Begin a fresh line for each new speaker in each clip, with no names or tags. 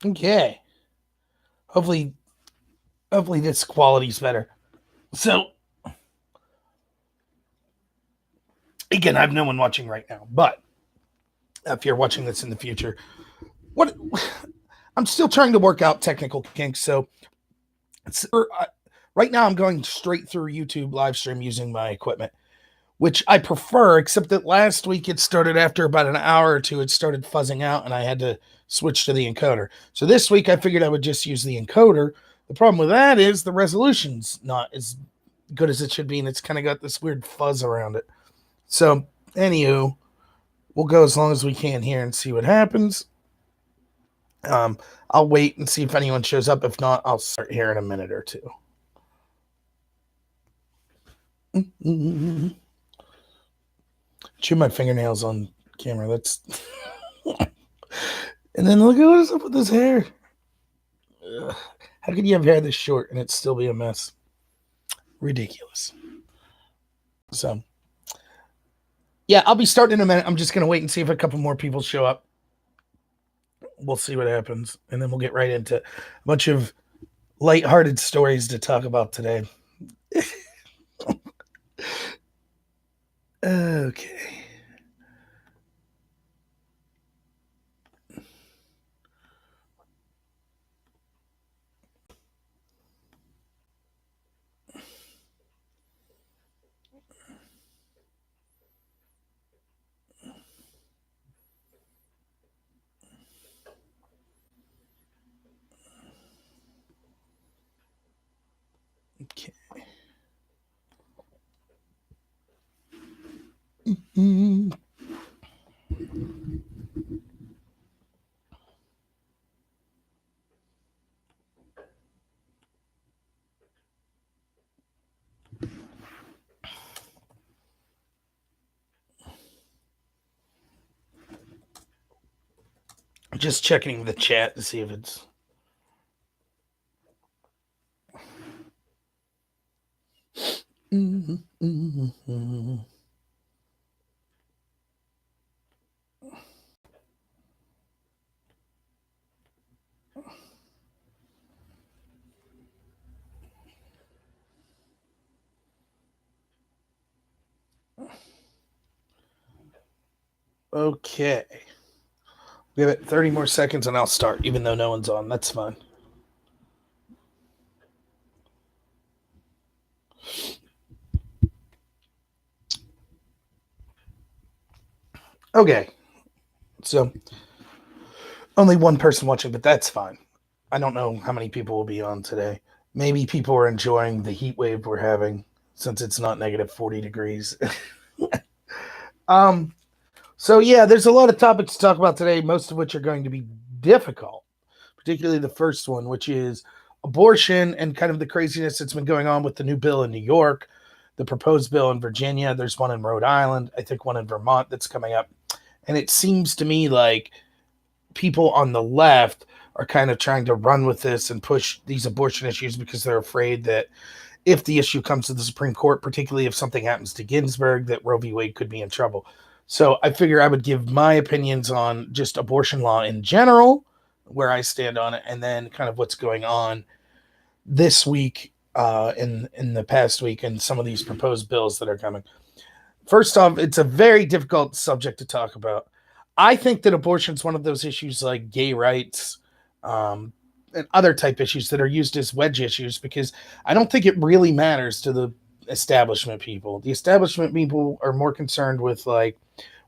Okay. Hopefully this quality's better. So, again, I have no one watching right now, but if you're watching this in the future, what I'm still trying to work out technical kinks. So, right now I'm going straight through YouTube live stream using my equipment, which I prefer, except that last week it started after about an hour or two, it started fuzzing out and I had to switch to the encoder. So this week I figured I would just use the encoder. The problem with that is the resolution's not as good as it should be, and it's kind of got this weird fuzz around it. So, anywho, we'll go as long as we can here and see what happens. I'll wait and see if anyone shows up. If not, I'll start here in a minute or two. Chew my fingernails on camera. That's and then look at what's up with this hair. Ugh. How can you have hair this short and it still be a mess? Ridiculous. So, yeah, I'll be starting in a minute. I'm just going to wait and see if a couple more people show up. We'll see what happens. And then we'll get right into a bunch of lighthearted stories to talk about today. Okay. Okay. Mm-hmm. Just checking the chat to see if it's. Mm-hmm. Okay. Give it 30 more seconds and I'll start, even though no one's on. That's fine. Okay. So, only one person watching, but that's fine. I don't know how many people will be on today. Maybe people are enjoying the heat wave we're having since it's not negative 40 degrees. um, so yeah, there's a lot of topics to talk about today, most of which are going to be difficult, particularly the first one, which is abortion and kind of the craziness that's been going on with the new bill in New York, the proposed bill in Virginia. There's one in Rhode Island, I think one in Vermont that's coming up. And it seems to me like people on the left are kind of trying to run with this and push these abortion issues because they're afraid that if the issue comes to the Supreme Court, particularly if something happens to Ginsburg, that Roe v. Wade could be in trouble. So I figure I would give my opinions on just abortion law in general, where I stand on it, and then kind of what's going on this week, in the past week, and some of these proposed bills that are coming. First off, it's a very difficult subject to talk about. I think that abortion is one of those issues like gay rights, and other type issues that are used as wedge issues because I don't think it really matters to the establishment people. The establishment people are more concerned with like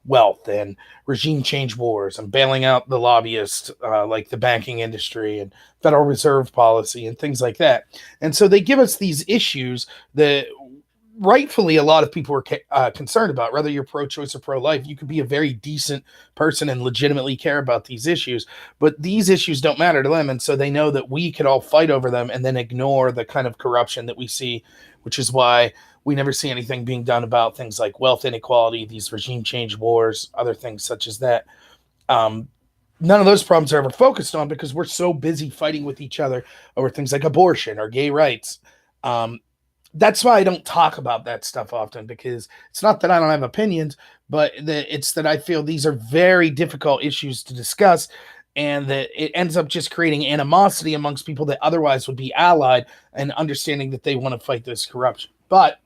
wealth and regime change wars and bailing out the lobbyists, like the banking industry and Federal Reserve policy and things like that. And so they give us these issues that rightfully a lot of people are concerned about. Whether you're pro-choice or pro-life, you could be a very decent person and legitimately care about these issues, but these issues don't matter to them, and so they know that we could all fight over them and then ignore the kind of corruption that we see, which is why we never see anything being done about things like wealth inequality, these regime change wars, other things such as that. None of those problems are ever focused on because we're so busy fighting with each other over things like abortion or gay rights. That's why I don't talk about that stuff often, because it's not that I don't have opinions, but it's that I feel these are very difficult issues to discuss. and that it ends up just creating animosity amongst people that otherwise would be allied and understanding that they want to fight this corruption. But,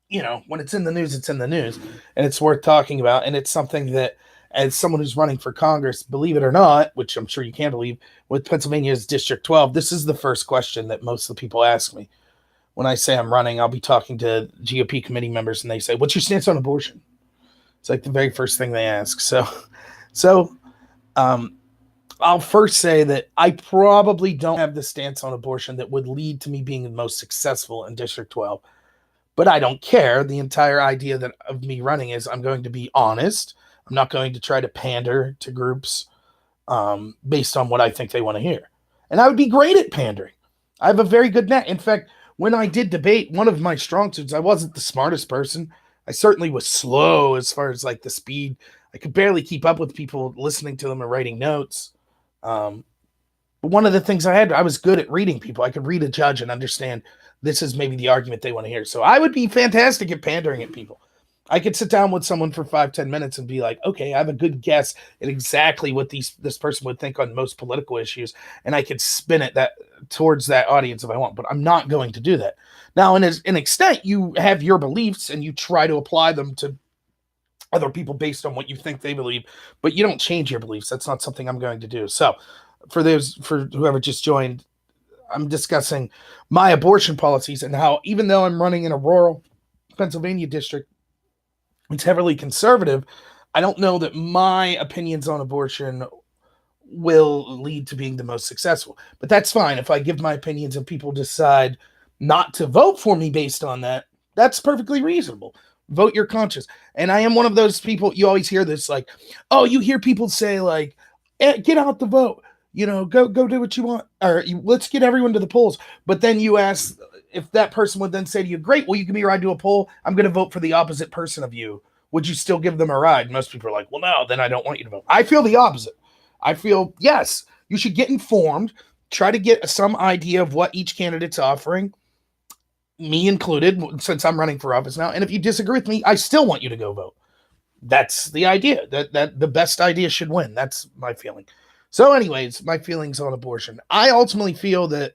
when it's in the news, it's in the news, and it's worth talking about. And it's something that, as someone who's running for Congress, believe it or not, which I'm sure you can't believe, with Pennsylvania's District 12, this is the first question that most of the people ask me. When I say I'm running, I'll be talking to GOP committee members, and they say, "What's your stance on abortion?" It's like the very first thing they ask. So I'll first say that I probably don't have the stance on abortion that would lead to me being the most successful in District 12. But I don't care. The entire idea of me running is I'm going to be honest. I'm not going to try to pander to groups based on what I think they want to hear. And I would be great at pandering. I have a very good net. In fact, when I did debate, one of my strong suits, I wasn't the smartest person. I certainly was slow as far as like the speed. I could barely keep up with people listening to them and writing notes. But one of the things I was good at reading people. I could read a judge and understand this is maybe the argument they want to hear. So I would be fantastic at pandering at people. I could sit down with someone for 5-10 minutes and be like, okay, I have a good guess at exactly what this person would think on most political issues, and I could spin it towards that audience if I want. But I'm not going to do that. Now, in an extent, you have your beliefs and you try to apply them to other people based on what you think they believe, but you don't change your beliefs. That's not something I'm going to do. So, for whoever just joined, I'm discussing my abortion policies and how, even though I'm running in a rural Pennsylvania district, it's heavily conservative, I don't know that my opinions on abortion will lead to being the most successful. But that's fine. If I give my opinions and people decide not to vote for me based on that, that's perfectly reasonable. Vote your conscience. And I am one of those people, you always hear this, like, oh, you hear people say, like, get out the vote. Go do what you want. Or let's get everyone to the polls. But then you ask if that person would then say to you, great, well, you give me a ride to a poll. I'm going to vote for the opposite person of you. Would you still give them a ride? Most people are like, well, no, then I don't want you to vote. I feel the opposite. I feel, yes, you should get informed, try to get some idea of what each candidate's offering, me included, since I'm running for office now. And if you disagree with me, I still want you to go vote. That's the idea, that the best idea should win. That's my feeling. So anyways, my feelings on abortion. I ultimately feel that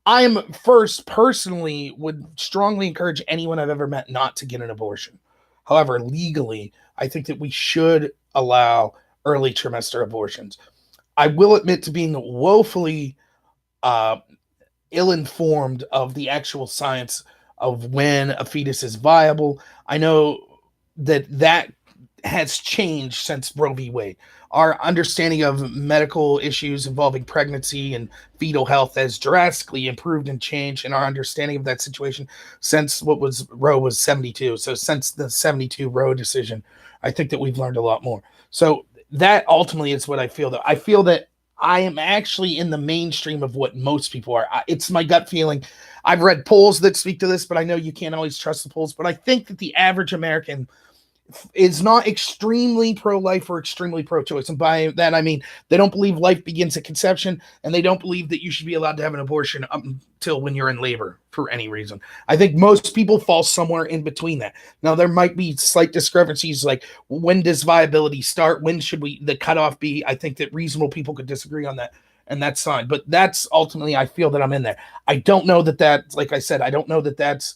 I am personally would strongly encourage anyone I've ever met not to get an abortion. However, legally, I think that we should allow early trimester abortions. I will admit to being woefully ill-informed of the actual science of when a fetus is viable. I know that has changed since Roe v. Wade. Our understanding of medical issues involving pregnancy and fetal health has drastically improved and changed in our understanding of that situation since Roe was 72. So since the 72 Roe decision, I think that we've learned a lot more. So that ultimately is what I feel. That I feel that I am actually in the mainstream of what most people are. It's my gut feeling. I've read polls that speak to this, but I know you can't always trust the polls. But I think that the average American is not extremely pro-life or extremely pro-choice. And by that, I mean, they don't believe life begins at conception, and they don't believe that you should be allowed to have an abortion up until when you're in labor for any reason. I think most people fall somewhere in between that. Now, there might be slight discrepancies, like when does viability start? When should the cutoff be? I think that reasonable people could disagree on that, and that's fine. But that's ultimately, I feel that I'm in there. I don't know that like I said, I don't know that that's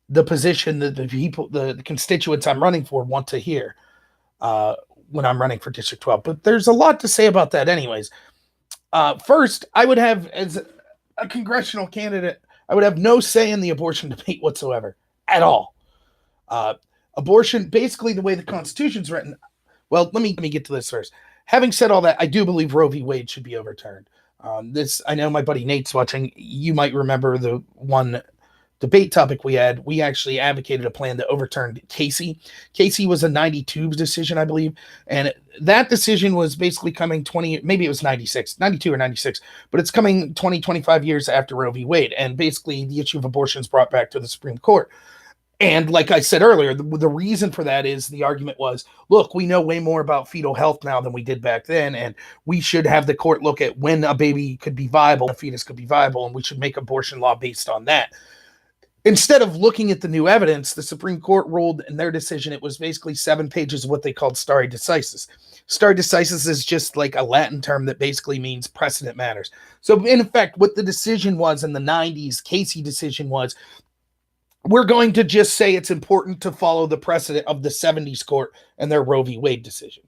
the position that the people, the constituents I'm running for want to hear when I'm running for District 12. But there's a lot to say about that anyways. First, I would have, as a congressional candidate, I would have no say in the abortion debate whatsoever at all. Abortion, basically the way the Constitution's written. Well, let me get to this first. Having said all that, I do believe Roe v. Wade should be overturned. I know my buddy Nate's watching. You might remember the one debate topic we had. We actually advocated a plan that overturned Casey. Casey was a 92 decision, I believe. And that decision was basically coming maybe it was 92 or 96, but it's coming 25 years after Roe v. Wade. And basically the issue of abortion is brought back to the Supreme Court. And like I said earlier, the reason for that is the argument was, look, we know way more about fetal health now than we did back then. And we should have the court look at when a baby could be viable, a fetus could be viable, and we should make abortion law based on that. instead of looking at the new evidence, the Supreme Court ruled in their decision it was basically 7 pages of what they called stare decisis. Stare decisis is just like a Latin term that basically means precedent matters. So in effect, what the decision was in the 90s, Casey decision was, we're going to just say it's important to follow the precedent of the 70s court and their Roe v. Wade decision.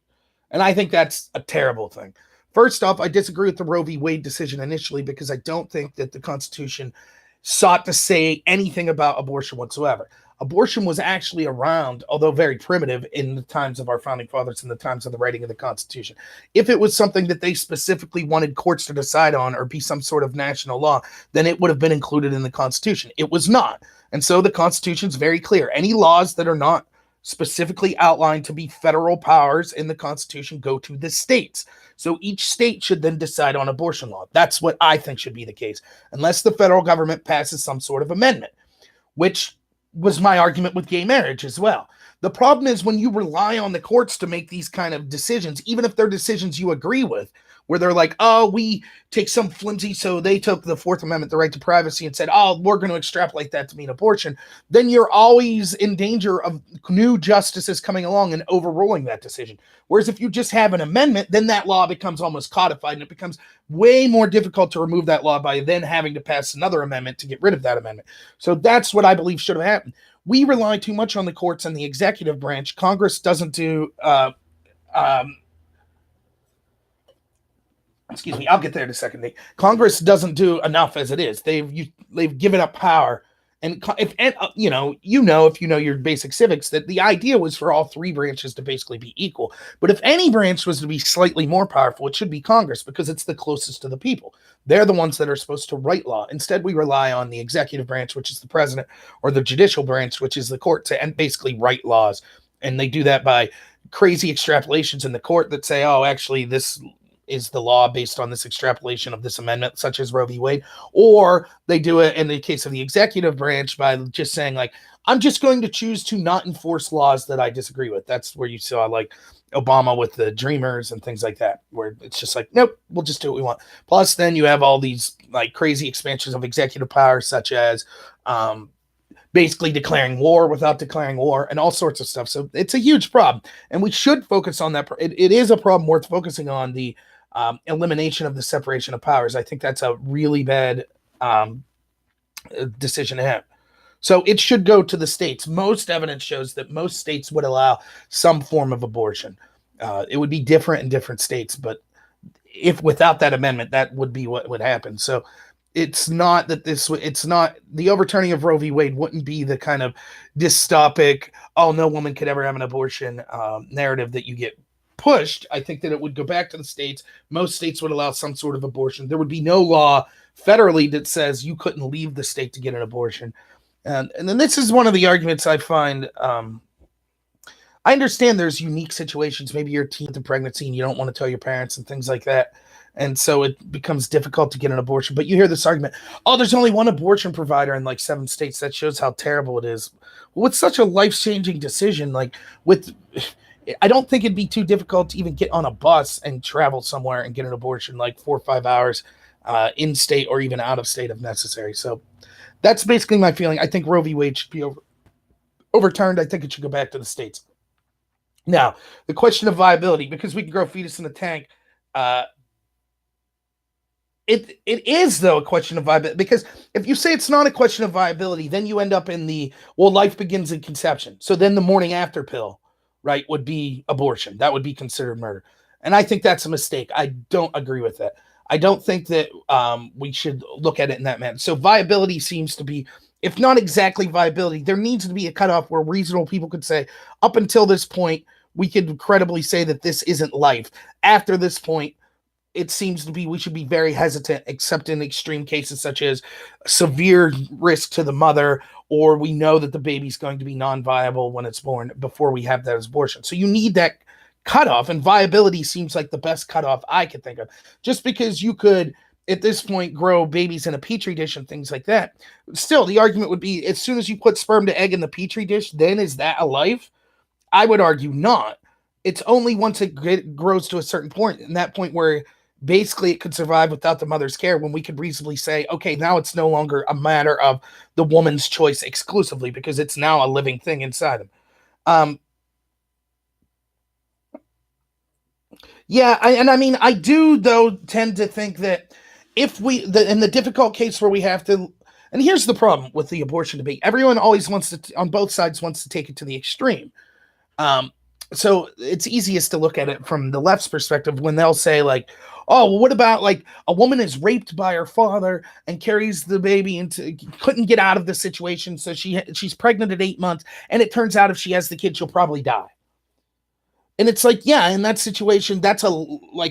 And I think that's a terrible thing. First off, I disagree with the Roe v. Wade decision initially because I don't think that the Constitution sought to say anything about abortion whatsoever. Abortion was actually around, although very primitive, in the times of our founding fathers and the times of the writing of the Constitution. If it was something that they specifically wanted courts to decide on or be some sort of national law, then it would have been included in the Constitution. It was not. And so the Constitution is very clear. Any laws that are not specifically outlined to be federal powers in the Constitution go to the states. So each state should then decide on abortion law. That's what I think should be the case, unless the federal government passes some sort of amendment, which was my argument with gay marriage as well. The problem is when you rely on the courts to make these kind of decisions, even if they're decisions you agree with, where they're like, oh, we take some flimsy, so they took the Fourth Amendment, the right to privacy, and said, oh, we're going to extrapolate that to mean abortion, then you're always in danger of new justices coming along and overruling that decision. Whereas if you just have an amendment, then that law becomes almost codified, and it becomes way more difficult to remove that law by then having to pass another amendment to get rid of that amendment. So that's what I believe should have happened. We rely too much on the courts and the executive branch. Congress doesn't do... excuse me, I'll get there in a second, Nate. Congress doesn't do enough as it is. They've given up power. And if you know your basic civics, that the idea was for all three branches to basically be equal. But if any branch was to be slightly more powerful, it should be Congress, because it's the closest to the people. They're the ones that are supposed to write law. Instead, we rely on the executive branch, which is the president, or the judicial branch, which is the court, to basically write laws. And they do that by crazy extrapolations in the court that say, oh, actually, this is the law based on this extrapolation of this amendment, such as Roe v. Wade. Or they do it in the case of the executive branch by just saying, like, I'm just going to choose to not enforce laws that I disagree with. That's where you saw, like, Obama with the Dreamers and things like that, where it's just like, nope, we'll just do what we want. Plus, then you have all these, like, crazy expansions of executive power, such as basically declaring war without declaring war and all sorts of stuff. So it's a huge problem. And we should focus on that. It is a problem worth focusing on, the elimination of the separation of powers. I think that's a really bad decision to have. So it should go to the states. Most evidence shows that most states would allow some form of abortion. It would be different in different states, but if without that amendment, that would be what would happen. So it's not that it's not the overturning of Roe v. Wade wouldn't be the kind of dystopic, oh, no woman could ever have an abortion narrative that you get pushed. I think that it would go back to the states. Most states would allow some sort of abortion. There would be no law federally that says you couldn't leave the state to get an abortion. And then this is one of the arguments I find. I understand there's unique situations. Maybe you're a teen to pregnancy and you don't want to tell your parents and things like that. And so it becomes difficult to get an abortion. But you hear this argument, oh, there's only one abortion provider in like 7 states. That shows how terrible it is. Well, it's such a life-changing decision. Like I don't think it'd be too difficult to even get on a bus and travel somewhere and get an abortion like 4 or 5 hours in state or even out of state if necessary. So that's basically my feeling. I think Roe v. Wade should be overturned. I think it should go back to the states. Now, the question of viability, because we can grow a fetus in a tank, it is, though, a question of viability. Because if you say it's not a question of viability, then you end up in life begins in conception. So then the morning after pill, right, would be abortion. That would be considered murder. And I think that's a mistake. I don't agree with that. I don't think that we should look at it in that manner. So viability seems to be, if not exactly viability, there needs to be a cutoff where reasonable people could say, up until this point, we could credibly say that this isn't life. After this point, it seems to be we should be very hesitant, except in extreme cases such as severe risk to the mother, or we know that the baby's going to be non-viable when it's born before we have that abortion. So you need that cutoff, and viability seems like the best cutoff I could think of. Just because you could, at this point, grow babies in a petri dish and things like that, still the argument would be, as soon as you put sperm to egg in the petri dish, then is that a life? I would argue not. It's only once it grows to a certain point, and that point where basically it could survive without the mother's care, when we could reasonably say, okay, now it's no longer a matter of the woman's choice exclusively, because it's now a living thing inside them. I do though tend to think that if in the difficult case where we have to, and here's the problem with the abortion debate, everyone always wants to, on both sides, wants to take it to the extreme. So it's easiest to look at it from the left's perspective when they'll say like, oh, well, what about like a woman is raped by her father and carries the baby into, couldn't get out of the situation, so she's pregnant at 8 months, and it turns out if she has the kid, she'll probably die. And it's like, yeah, in that situation, that's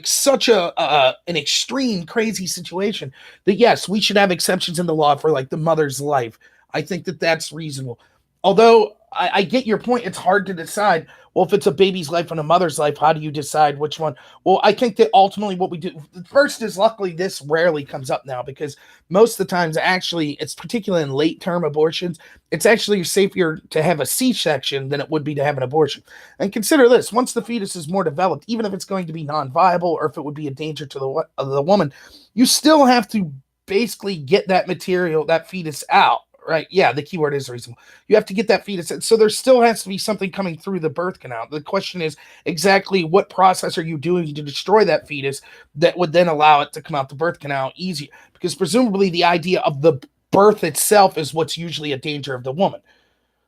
such an extreme, crazy situation that yes, we should have exceptions in the law for like the mother's life. I think that that's reasonable. Although I get your point, it's hard to decide. Well, if it's a baby's life and a mother's life, how do you decide which one? Well, I think that ultimately what we do first is, luckily this rarely comes up now, because most of the times, actually, it's particularly in late term abortions, it's actually safer to have a C-section than it would be to have an abortion. And consider this, once the fetus is more developed, even if it's going to be non-viable or if it would be a danger to the woman, you still have to basically get that material, that fetus out. Right. Yeah. The keyword is reasonable. You have to get that fetus. So there still has to be something coming through the birth canal. The question is exactly what process are you doing to destroy that fetus that would then allow it to come out the birth canal easier? Because presumably the idea of the birth itself is what's usually a danger of the woman.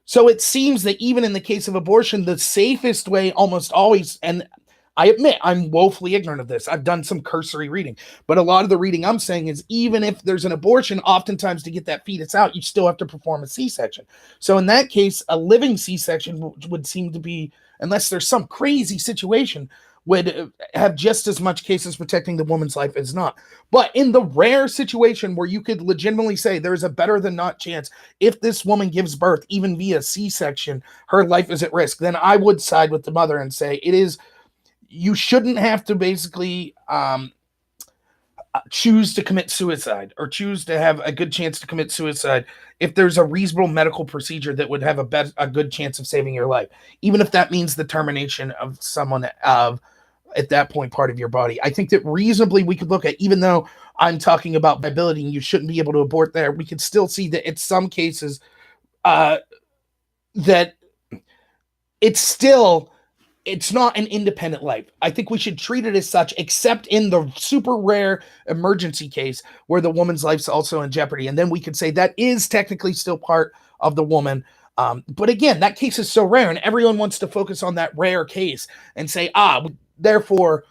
So it seems that even in the case of abortion, the safest way almost always, and I admit I'm woefully ignorant of this, I've done some cursory reading, but a lot of the reading I'm saying is even if there's an abortion, oftentimes to get that fetus out, you still have to perform a C-section. So in that case, a living C-section would seem to be, unless there's some crazy situation, would have just as much cases protecting the woman's life as not. But in the rare situation where you could legitimately say there's a better than not chance, if this woman gives birth, even via C-section, her life is at risk, then I would side with the mother and say it is, you shouldn't have to basically choose to commit suicide or choose to have a good chance to commit suicide if there's a reasonable medical procedure that would have a good chance of saving your life, even if that means the termination of someone of, at that point, part of your body. I think that reasonably we could look at, even though I'm talking about viability and you shouldn't be able to abort there, we could still see that in some cases that it's not an independent life. I think we should treat it as such, except in the super rare emergency case where the woman's life's also in jeopardy. And then we could say that is technically still part of the woman. But again, that case is so rare, and everyone wants to focus on that rare case and say, therefore,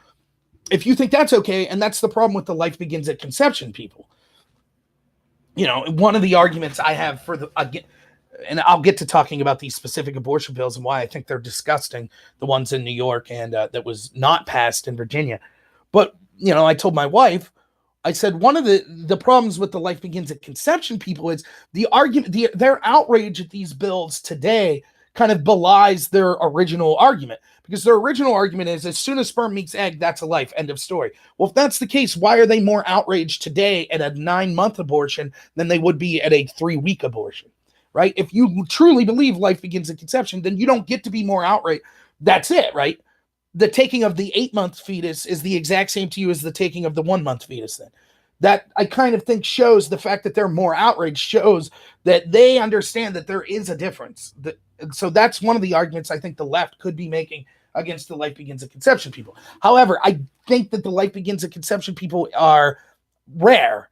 if you think that's okay, and that's the problem with the life begins at conception people. You know, one of the arguments I have for and I'll get to talking about these specific abortion bills and why I think they're disgusting, the ones in New York and that was not passed in Virginia. But, you know, I told my wife, I said, one of the problems with the life begins at conception people is the argument, their outrage at these bills today kind of belies their original argument, because their original argument is as soon as sperm meets egg, that's a life, end of story. Well, if that's the case, why are they more outraged today at a 9-month abortion than they would be at a 3-week abortion? Right? If you truly believe life begins at conception, then you don't get to be more outraged. That's it, right? The taking of the 8-month fetus is the exact same to you as the taking of the 1-month fetus. Then that I kind of think shows the fact that they're more outraged, shows that they understand that there is a difference. So that's one of the arguments I think the left could be making against the life begins at conception people. However, I think that the life begins at conception people are rare.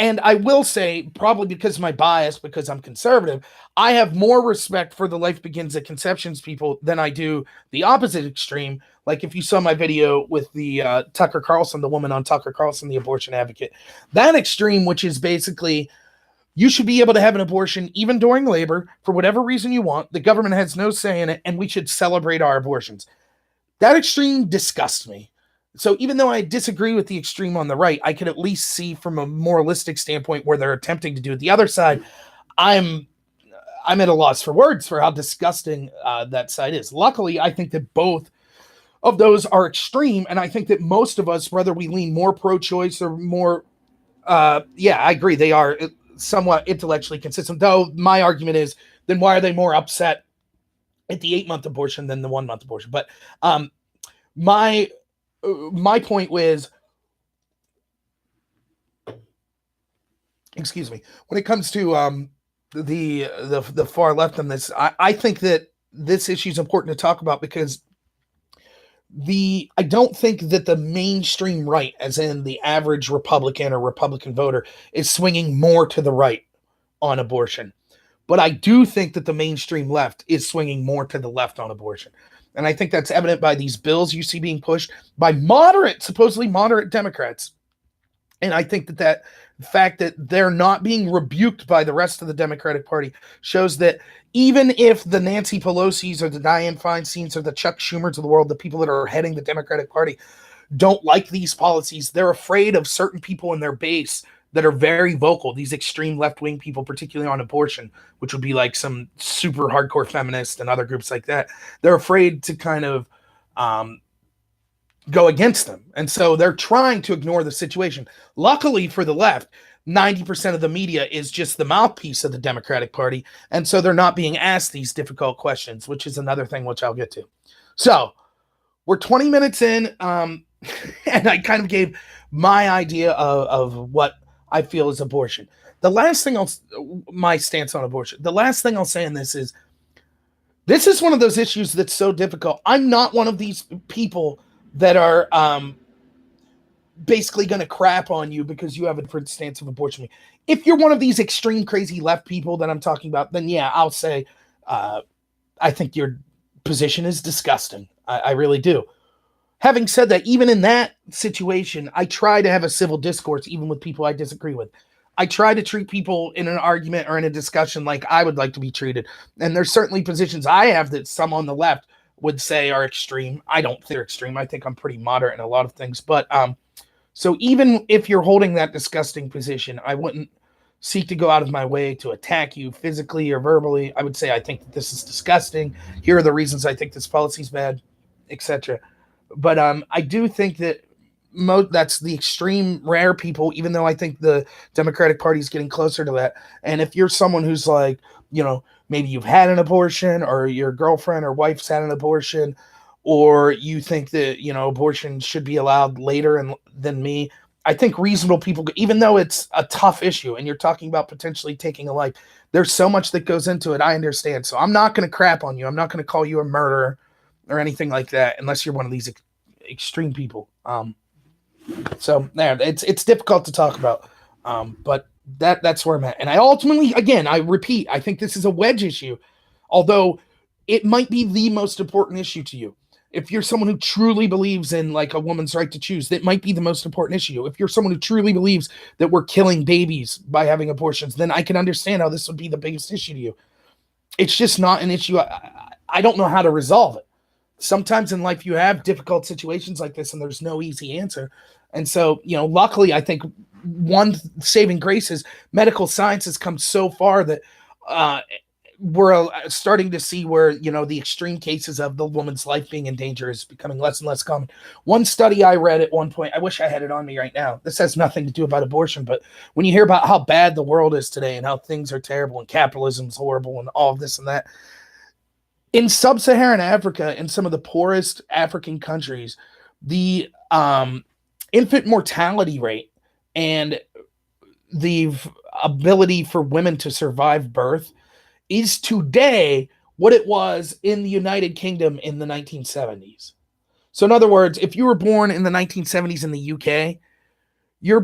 And I will say, probably because of my bias, because I'm conservative, I have more respect for the life begins at conceptions people than I do the opposite extreme. Like if you saw my video with the Tucker Carlson, the woman on Tucker Carlson, the abortion advocate, that extreme, which is basically you should be able to have an abortion even during labor for whatever reason you want. The government has no say in it, and we should celebrate our abortions. That extreme disgusts me. So even though I disagree with the extreme on the right, I can at least see from a moralistic standpoint where they're attempting to do it. The other side, I'm at a loss for words for how disgusting that side is. Luckily, I think that both of those are extreme, and I think that most of us, whether we lean more pro-choice or more, I agree, they are somewhat intellectually consistent. Though my argument is, then why are they more upset at the 8-month abortion than the 1-month abortion? But my point was, excuse me, when it comes to the far left on this, I think that this issue is important to talk about because I don't think that the mainstream right, as in the average Republican or Republican voter, is swinging more to the right on abortion. But I do think that the mainstream left is swinging more to the left on abortion. And I think that's evident by these bills you see being pushed by supposedly moderate Democrats. And I think that the fact that they're not being rebuked by the rest of the Democratic Party shows that even if the Nancy Pelosi's or the Dianne Feinsteins or the Chuck Schumers of the world, the people that are heading the Democratic Party, don't like these policies, they're afraid of certain people in their base that are very vocal, these extreme left-wing people, particularly on abortion, which would be like some super hardcore feminists and other groups like that. They're afraid to kind of go against them. And so they're trying to ignore the situation. Luckily for the left, 90% of the media is just the mouthpiece of the Democratic Party. And so they're not being asked these difficult questions, which is another thing which I'll get to. So we're 20 minutes in, and I kind of gave my idea of what I feel is abortion. The last thing my stance on abortion, the last thing I'll say in this is one of those issues that's so difficult. I'm not one of these people that are basically going to crap on you because you have a different stance of abortion. If you're one of these extreme crazy left people that I'm talking about, then yeah, I'll say I think your position is disgusting. I really do. Having said that, even in that situation, I try to have a civil discourse even with people I disagree with. I try to treat people in an argument or in a discussion like I would like to be treated. And there's certainly positions I have that some on the left would say are extreme. I don't think they're extreme. I think I'm pretty moderate in a lot of things. But so even if you're holding that disgusting position, I wouldn't seek to go out of my way to attack you physically or verbally. I would say I think that this is disgusting. Here are the reasons I think this policy is bad, etc. But I do think that that's the extreme rare people, even though I think the Democratic Party is getting closer to that. And if you're someone who's like, maybe you've had an abortion or your girlfriend or wife's had an abortion, or you think that, abortion should be allowed later than me, I think reasonable people, even though it's a tough issue and you're talking about potentially taking a life, there's so much that goes into it. I understand. So I'm not going to crap on you. I'm not going to call you a murderer or anything like that, unless you're one of these extreme people. So there, it's difficult to talk about, but that's where I'm at. And I ultimately, again, I repeat, I think this is a wedge issue, although it might be the most important issue to you. If you're someone who truly believes in like a woman's right to choose, that might be the most important issue. If you're someone who truly believes that we're killing babies by having abortions, then I can understand how this would be the biggest issue to you. It's just not an issue. I don't know how to resolve it. Sometimes in life you have difficult situations like this and there's no easy answer. And so, luckily I think one saving grace is medical science has come so far that we're starting to see where, the extreme cases of the woman's life being in danger is becoming less and less common. One study I read at one point, I wish I had it on me right now. This has nothing to do about abortion, but when you hear about how bad the world is today and how things are terrible and capitalism is horrible and all of this and that, in sub-Saharan Africa, in some of the poorest African countries, the infant mortality rate and the ability for women to survive birth is today what it was in the United Kingdom in the 1970s. So in other words, if you were born in the 1970s in the UK, you're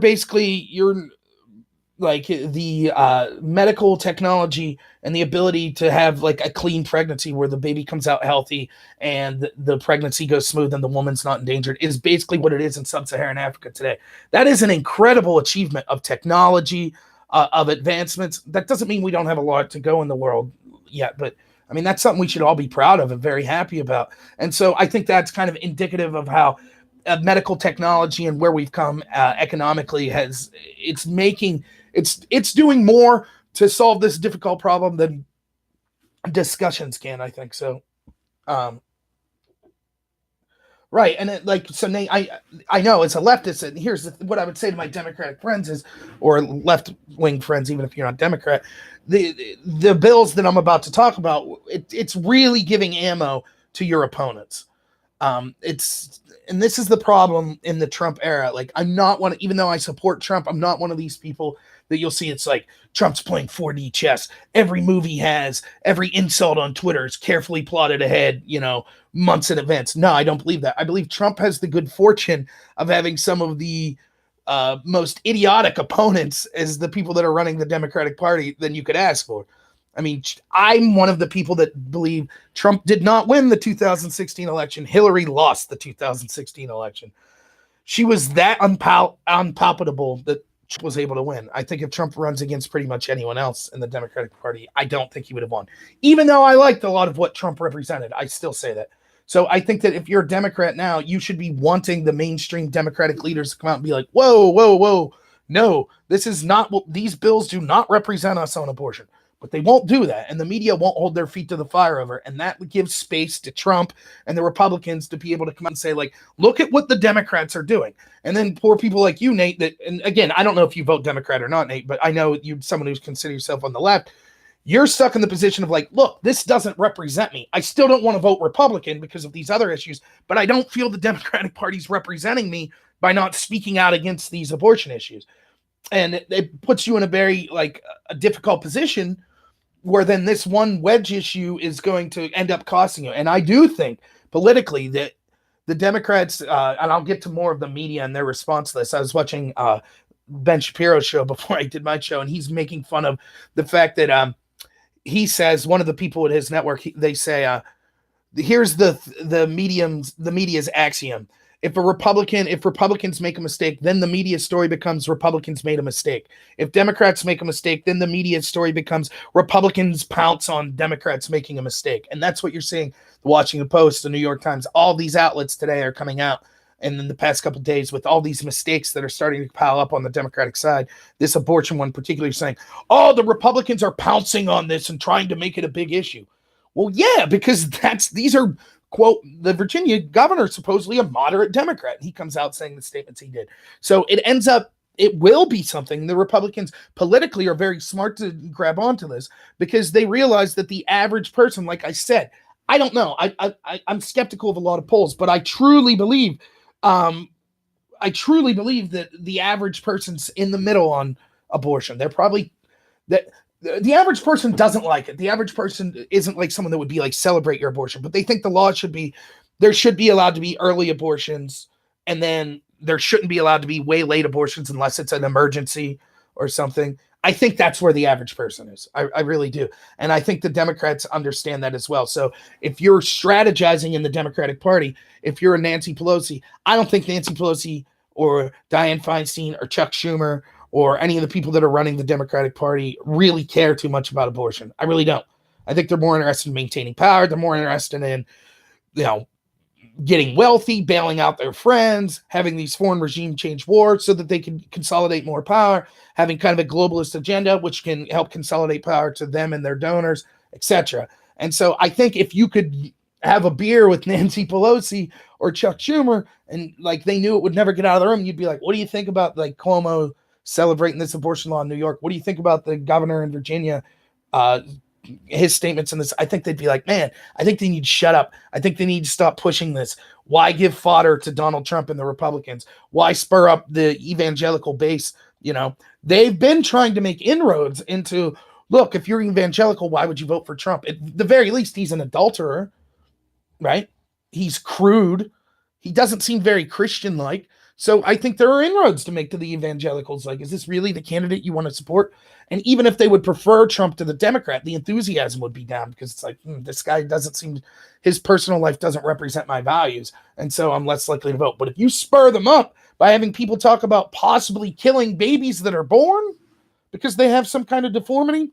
like the medical technology and the ability to have like a clean pregnancy where the baby comes out healthy and the pregnancy goes smooth and the woman's not endangered is basically what it is in sub-Saharan Africa today. That is an incredible achievement of technology, of advancements. That doesn't mean we don't have a lot to go in the world yet, but I mean, that's something we should all be proud of and very happy about. And so I think that's kind of indicative of how medical technology and where we've come economically it's doing more to solve this difficult problem than discussions can, I think. So, right. And I know as a leftist, and here's what I would say to my Democratic friends or left-wing friends, even if you're not Democrat, the bills that I'm about to talk about, it's really giving ammo to your opponents. And this is the problem in the Trump era. Like, I'm not even though I support Trump, I'm not one of these people that you'll see it's like Trump's playing 4D chess. Every move he has, every insult on Twitter is carefully plotted ahead, months in advance. No, I don't believe that. I believe Trump has the good fortune of having some of the most idiotic opponents as the people that are running the Democratic Party than you could ask for. I mean, I'm one of the people that believe Trump did not win the 2016 election. Hillary lost the 2016 election. She was that unpalatable that Trump was able to win. I think if Trump runs against pretty much anyone else in the Democratic Party, I don't think he would have won. Even though I liked a lot of what Trump represented, I still say that. So I think that if you're a Democrat now, you should be wanting the mainstream Democratic leaders to come out and be like, whoa, whoa, whoa. No, this is not what these bills do not represent us on abortion. But they won't do that. And the media won't hold their feet to the fire over. And that gives space to Trump and the Republicans to be able to come out and say, like, look at what the Democrats are doing. And then poor people like you, Nate, and again, I don't know if you vote Democrat or not, Nate, but I know you're someone who's consider yourself on the left. You're stuck in the position of like, look, this doesn't represent me. I still don't want to vote Republican because of these other issues, but I don't feel the Democratic Party's representing me by not speaking out against these abortion issues. And it puts you in a very a difficult position where then this one wedge issue is going to end up costing you. And I do think politically that the Democrats, and I'll get to more of the media and their response to this. I was watching Ben Shapiro's show before I did my show, and he's making fun of the fact that he says, one of the people at his network, they say, here's the media's axiom. If Republicans make a mistake, then the media story becomes Republicans made a mistake. If Democrats make a mistake, then the media story becomes Republicans pounce on Democrats making a mistake. And that's what you're seeing. The Washington Post, the New York Times, all these outlets today are coming out. And in the past couple of days, with all these mistakes that are starting to pile up on the Democratic side, this abortion one particularly saying, oh, the Republicans are pouncing on this and trying to make it a big issue. Well, yeah, because these are, quote, the Virginia governor is supposedly a moderate Democrat. He comes out saying the statements he did. So it will be something. The Republicans politically are very smart to grab onto this because they realize that the average person, like I said, I don't know. I'm skeptical of a lot of polls, but I truly believe that the average person's in the middle on abortion. They're probably that. The average person doesn't like it. The average person isn't like someone that would be like, celebrate your abortion, but they think the law there should be allowed to be early abortions, and then there shouldn't be allowed to be way late abortions unless it's an emergency or something. I think that's where the average person is. I really do. And I think the Democrats understand that as well. So if you're strategizing in the Democratic Party, if you're a Nancy Pelosi, I don't think Nancy Pelosi or Dianne Feinstein or Chuck Schumer or any of the people that are running the Democratic Party really care too much about abortion. I really don't. I think they're more interested in maintaining power. They're more interested in, getting wealthy, bailing out their friends, having these foreign regime change wars so that they can consolidate more power, having kind of a globalist agenda, which can help consolidate power to them and their donors, etc. And so I think if you could have a beer with Nancy Pelosi or Chuck Schumer and they knew it would never get out of the room, you'd be like, what do you think about Cuomo celebrating this abortion law in New York? What do you think about the governor in Virginia, his statements on this? I think they'd be like, man, I think they need to shut up. I think they need to stop pushing this. Why give fodder to Donald Trump and the Republicans? Why spur up the evangelical base? They've been trying to make inroads into, look, if you're evangelical, why would you vote for Trump? At the very least, he's an adulterer, right? He's crude. He doesn't seem very Christian-like. So I think there are inroads to make to the evangelicals. Is this really the candidate you want to support? And even if they would prefer Trump to the Democrat, the enthusiasm would be down because it's this guy doesn't seem, his personal life doesn't represent my values. And so I'm less likely to vote. But if you spur them up by having people talk about possibly killing babies that are born because they have some kind of deformity,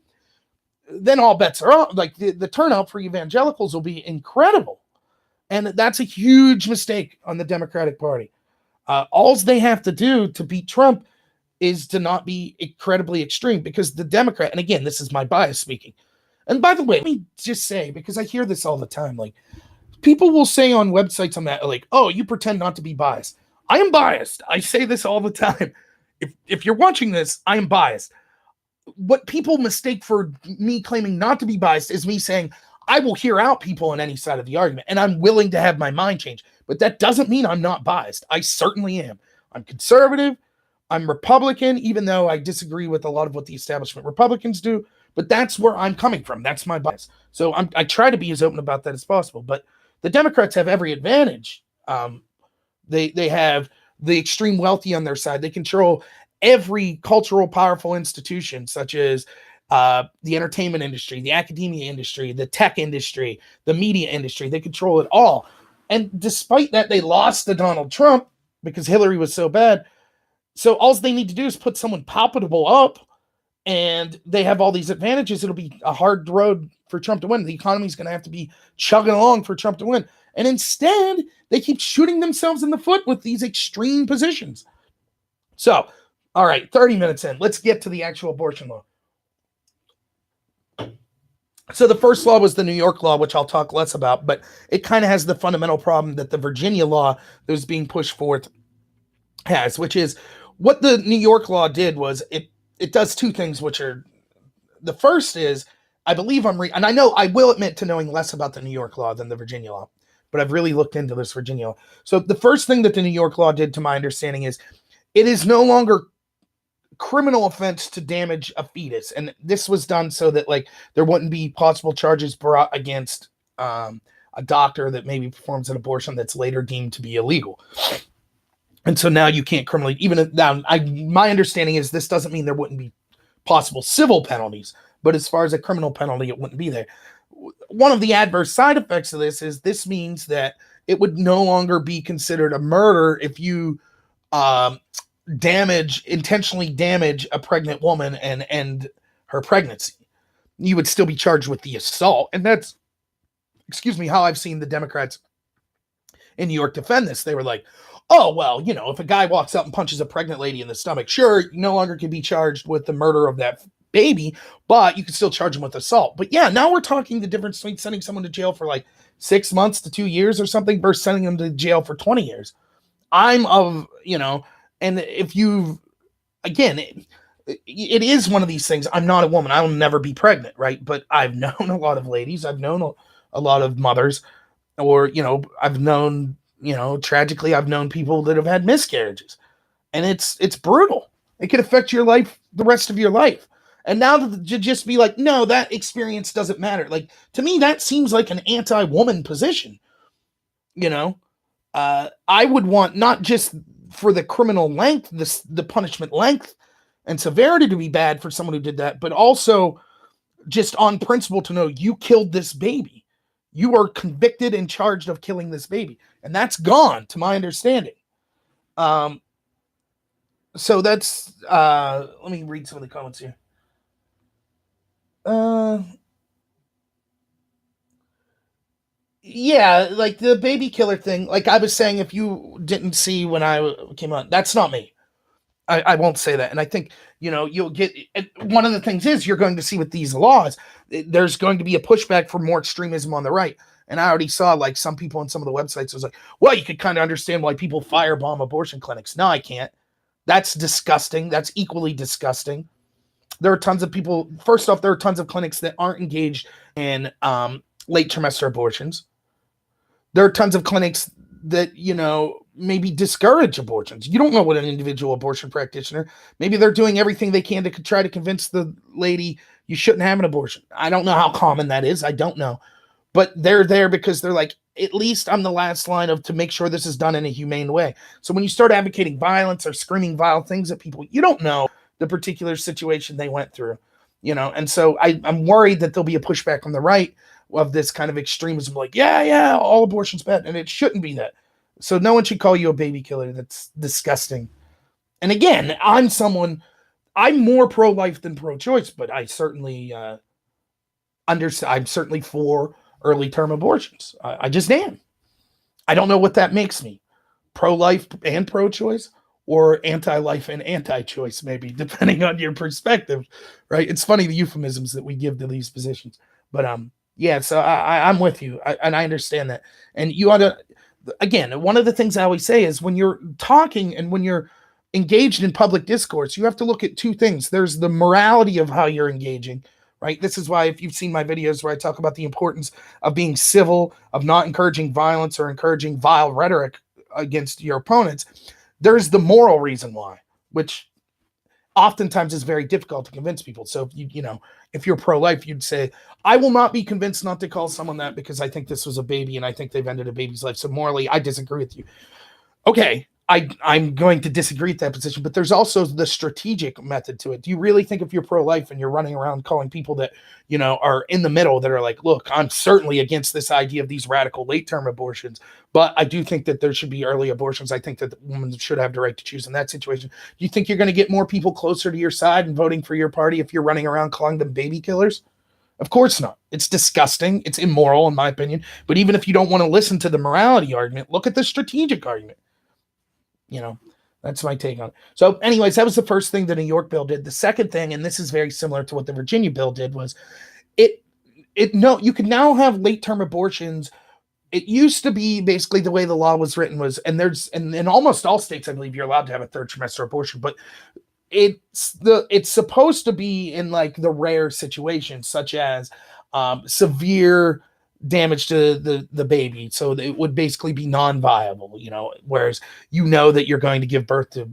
then all bets are off. The turnout for evangelicals will be incredible. And that's a huge mistake on the Democratic Party. All they have to do to beat Trump is to not be incredibly extreme, because the Democrat, and again, this is my bias speaking. And by the way, let me just say, because I hear this all the time, people will say on websites on that, oh, you pretend not to be biased. I am biased. I say this all the time. If you're watching this, I am biased. What people mistake for me claiming not to be biased is me saying, I will hear out people on any side of the argument, and I'm willing to have my mind change. But that doesn't mean I'm not biased. I certainly am. I'm conservative. I'm Republican, even though I disagree with a lot of what the establishment Republicans do, but that's where I'm coming from. That's my bias. So I try to be as open about that as possible. But the Democrats have every advantage. They have the extreme wealthy on their side. They control every cultural powerful institution, such as the entertainment industry, the academia industry, the tech industry, the media industry. They control it all. And despite that, they lost to Donald Trump because Hillary was so bad. So all they need to do is put someone palpable up, and they have all these advantages. It'll be a hard road for Trump to win. The economy is going to have to be chugging along for Trump to win. And instead, they keep shooting themselves in the foot with these extreme positions. So, all right, 30 minutes in. Let's get to the actual abortion law. So the first law was the New York law, which I'll talk less about, but it kind of has the fundamental problem that the Virginia law that was being pushed forth has, which is what the New York law did was it does two things, which are, the first is, I believe and I know I will admit to knowing less about the New York law than the Virginia law, but I've really looked into this Virginia law. So the first thing that the New York law did, to my understanding, is it is no longer criminal offense to damage a fetus. And this was done so that like there wouldn't be possible charges brought against a doctor that maybe performs an abortion that's later deemed to be illegal. And so now you can't criminally, even now, my understanding is this doesn't mean there wouldn't be possible civil penalties, but as far as a criminal penalty, it wouldn't be there. One of the adverse side effects of this means that it would no longer be considered a murder if you intentionally damage a pregnant woman and end her pregnancy. You would still be charged with the assault. And that's, how I've seen the Democrats in New York defend this. They were like, oh, well, if a guy walks up and punches a pregnant lady in the stomach, sure, you no longer can be charged with the murder of that baby, but you can still charge him with assault. But yeah, now we're talking the difference between sending someone to jail for like 6 months to 2 years or something versus sending them to jail for 20 years. And if you've, again, it is one of these things. I'm not a woman. I will never be pregnant, right? But I've known a lot of ladies. I've known a lot of mothers, or, I've known, tragically, I've known people that have had miscarriages. And it's brutal. It can affect your life, the rest of your life. And now to just be like, no, that experience doesn't matter. Like, to me, that seems like an anti-woman position. I would want not just for the criminal length, the punishment length and severity to be bad for someone who did that, but also just on principle to know you killed this baby. You are convicted and charged of killing this baby. And that's gone, to my understanding. So that's, let me read some of the comments here. Yeah, like the baby killer thing, like I was saying, if you didn't see when I came on, that's not me. I won't say that. And I think, you'll get, one of the things is you're going to see with these laws, there's going to be a pushback for more extremism on the right. And I already saw like some people on some of the websites was like, well, you could kind of understand why people firebomb abortion clinics. No, I can't. That's disgusting. That's equally disgusting. There are tons of people. First off, there are tons of clinics that aren't engaged in late trimester abortions. There are tons of clinics that, maybe discourage abortions. You don't know what an individual abortion practitioner, maybe they're doing everything they can to try to convince the lady you shouldn't have an abortion. I don't know how common that is. I don't know. But they're there because they're like, at least I'm the last line to make sure this is done in a humane way. So when you start advocating violence or screaming vile things at people, you don't know the particular situation they went through, and so I'm worried that there'll be a pushback on the right of this kind of extremism, like, yeah, all abortion's bad, and it shouldn't be that. So no one should call you a baby killer. That's disgusting. And again, I'm more pro-life than pro-choice, but I certainly understand. I'm certainly for early-term abortions. I just am. I don't know what that makes me, pro-life and pro-choice, or anti-life and anti-choice, maybe, depending on your perspective, right? It's funny, the euphemisms that we give to these positions. But yeah, so I'm with you, and I understand that. And you ought to, again, one of the things I always say is when you're talking and when you're engaged in public discourse, you have to look at two things. There's the morality of how you're engaging, right? This is why, if you've seen my videos where I talk about the importance of being civil, of not encouraging violence or encouraging vile rhetoric against your opponents, there's the moral reason why. which oftentimes is very difficult to convince people. So if you're pro-life, you'd say, I will not be convinced not to call someone that because I think this was a baby and I think they've ended a baby's life. So morally, I disagree with you. Okay, I'm going to disagree with that position, but there's also the strategic method to it. Do you really think if you're pro-life and you're running around calling people that, are in the middle that are like, look, I'm certainly against this idea of these radical late-term abortions, but I do think that there should be early abortions. I think that the woman should have the right to choose in that situation. Do you think you're going to get more people closer to your side and voting for your party if you're running around calling them baby killers? Of course not. It's disgusting. It's immoral, in my opinion. But even if you don't want to listen to the morality argument, look at the strategic argument. That's my take on it. So anyways, that was the first thing the New York bill did. The second thing, and this is very similar to what the Virginia bill did, was you can now have late-term abortions. It used to be basically the way the law was written was, and in almost all states, I believe you're allowed to have a third trimester abortion, but it's supposed to be in like the rare situations, such as severe damage to the baby, so it would basically be non-viable, whereas that you're going to give birth to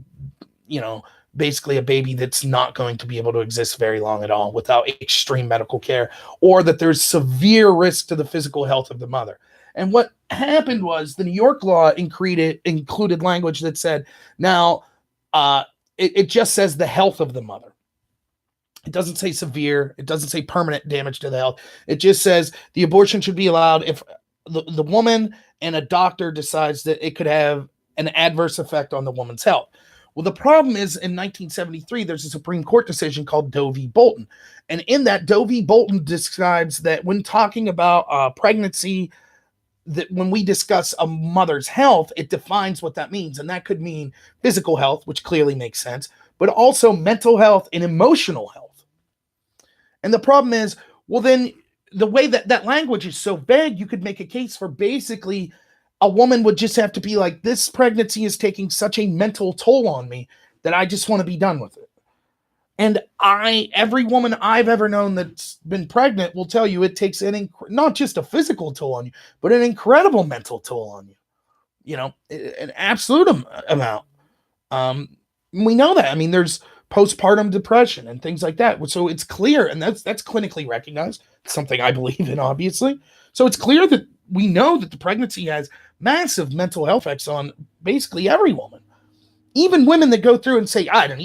basically a baby that's not going to be able to exist very long at all without extreme medical care, or that there's severe risk to the physical health of the mother. And what happened was the New York law included language that said, now it just says the health of the mother. It doesn't say severe. It doesn't say permanent damage to the health. It just says the abortion should be allowed if the woman and a doctor decides that it could have an adverse effect on the woman's health. Well, the problem is in 1973, there's a Supreme Court decision called Doe v. Bolton. And in that, Doe v. Bolton describes that when talking about pregnancy, that when we discuss a mother's health, it defines what that means. And that could mean physical health, which clearly makes sense, but also mental health and emotional health. And the problem is, well, then the way that language is so vague, you could make a case for basically a woman would just have to be like, this pregnancy is taking such a mental toll on me that I just want to be done with it. And every woman I've ever known that's been pregnant will tell you it takes not just a physical toll on you, but an incredible mental toll on you. An absolute amount. We know that. I mean, there's postpartum depression and things like that. So it's clear, and that's clinically recognized. It's something I believe in, obviously. So it's clear that we know that the pregnancy has massive mental health effects on basically every woman. Even women that go through and say, I had an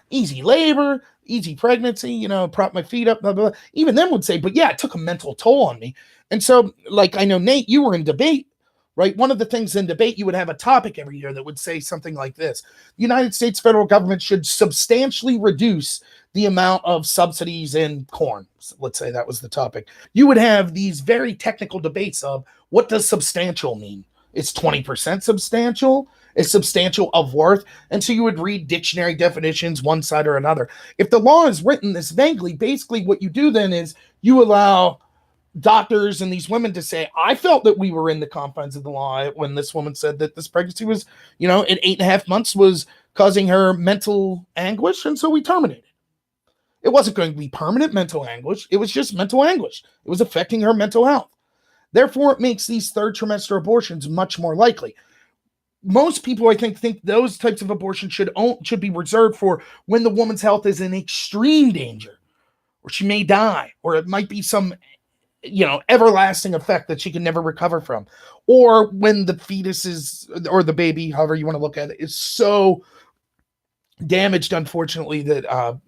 easy labor, easy pregnancy, prop my feet up, blah, blah, blah. Even them would say, but yeah, it took a mental toll on me. And so, like, I know, Nate, you were in debate, right? One of the things in debate, you would have a topic every year that would say something like this. The United States federal government should substantially reduce the amount of subsidies in corn. Let's say that was the topic. You would have these very technical debates of what does substantial mean? Is 20% substantial? Is substantial of worth? And so you would read dictionary definitions, one side or another. If the law is written this vaguely, basically what you do then is you allow doctors and these women to say, I felt that we were in the confines of the law when this woman said that this pregnancy was, in 8.5 months was causing her mental anguish. And so we terminated. It wasn't going to be permanent mental anguish. It was just mental anguish. It was affecting her mental health. Therefore, it makes these third trimester abortions much more likely. Most people, I think those types of abortions should be reserved for when the woman's health is in extreme danger, or she may die, or it might be some everlasting effect that she can never recover from, or when the fetus is, or the baby, however you want to look at it, is so damaged, unfortunately, that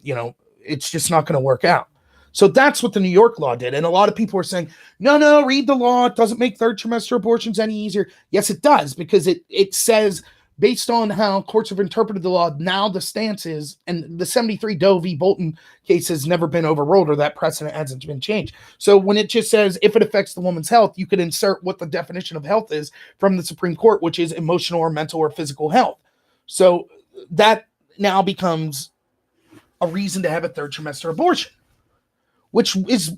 it's just not going to work out. So that's what the New York law did. And a lot of people are saying, no, read the law. It doesn't make third trimester abortions any easier. Yes, it does, because it says, based on how courts have interpreted the law, now the stance is, and the 73 Doe v. Bolton case has never been overruled, or that precedent hasn't been changed. So when it just says, if it affects the woman's health, you could insert what the definition of health is from the Supreme Court, which is emotional or mental or physical health. So that now becomes a reason to have a third trimester abortion, which is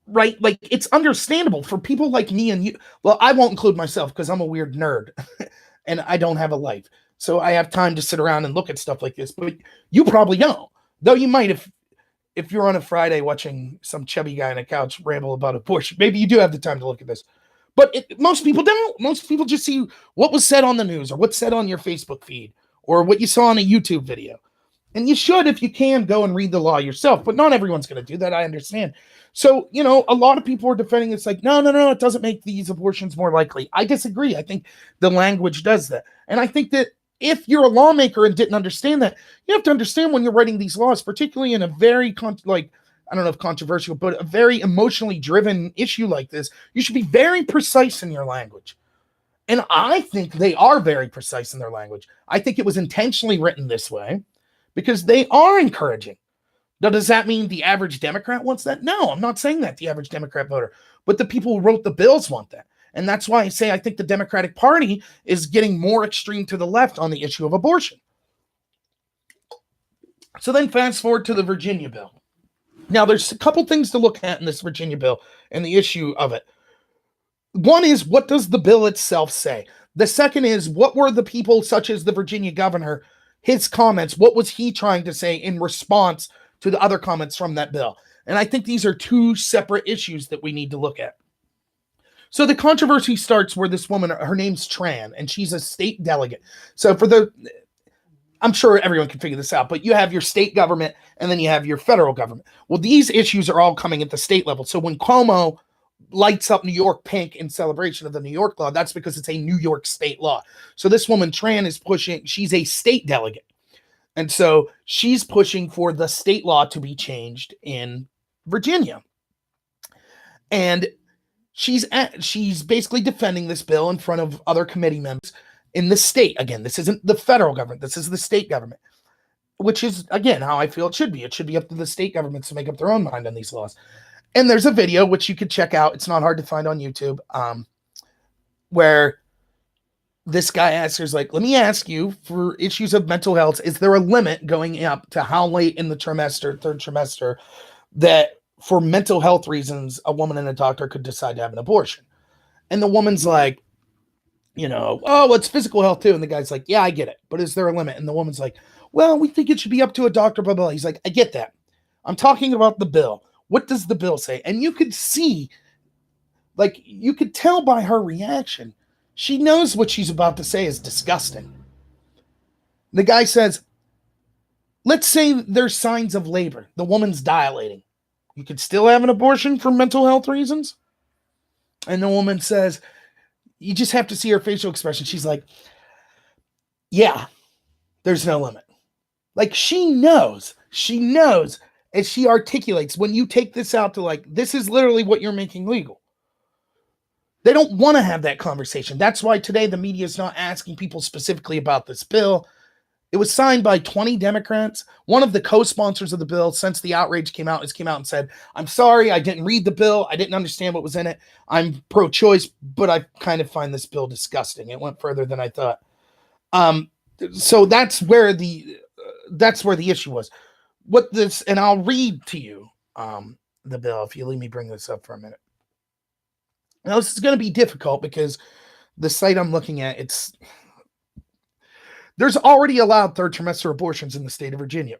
right. Like, it's understandable for people like me and you. Well, I won't include myself because I'm a weird nerd and I don't have a life. So I have time to sit around and look at stuff like this, but you probably don't, though you might, if you're on a Friday watching some chubby guy on a couch ramble about abortion, maybe you do have the time to look at this, but most people don't. Most people just see what was said on the news or what's said on your Facebook feed or what you saw in a YouTube video. And you should, if you can, go and read the law yourself, but not everyone's going to do that. I understand. So, a lot of people are defending it's like, no, it doesn't make these abortions more likely. I disagree. I think the language does that. And I think that if you're a lawmaker and didn't understand that, you have to understand when you're writing these laws, particularly in a very, I don't know if controversial, but a very emotionally driven issue like this, you should be very precise in your language. And I think they are very precise in their language. I think it was intentionally written this way because they are encouraging. Now, does that mean the average Democrat wants that? No, I'm not saying that the average Democrat voter, but the people who wrote the bills want that. And that's why I say I think the Democratic Party is getting more extreme to the left on the issue of abortion. So then fast forward to the Virginia bill. Now, there's a couple things to look at in this Virginia bill and the issue of it. One is, what does the bill itself say? The second is, what were the people, such as the Virginia governor, his comments, what was he trying to say in response to the other comments from that bill? And I think these are two separate issues that we need to look at. So the controversy starts where this woman, her name's Tran, and she's a state delegate. So I'm sure everyone can figure this out, but you have your state government and then you have your federal government. Well, these issues are all coming at the state level. So when Cuomo lights up New York pink in celebration of the New York law, that's because it's a New York state law. So this woman, Tran, is pushing, she's a state delegate. And so she's pushing for the state law to be changed in Virginia. And she's basically defending this bill in front of other committee members in the state. Again, this isn't the federal government. This is the state government, which is, again, how I feel it should be. It should be up to the state governments to make up their own mind on these laws. And there's a video, which you could check out. It's not hard to find on YouTube, where this guy asks her, like, let me ask you, for issues of mental health, is there a limit going up to how late in the trimester, third trimester, that for mental health reasons, a woman and a doctor could decide to have an abortion? And the woman's like, oh, it's physical health too. And the guy's like, yeah, I get it, but is there a limit? And the woman's like, well, we think it should be up to a doctor, blah, blah. He's like, I get that. I'm talking about the bill. What does the bill say? And you could see, like, you could tell by her reaction, she knows what she's about to say is disgusting. The guy says, let's say there's signs of labor. The woman's dilating. You could still have an abortion for mental health reasons? And the woman says, you just have to see her facial expression. She's like, yeah, there's no limit. Like, she knows, as she articulates, when you take this out to, like, this is literally what you're making legal. They don't want to have that conversation. That's why today the media is not asking people specifically about this bill. It was signed by 20 Democrats. One of the co-sponsors of the bill, since the outrage came out and said, I'm sorry, I didn't read the bill. I didn't understand what was in it. I'm pro-choice, but I kind of find this bill disgusting. It went further than I thought. So that's where the issue was. And I'll read to you the bill, if you let me bring this up for a minute. Now, this is going to be difficult because the site I'm looking at, there's already allowed third trimester abortions in the state of Virginia.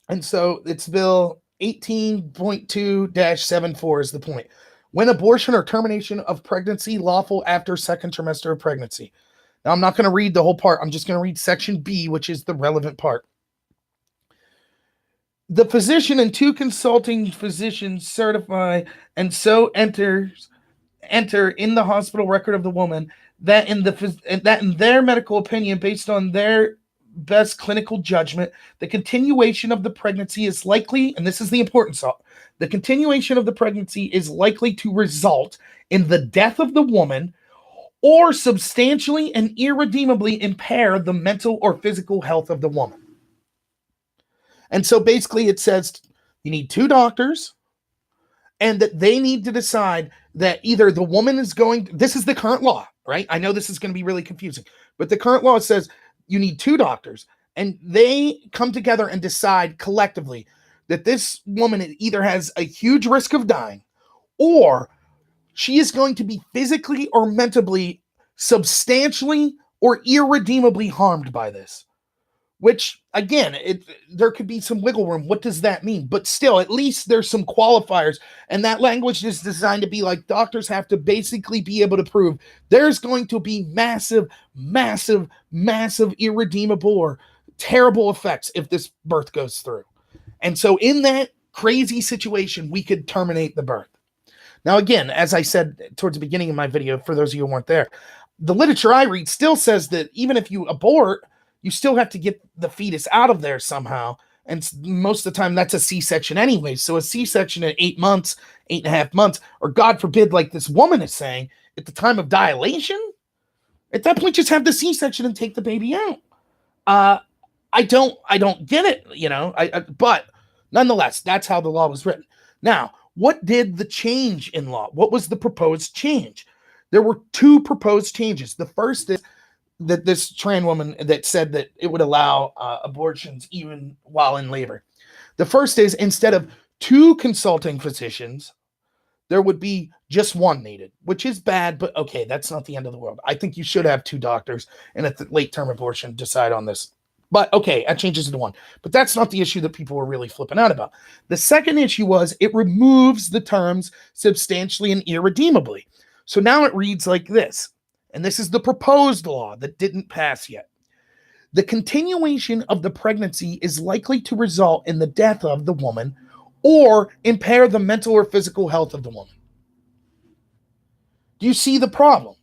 And so it's bill 18.2-74 is the point. When abortion or termination of pregnancy lawful after second trimester of pregnancy. Now, I'm not going to read the whole part. I'm just going to read section B, which is the relevant part. The physician and two consulting physicians certify and so enter in the hospital record of the woman that in their medical opinion, based on their best clinical judgment, the continuation of the pregnancy is likely, and this is the importance of the continuation of the pregnancy is likely to result in the death of the woman or substantially and irredeemably impair the mental or physical health of the woman. And so basically it says you need two doctors, and that they need to decide that either the woman is this is the current law, right? I know this is going to be really confusing, but the current law says you need two doctors, and they come together and decide collectively that this woman either has a huge risk of dying, or she is going to be physically or mentally substantially or irredeemably harmed by this. which, again, there could be some wiggle room. What does that mean? But still, at least there's some qualifiers. And that language is designed to be like doctors have to basically be able to prove there's going to be massive, massive, massive, irredeemable or terrible effects if this birth goes through. And so in that crazy situation, we could terminate the birth. Now, again, as I said towards the beginning of my video, for those of you who weren't there, the literature I read still says that even if you abort, you still have to get the fetus out of there somehow. And most of the time that's a C-section anyway. So a C-section at 8 months, 8.5 months, or God forbid, like this woman is saying, at the time of dilation, at that point, just have the C-section and take the baby out. I don't get it, but nonetheless, that's how the law was written. Now, what did the change in law? What was the proposed change? There were 2 proposed changes. The first is that this trans woman that said that it would allow abortions even while in labor. The first is instead of 2 consulting physicians, there would be just 1 needed, which is bad, but okay, that's not the end of the world. I think you should have 2 doctors and at the late-term abortion decide on this. But okay, that changes it to 1. But that's not the issue that people were really flipping out about. The second issue was it removes the terms substantially and irredeemably. So now it reads like this, and this is the proposed law that didn't pass yet. The continuation of the pregnancy is likely to result in the death of the woman or impair the mental or physical health of the woman. Do you see the problem?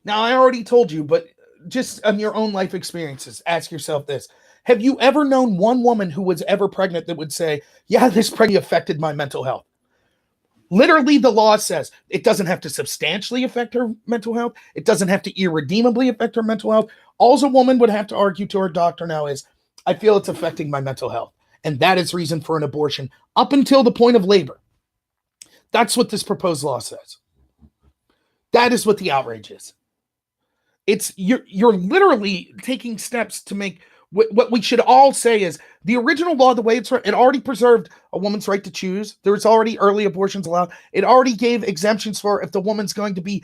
Now, I already told you, but just on your own life experiences, ask yourself this. Have you ever known one woman who was ever pregnant that would say, yeah, this pregnancy affected my mental health? Literally, the law says it doesn't have to substantially affect her mental health. It doesn't have to irredeemably affect her mental health. All a woman would have to argue to her doctor now is, I feel it's affecting my mental health. And that is reason for an abortion up until the point of labor. That's what this proposed law says. That is what the outrage is. It's you're literally taking steps to make what we should all say is the original law, the way it already preserved a woman's right to choose. There was already early abortions allowed. It already gave exemptions for if the woman's going to be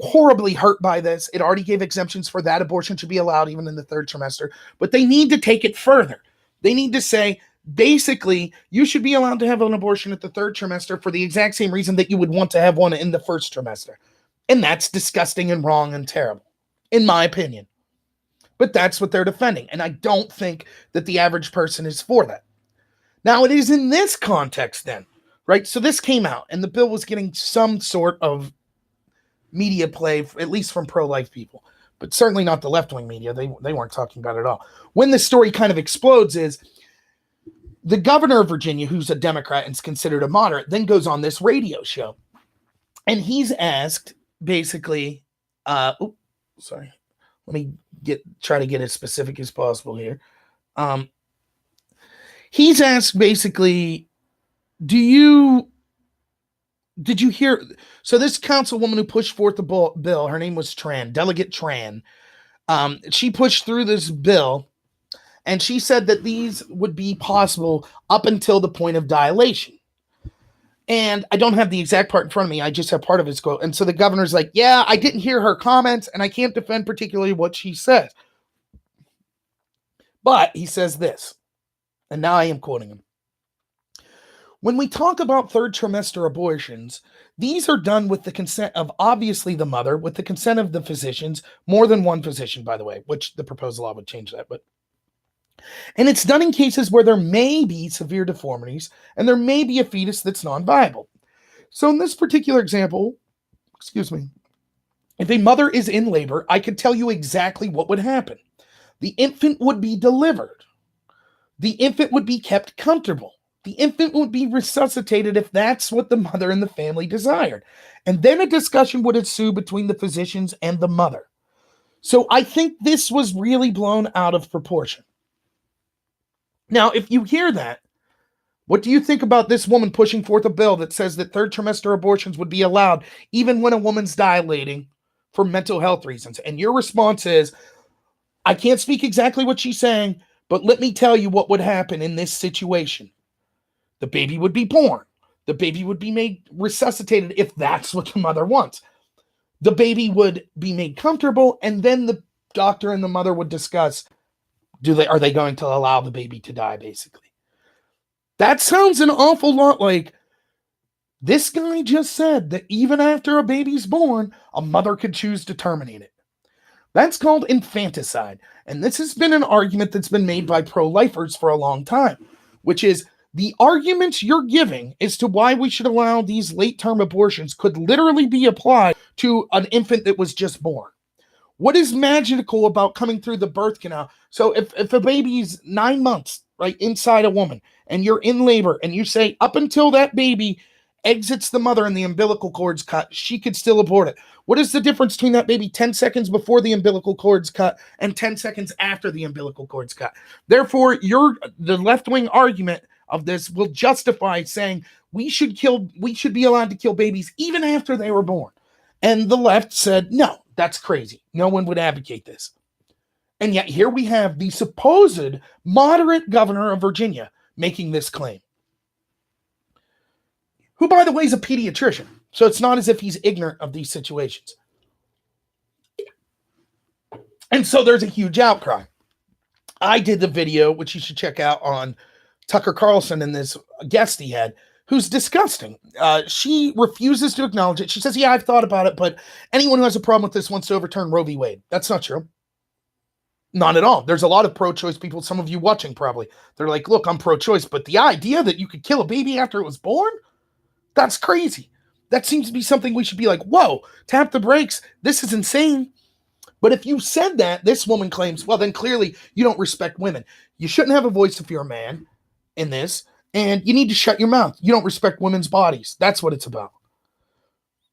horribly hurt by this. It already gave exemptions for that abortion should be allowed even in the 3rd trimester. But they need to take it further. They need to say, basically, you should be allowed to have an abortion at the 3rd trimester for the exact same reason that you would want to have one in the 1st trimester. And that's disgusting and wrong and terrible, in my opinion. But that's what they're defending. And I don't think that the average person is for that. Now, it is in this context then, right? So this came out and the bill was getting some sort of media play, at least from pro-life people, but certainly not the left-wing media. They weren't talking about it at all. When the story kind of explodes is the governor of Virginia, who's a Democrat and is considered a moderate, then goes on this radio show. And he's asked basically, let me try to get as specific as possible here. He's asked basically, did you hear? So this councilwoman who pushed forth the bill, her name was Delegate Tran. She pushed through this bill, and she said that these would be possible up until the point of dilation. And I don't have the exact part in front of me. I just have part of his quote. And so the governor's like, yeah, I didn't hear her comments, and I can't defend particularly what she says. But he says this, and now I am quoting him. When we talk about 3rd trimester abortions, these are done with the consent of obviously the mother, with the consent of the physicians, more than one physician, by the way, which the proposed law would change that. And it's done in cases where there may be severe deformities and there may be a fetus that's non-viable. So in this particular example, if a mother is in labor, I could tell you exactly what would happen. The infant would be delivered. The infant would be kept comfortable. The infant would be resuscitated if that's what the mother and the family desired. And then a discussion would ensue between the physicians and the mother. So I think this was really blown out of proportion. Now, if you hear that, what do you think about this woman pushing forth a bill that says that 3rd trimester abortions would be allowed even when a woman's dilating for mental health reasons? And your response is, I can't speak exactly what she's saying, but let me tell you what would happen in this situation. The baby would be born. The baby would be made resuscitated if that's what the mother wants. The baby would be made comfortable, and then the doctor and the mother would discuss, are they going to allow the baby to die, basically. That sounds an awful lot like this guy just said that even after a baby's born, a mother could choose to terminate it. That's called infanticide. And this has been an argument that's been made by pro-lifers for a long time, which is the arguments you're giving as to why we should allow these late-term abortions could literally be applied to an infant that was just born. What is magical about coming through the birth canal? So if a baby's 9 months, right, inside a woman, and you're in labor, and you say up until that baby exits the mother and the umbilical cord's cut, she could still abort it. What is the difference between that baby 10 seconds before the umbilical cord's cut and 10 seconds after the umbilical cord's cut? Therefore, the left-wing argument of this will justify saying we should be allowed to kill babies even after they were born. And the left said, no, that's crazy. No one would advocate this. And yet here we have the supposed moderate governor of Virginia making this claim, who, by the way, is a pediatrician. So it's not as if he's ignorant of these situations. And so there's a huge outcry. I did the video, which you should check out, on Tucker Carlson and this guest he had, who's disgusting. She refuses to acknowledge it. She says, yeah, I've thought about it, but anyone who has a problem with this wants to overturn Roe v. Wade. That's not true. Not at all. There's a lot of pro-choice people, some of you watching probably. They're like, look, I'm pro-choice, but the idea that you could kill a baby after it was born? That's crazy. That seems to be something we should be like, whoa, tap the brakes. This is insane. But if you said that, this woman claims, well, then clearly you don't respect women. You shouldn't have a voice if you're a man in this, and you need to shut your mouth. You don't respect women's bodies. That's what it's about.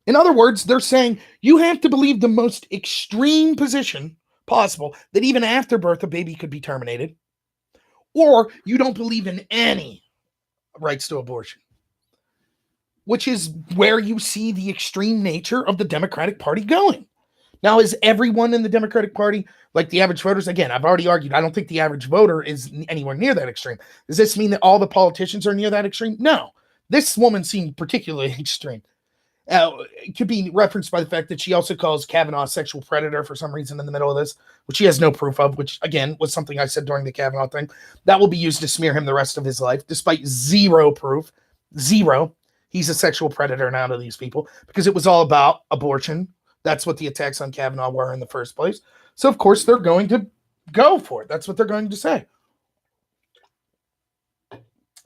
In other words, they're saying you have to believe the most extreme position possible, that even after birth, a baby could be terminated, or you don't believe in any rights to abortion, which is where you see the extreme nature of the Democratic Party going. Now, is everyone in the Democratic Party like the average voters? Again, I've already argued, I don't think the average voter is anywhere near that extreme. Does this mean that all the politicians are near that extreme? No. This woman seemed particularly extreme. It could be referenced by the fact that she also calls Kavanaugh a sexual predator for some reason in the middle of this, which she has no proof of, which, again, was something I said during the Kavanaugh thing. That will be used to smear him the rest of his life, despite zero proof. Zero. He's a sexual predator now to these people because it was all about abortion. That's what the attacks on Kavanaugh were in the first place. So, of course, they're going to go for it. That's what they're going to say.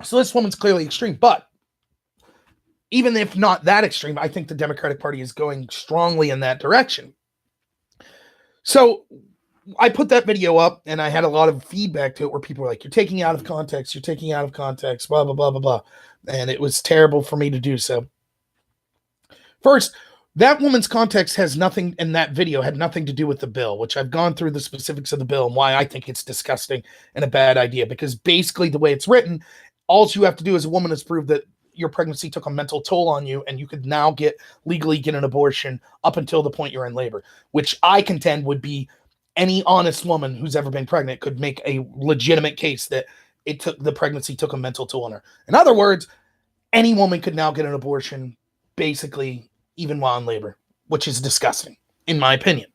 So this woman's clearly extreme. But even if not that extreme, I think the Democratic Party is going strongly in that direction. So I put that video up, and I had a lot of feedback to it where people were like, you're taking it out of context, blah, blah, blah, blah, blah. And it was terrible for me to do so. First, that woman's context has nothing, in that video, had nothing to do with the bill, which I've gone through the specifics of the bill and why I think it's disgusting and a bad idea. Because basically the way it's written, all you have to do as a woman is prove that your pregnancy took a mental toll on you, and you could now legally get an abortion up until the point you're in labor, which I contend would be any honest woman who's ever been pregnant could make a legitimate case that the pregnancy took a mental toll on her. In other words, any woman could now get an abortion, basically, even while in labor, which is disgusting, in my opinion.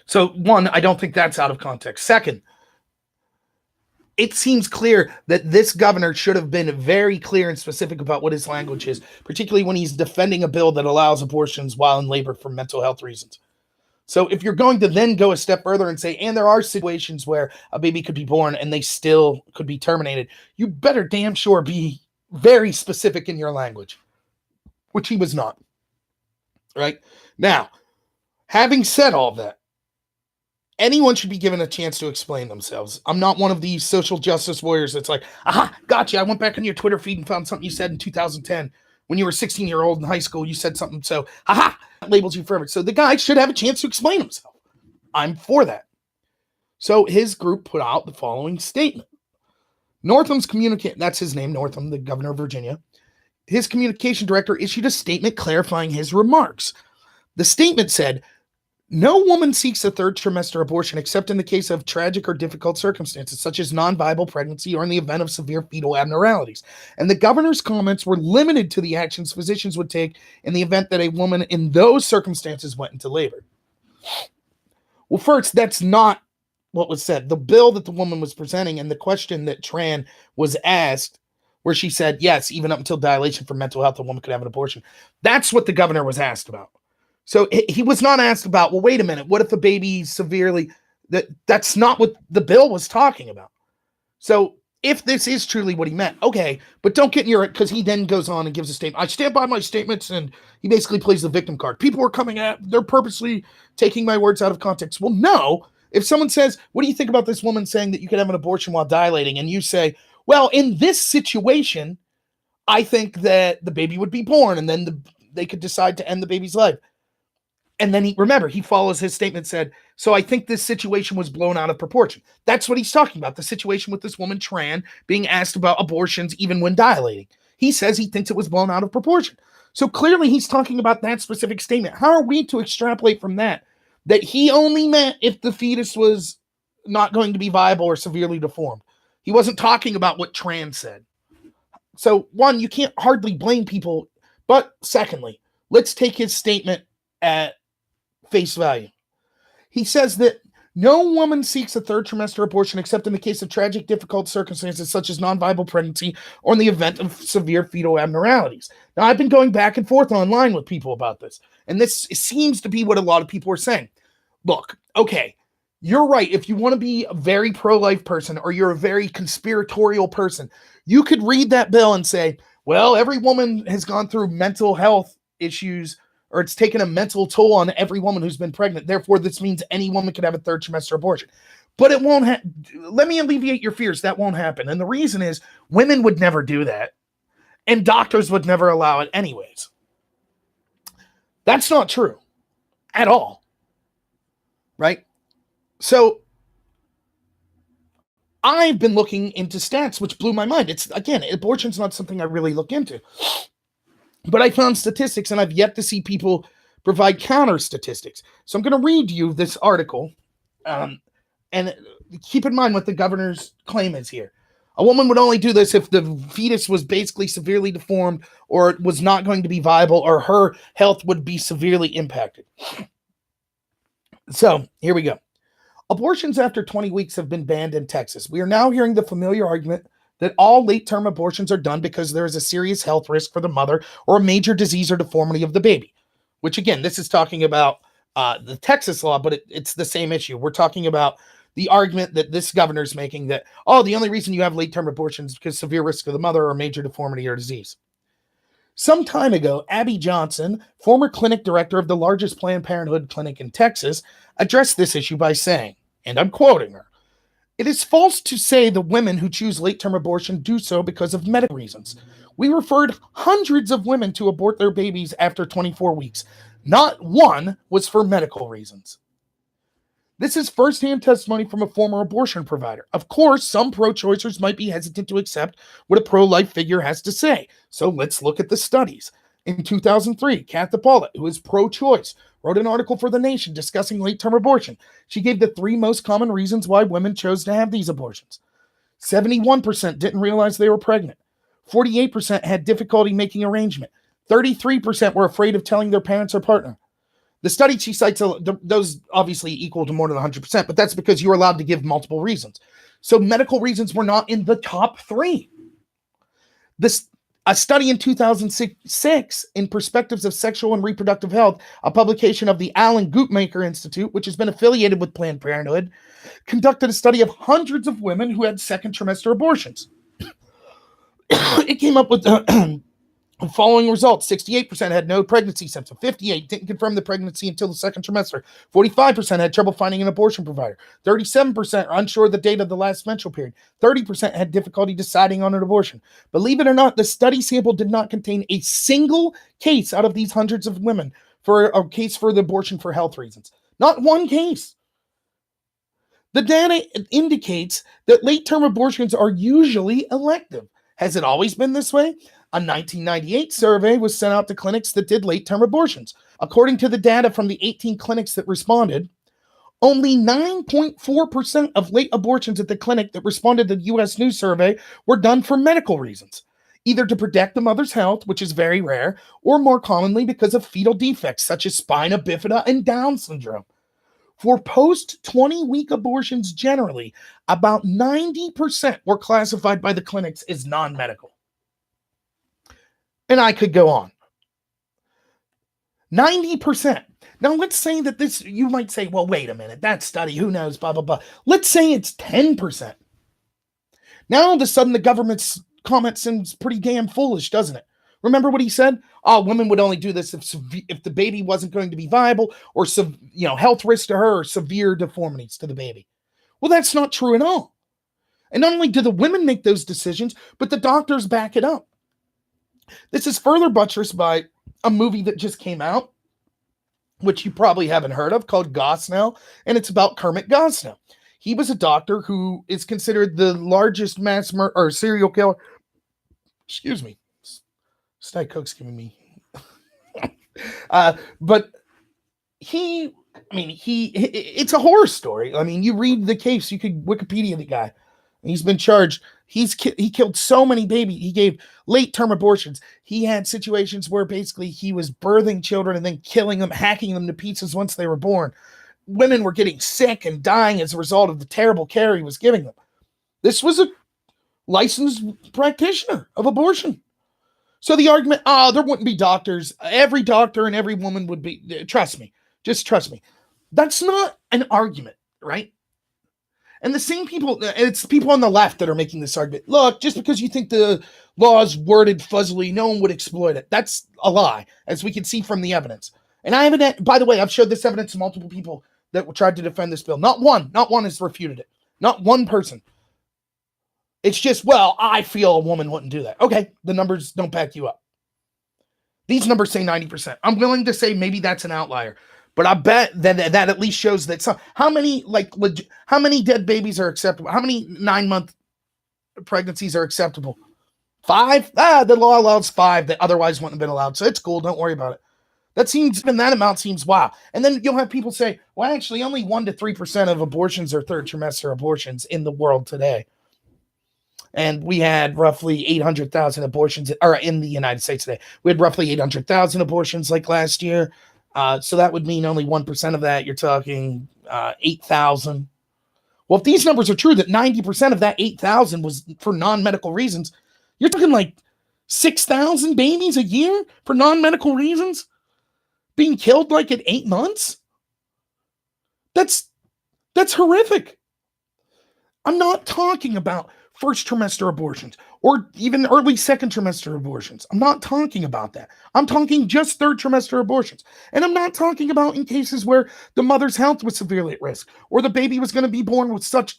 So, one, I don't think that's out of context. Second, it seems clear that this governor should have been very clear and specific about what his language is, particularly when he's defending a bill that allows abortions while in labor for mental health reasons. So if you're going to then go a step further and say, and there are situations where a baby could be born and they still could be terminated, you better damn sure be very specific in your language, which he was not. Right? Now, having said all that, anyone should be given a chance to explain themselves. I'm not one of these social justice warriors that's like, aha, gotcha, I went back on your Twitter feed and found something you said in 2010. When you were a 16-year-old in high school, you said something, so, aha, labels you forever. So the guy should have a chance to explain himself. I'm for that. So his group put out the following statement. Northam's that's his name, Northam, the governor of Virginia. His communication director issued a statement clarifying his remarks. The statement said, no woman seeks a third trimester abortion except in the case of tragic or difficult circumstances, such as non-viable pregnancy or in the event of severe fetal abnormalities. And the governor's comments were limited to the actions physicians would take in the event that a woman in those circumstances went into labor. Well, first, that's not what was said. The bill that the woman was presenting and the question that Tran was asked, where she said, yes, even up until dilation for mental health, a woman could have an abortion. That's what the governor was asked about. So he was not asked about, well, wait a minute, what if a baby severely, that's not what the bill was talking about. So if this is truly what he meant, okay, but don't get in your, because he then goes on and gives a statement. I stand by my statements, and he basically plays the victim card. People are coming at, they're purposely taking my words out of context. Well, no. If someone says, what do you think about this woman saying that you could have an abortion while dilating? And you say, well, in this situation, I think that the baby would be born, and then they could decide to end the baby's life. And then he follows his statement, said, so I think this situation was blown out of proportion. That's what he's talking about. The situation with this woman, Tran, being asked about abortions even when dilating. He says he thinks it was blown out of proportion. So clearly he's talking about that specific statement. How are we to extrapolate from that he only meant if the fetus was not going to be viable or severely deformed? He wasn't talking about what Tran said. So one, you can't hardly blame people. But secondly, let's take his statement at face value. He says that no woman seeks a third trimester abortion except in the case of tragic, difficult circumstances such as non-viable pregnancy or in the event of severe fetal abnormalities. Now, I've been going back and forth online with people about this, and this seems to be what a lot of people are saying. Look, okay, you're right. If you want to be a very pro-life person or you're a very conspiratorial person, you could read that bill and say, well, every woman has gone through mental health issues, or it's taken a mental toll on every woman who's been pregnant. Therefore, this means any woman could have a third trimester abortion. But it won't happen. Let me alleviate your fears. That won't happen. And the reason is women would never do that. And doctors would never allow it anyways. That's not true at all. Right? So I've been looking into stats, which blew my mind. It's, again, abortion's not something I really look into. But I found statistics, and I've yet to see people provide counter statistics. So I'm going to read you this article, and keep in mind what the governor's claim is here. A woman would only do this if the fetus was basically severely deformed, or it was not going to be viable, or her health would be severely impacted. So here we go. Abortions after 20 weeks have been banned in Texas. We are now hearing the familiar argument that all late-term abortions are done because there is a serious health risk for the mother or a major disease or deformity of the baby, which, again, this is talking about the Texas law, but it's the same issue. We're talking about the argument that this governor's making that, the only reason you have late-term abortions is because severe risk of the mother or major deformity or disease. Some time ago, Abby Johnson, former clinic director of the largest Planned Parenthood clinic in Texas, addressed this issue by saying, and I'm quoting her, "It is false to say the women who choose late-term abortion do so because of medical reasons. We referred hundreds of women to abort their babies after 24 weeks. Not one was for medical reasons." This is firsthand testimony from a former abortion provider. Of course, some pro-choicers might be hesitant to accept what a pro-life figure has to say. So let's look at the studies. In 2003, Kathy Pollitt, who is pro-choice, wrote an article for The Nation discussing late-term abortion. She gave the 3 most common reasons why women chose to have these abortions. 71% didn't realize they were pregnant. 48% had difficulty making arrangement. 33% were afraid of telling their parents or partner. The study she cites, those obviously equal to more than 100%, but that's because you're allowed to give multiple reasons. So medical reasons were not in the top 3. A study in 2006 in Perspectives of Sexual and Reproductive Health, a publication of the Alan Guttmacher Institute, which has been affiliated with Planned Parenthood, conducted a study of hundreds of women who had second trimester abortions. It came up with the following results. 68% had no pregnancy symptoms. 58% didn't confirm the pregnancy until the second trimester. 45% had trouble finding an abortion provider. 37% are unsure of the date of the last menstrual period. 30% had difficulty deciding on an abortion. Believe it or not, the study sample did not contain a single case out of these hundreds of women for a case for the abortion for health reasons. Not one case. The data indicates that late-term abortions are usually elective. Has it always been this way? A 1998 survey was sent out to clinics that did late-term abortions. According to the data from the 18 clinics that responded, only 9.4% of late abortions at the clinic that responded to the U.S. News survey were done for medical reasons, either to protect the mother's health, which is very rare, or more commonly because of fetal defects such as spina bifida and Down syndrome. For post 20-week abortions generally, about 90% were classified by the clinics as non-medical. And I could go on. 90%. Now, let's say that this, you might say, well, wait a minute, that study, who knows, blah, blah, blah. Let's say it's 10%. Now, all of a sudden, the government's comment seems pretty damn foolish, doesn't it? Remember what he said? Oh, women would only do this if the baby wasn't going to be viable or, health risk to her or severe deformities to the baby. Well, that's not true at all. And not only do the women make those decisions, but the doctors back it up. This is further buttressed by a movie that just came out, which you probably haven't heard of, called Gosnell, and it's about Kermit Gosnell. He was a doctor who is considered the largest mass murder or serial killer. Excuse me. Diet Coke's giving me. But it's a horror story. I mean, you read the case, you could Wikipedia the guy. He's been charged. He killed so many babies. He gave late-term abortions. He had situations where basically he was birthing children and then killing them, hacking them to pieces once they were born. Women were getting sick and dying as a result of the terrible care he was giving them. This was a licensed practitioner of abortion. So the argument, there wouldn't be doctors. Every doctor and every woman would be, trust me, just trust me. That's not an argument, right? And the same people, it's people on the left that are making this argument. Look, just because you think the law is worded fuzzily, no one would exploit it. That's a lie, as we can see from the evidence. And I haven't, by the way, I've showed this evidence to multiple people that tried to defend this bill. Not one has refuted it. Not one person. It's just, well, I feel a woman wouldn't do that. Okay, the numbers don't back you up. These numbers say 90%. I'm willing to say maybe that's an outlier, but I bet that at least shows that how many dead babies are acceptable? How many 9-month pregnancies are acceptable? 5? The law allows 5 that otherwise wouldn't have been allowed. So it's cool. Don't worry about it. That amount seems wow. And then you'll have people say, well, actually only 1 to 3% of abortions are third trimester abortions in the world today. And we had roughly 800,000 abortions, or in the United States today. We had roughly 800,000 abortions like last year. So that would mean only 1% of that. You're talking 8,000. Well, if these numbers are true, that 90% of that 8,000 was for non-medical reasons, you're talking like 6,000 babies a year for non-medical reasons being killed like at 8 months. That's horrific. I'm not talking about first trimester abortions or even early second trimester abortions. I'm not talking about that. I'm talking just third trimester abortions. And I'm not talking about in cases where the mother's health was severely at risk or the baby was going to be born with such,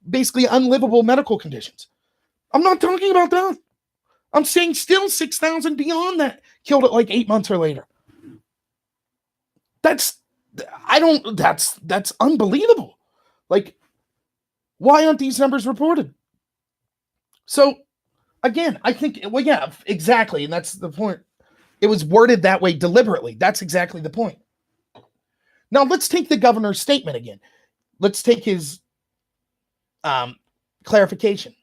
basically unlivable medical conditions. I'm not talking about that. I'm saying still 6,000 beyond that killed at like 8 months or later. That's unbelievable. Like, why aren't these numbers reported? So, again, I think, well, yeah, exactly. And that's the point. It was worded that way deliberately. That's exactly the point. Now, let's take the governor's statement again. Let's take his clarification.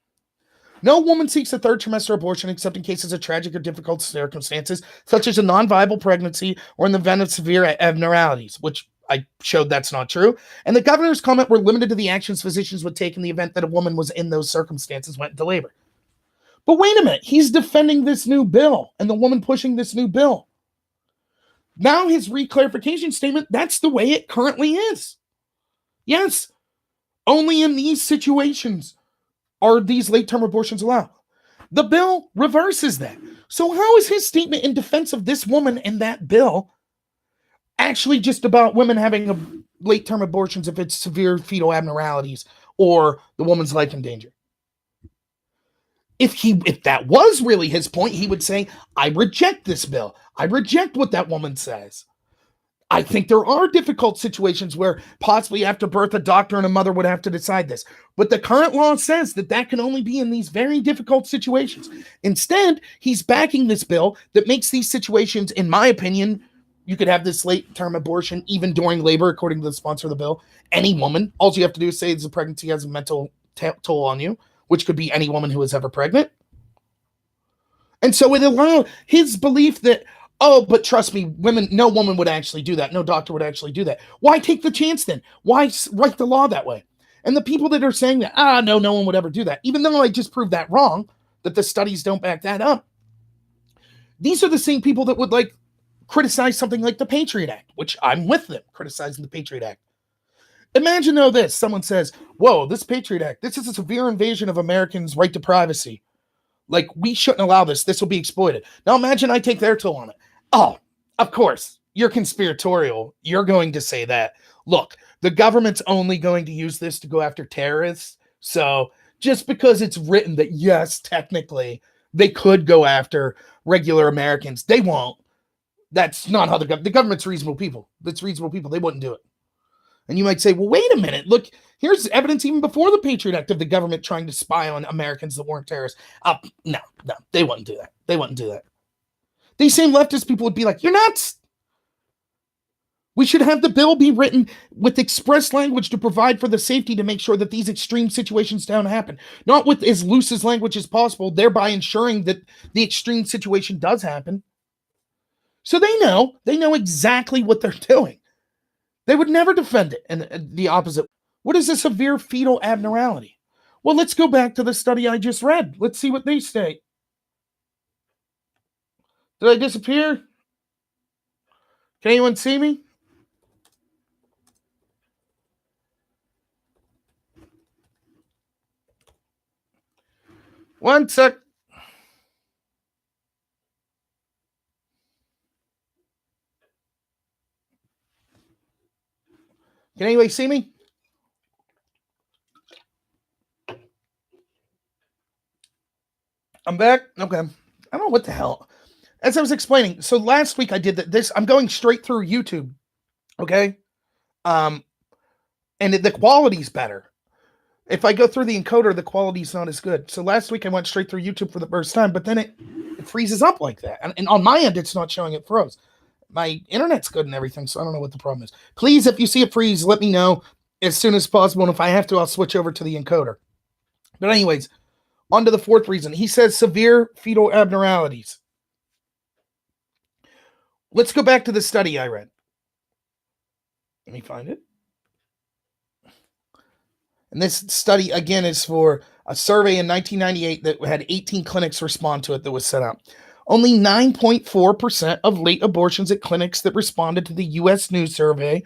No woman seeks a third trimester abortion except in cases of tragic or difficult circumstances, such as a non-viable pregnancy or in the event of severe abnormalities, which I showed that's not true. And the governor's comment were limited to the actions physicians would take in the event that a woman was in those circumstances went into labor. But wait a minute. He's defending this new bill and the woman pushing this new bill. Now his reclarification statement, that's the way it currently is. Yes, only in these situations are these late-term abortions allowed. The bill reverses that. So how is his statement in defense of this woman and that bill actually just about women having late-term abortions if it's severe fetal abnormalities or the woman's life in danger? If that was really his point, he would say, I reject this bill. I reject what that woman says. I think there are difficult situations where possibly after birth, a doctor and a mother would have to decide this. But the current law says that can only be in these very difficult situations. Instead, he's backing this bill that makes these situations, in my opinion, you could have this late-term abortion even during labor, according to the sponsor of the bill. Any woman, all you have to do is say the pregnancy has a mental toll on you, which could be any woman who is ever pregnant. And so it allows his belief that, Oh, but trust me, no woman would actually do that. No doctor would actually do that. Why take the chance then? Why write the law that way? And the people that are saying that, no one would ever do that, even though I just proved that wrong, that the studies don't back that up. These are the same people that would criticize something like the Patriot Act, which I'm with them criticizing the Patriot Act. Imagine though this, someone says, whoa, this Patriot Act, this is a severe invasion of Americans' right to privacy. We shouldn't allow this. This will be exploited. Now imagine I take their toll on it. Oh, of course, you're conspiratorial. You're going to say that. Look, the government's only going to use this to go after terrorists. So just because it's written that, yes, technically, they could go after regular Americans, they won't. That's not how the government's reasonable people. That's reasonable people. They wouldn't do it. And you might say, well, wait a minute. Look, here's evidence even before the Patriot Act of the government trying to spy on Americans that weren't terrorists. No, they wouldn't do that. They wouldn't do that. These same leftist people would be like, you're nuts. We should have the bill be written with express language to provide for the safety to make sure that these extreme situations don't happen. Not with as loose as language as possible, thereby ensuring that the extreme situation does happen. So they know exactly what they're doing. They would never defend it. And the opposite. What is a severe fetal abnormality? Well, let's go back to the study I just read. Let's see what they state. Did I disappear? Can anyone see me? One sec. Can anybody see me? I'm back. Okay. I don't know what the hell. As I was explaining, so last week I did this. I'm going straight through YouTube. Okay. And the quality's better. If I go through the encoder, the quality's not as good. So last week I went straight through YouTube for the first time, but then it freezes up like that. And on my end, it's not showing it froze. My internet's good and everything, so I don't know what the problem is. Please, if you see it freeze, let me know as soon as possible. And if I have to, I'll switch over to the encoder. But anyways, on to the fourth reason. He says severe fetal abnormalities. Let's go back to the study I read. Let me find it. And this study, again, is for a survey in 1998 that had 18 clinics respond to it that was set up. Only 9.4% of late abortions at clinics that responded to the U.S. News survey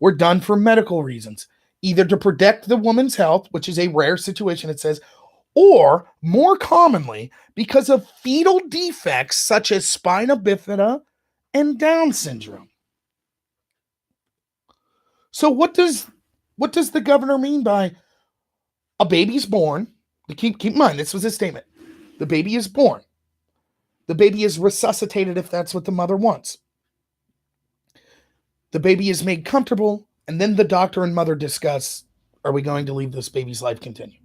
were done for medical reasons, either to protect the woman's health, which is a rare situation, it says, or more commonly, because of fetal defects such as spina bifida and Down syndrome. So what does the governor mean by a baby's born? Keep in mind, this was his statement. The baby is born. The baby is resuscitated if that's what the mother wants. The baby is made comfortable, and then the doctor and mother discuss, are we going to leave this baby's life continue?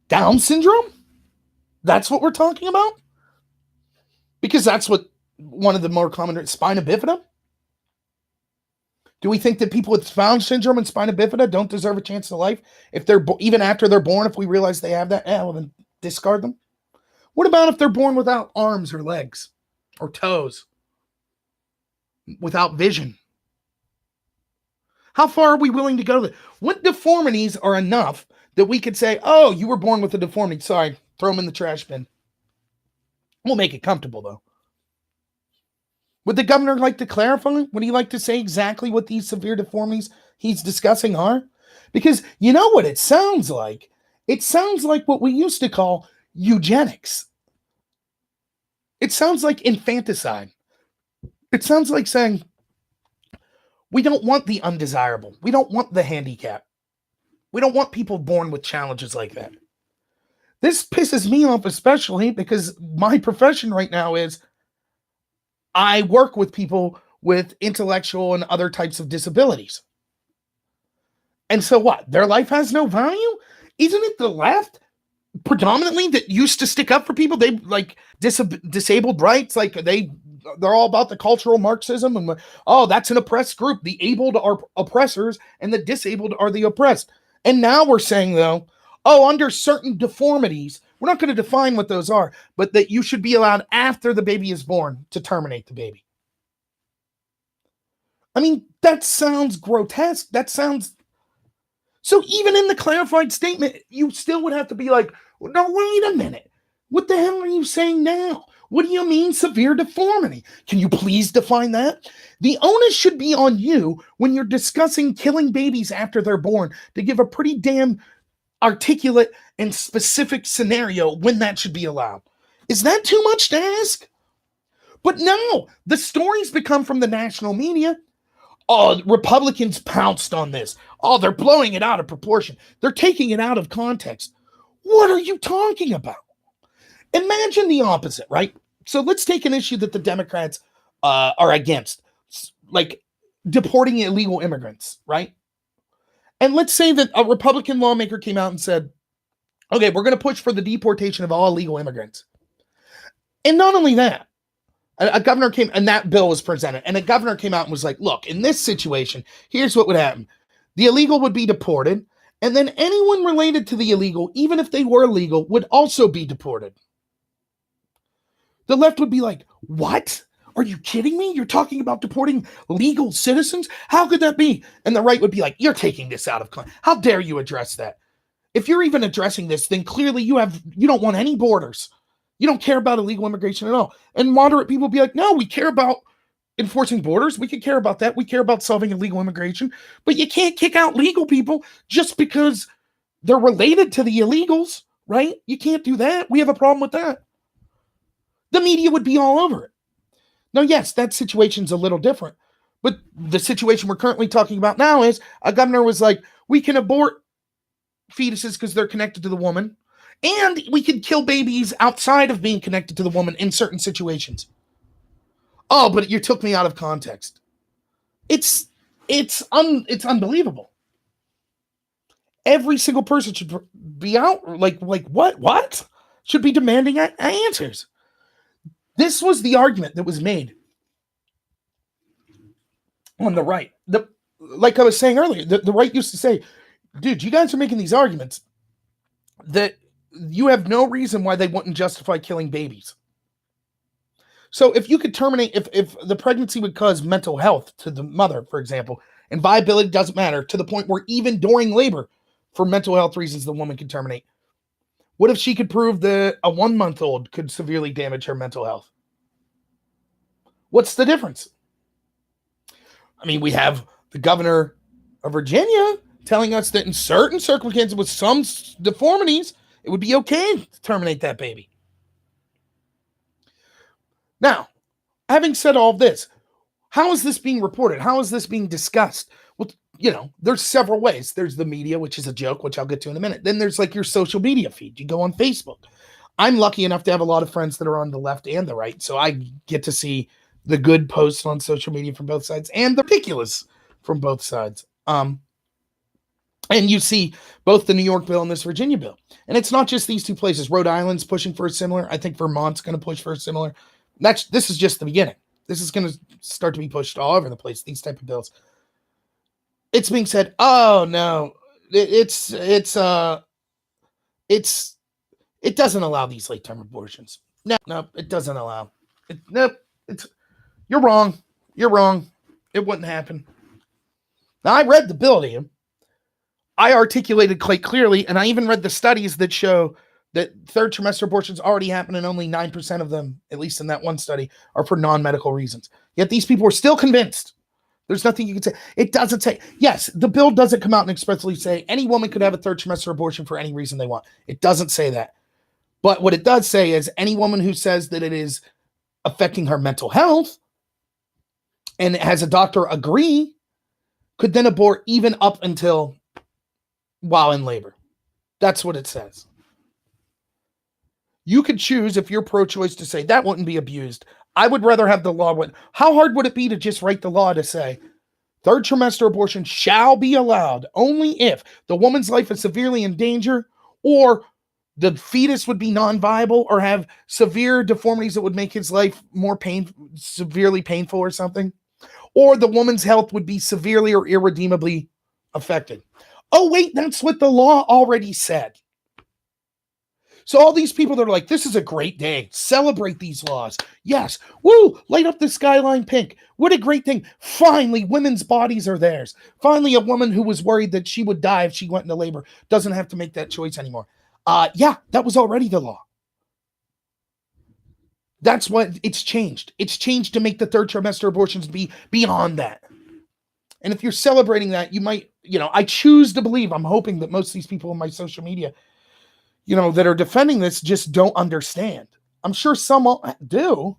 Down syndrome? That's what we're talking about? Because that's what one of the more common, spina bifida? Do we think that people with Down syndrome and spina bifida don't deserve a chance at life? If they're even after they're born, if we realize they have that, well, then discard them. What about if they're born without arms or legs or toes? Without vision? How far are we willing to go? What deformities are enough that we could say, oh, you were born with a deformity. Sorry, throw them in the trash bin. We'll make it comfortable, though. Would the governor like to clarify? Would he like to say exactly what these severe deformities he's discussing are? Because you know what it sounds like? It sounds like what we used to call eugenics. It sounds like infanticide. It sounds like saying, we don't want the undesirable. We don't want the handicap. We don't want people born with challenges like that. This pisses me off especially because my profession right now is I work with people with intellectual and other types of disabilities. And so what? Their life has no value? Isn't it the left predominantly that used to stick up for people? They like disabled rights. Like they're all about the cultural Marxism and that's an oppressed group. The abled are oppressors and the disabled are the oppressed. And now we're saying though, under certain deformities, We're not going to define what those are, but that you should be allowed after the baby is born to terminate the baby. I mean, that sounds grotesque. That sounds... So even in the clarified statement, you still would have to be like, no, wait a minute. What the hell are you saying now? What do you mean severe deformity? Can you please define that? The onus should be on you when you're discussing killing babies after they're born to give a pretty damn articulate and specific scenario when that should be allowed. Is that too much to ask? But no, the stories become from the national media. Oh, Republicans pounced on this. Oh, they're blowing it out of proportion. They're taking it out of context. What are you talking about? Imagine the opposite, right? So let's take an issue that the Democrats are against, like deporting illegal immigrants, right? And let's say that a Republican lawmaker came out and said, okay, we're going to push for the deportation of all illegal immigrants. And not only that, a governor came, and that bill was presented, and a governor came out and was like, look, in this situation, here's what would happen. The illegal would be deported, and then anyone related to the illegal, even if they were legal, would also be deported. The left would be like, what? Are you kidding me? You're talking about deporting legal citizens? How could that be? And the right would be like, you're taking this out of context. How dare you address that? If you're even addressing this, then clearly you don't want any borders. You don't care about illegal immigration at all. And moderate people be like, no, we care about enforcing borders. We can care about that. We care about solving illegal immigration. But you can't kick out legal people just because they're related to the illegals, right? You can't do that. We have a problem with that. The media would be all over it. Now, yes, that situation's a little different. But the situation we're currently talking about now is a governor was like, we can abort fetuses because they're connected to the woman. And we could kill babies outside of being connected to the woman in certain situations. Oh, but you took me out of context. It's unbelievable. Every single person should be out like what? Should be demanding answers. This was the argument that was made on the right. Like I was saying earlier, the right used to say, dude, you guys are making these arguments that you have no reason why they wouldn't justify killing babies. So if you could terminate, if the pregnancy would cause mental health to the mother, for example, and viability doesn't matter to the point where even during labor, for mental health reasons, the woman could terminate. What if she could prove that a 1-month-old could severely damage her mental health? What's the difference? I mean, we have the governor of Virginia telling us that in certain circumstances with some deformities, it would be okay to terminate that baby. Now, having said all of this, how is this being reported? How is this being discussed? Well, there's several ways. There's the media, which is a joke, which I'll get to in a minute. Then there's like your social media feed. You go on Facebook. I'm lucky enough to have a lot of friends that are on the left and the right, so I get to see the good posts on social media from both sides and the ridiculous from both sides. And you see both the New York bill and this Virginia bill. And it's not just these two places. Rhode Island's pushing for a similar. I think Vermont's going to push for a similar. This is just the beginning. This is going to start to be pushed all over the place, these type of bills. It's being said, oh, no, it doesn't allow these late-term abortions. No, it doesn't allow. You're wrong. You're wrong. It wouldn't happen. Now, I read the bill to you. I articulated quite clearly, and I even read the studies that show that third trimester abortions already happen, and only 9% of them, at least in that one study, are for non-medical reasons. Yet these people are still convinced. There's nothing you can say. It doesn't say, yes, the bill doesn't come out and expressly say any woman could have a third trimester abortion for any reason they want. It doesn't say that. But what it does say is any woman who says that it is affecting her mental health and has a doctor agree could then abort even up until while in labor. That's what it says. You could choose, if you're pro-choice, to say that wouldn't be abused. I would rather have the law. How hard would it be to just write the law to say third trimester abortion shall be allowed only if the woman's life is severely in danger, or the fetus would be non-viable, or have severe deformities that would make his life more severely painful or something, or the woman's health would be severely or irredeemably affected. Oh, wait, that's what the law already said. So all these people that are like, this is a great day. Celebrate these laws. Yes. Woo! Light up the skyline pink. What a great thing. Finally, women's bodies are theirs. Finally, a woman who was worried that she would die if she went into labor doesn't have to make that choice anymore. Yeah, that was already the law. That's what it's changed. It's changed to make the third trimester abortions be beyond that. And if you're celebrating that, you might, I choose to believe, I'm hoping that most of these people on my social media, that are defending this just don't understand. I'm sure some do.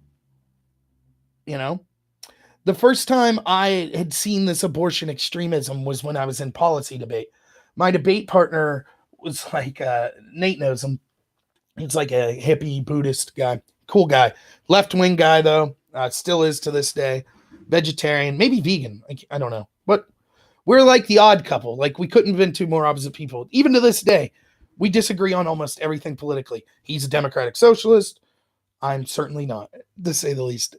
The first time I had seen this abortion extremism was when I was in policy debate. My debate partner was like, Nate knows him. He's like a hippie Buddhist guy. Cool guy. Left-wing guy, though. Still is to this day. Vegetarian, maybe vegan. I don't know. But we're like the odd couple. Like, we couldn't have been two more opposite people. Even to this day, we disagree on almost everything politically. He's a democratic socialist. I'm certainly not, to say the least.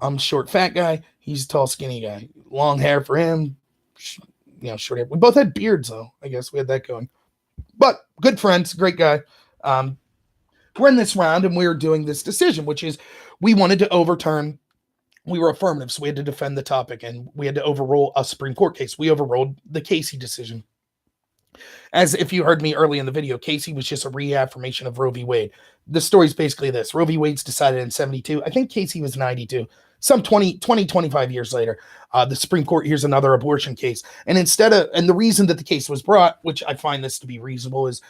I'm a short, fat guy. He's a tall, skinny guy. Long hair for him. Short hair. We both had beards, though. I guess we had that going. But good friends. Great guy. We're in this round, and we were doing this decision, which is we wanted to overturn. We were affirmative, so we had to defend the topic, and we had to overrule a Supreme Court case. We overruled the Casey decision. As if you heard me early in the video, Casey was just a reaffirmation of Roe v. Wade. The story's basically this. Roe v. Wade's decided in 72. I think Casey was 92. Some 25 years later, the Supreme Court hears another abortion case. And and the reason that the case was brought, which I find this to be reasonable, is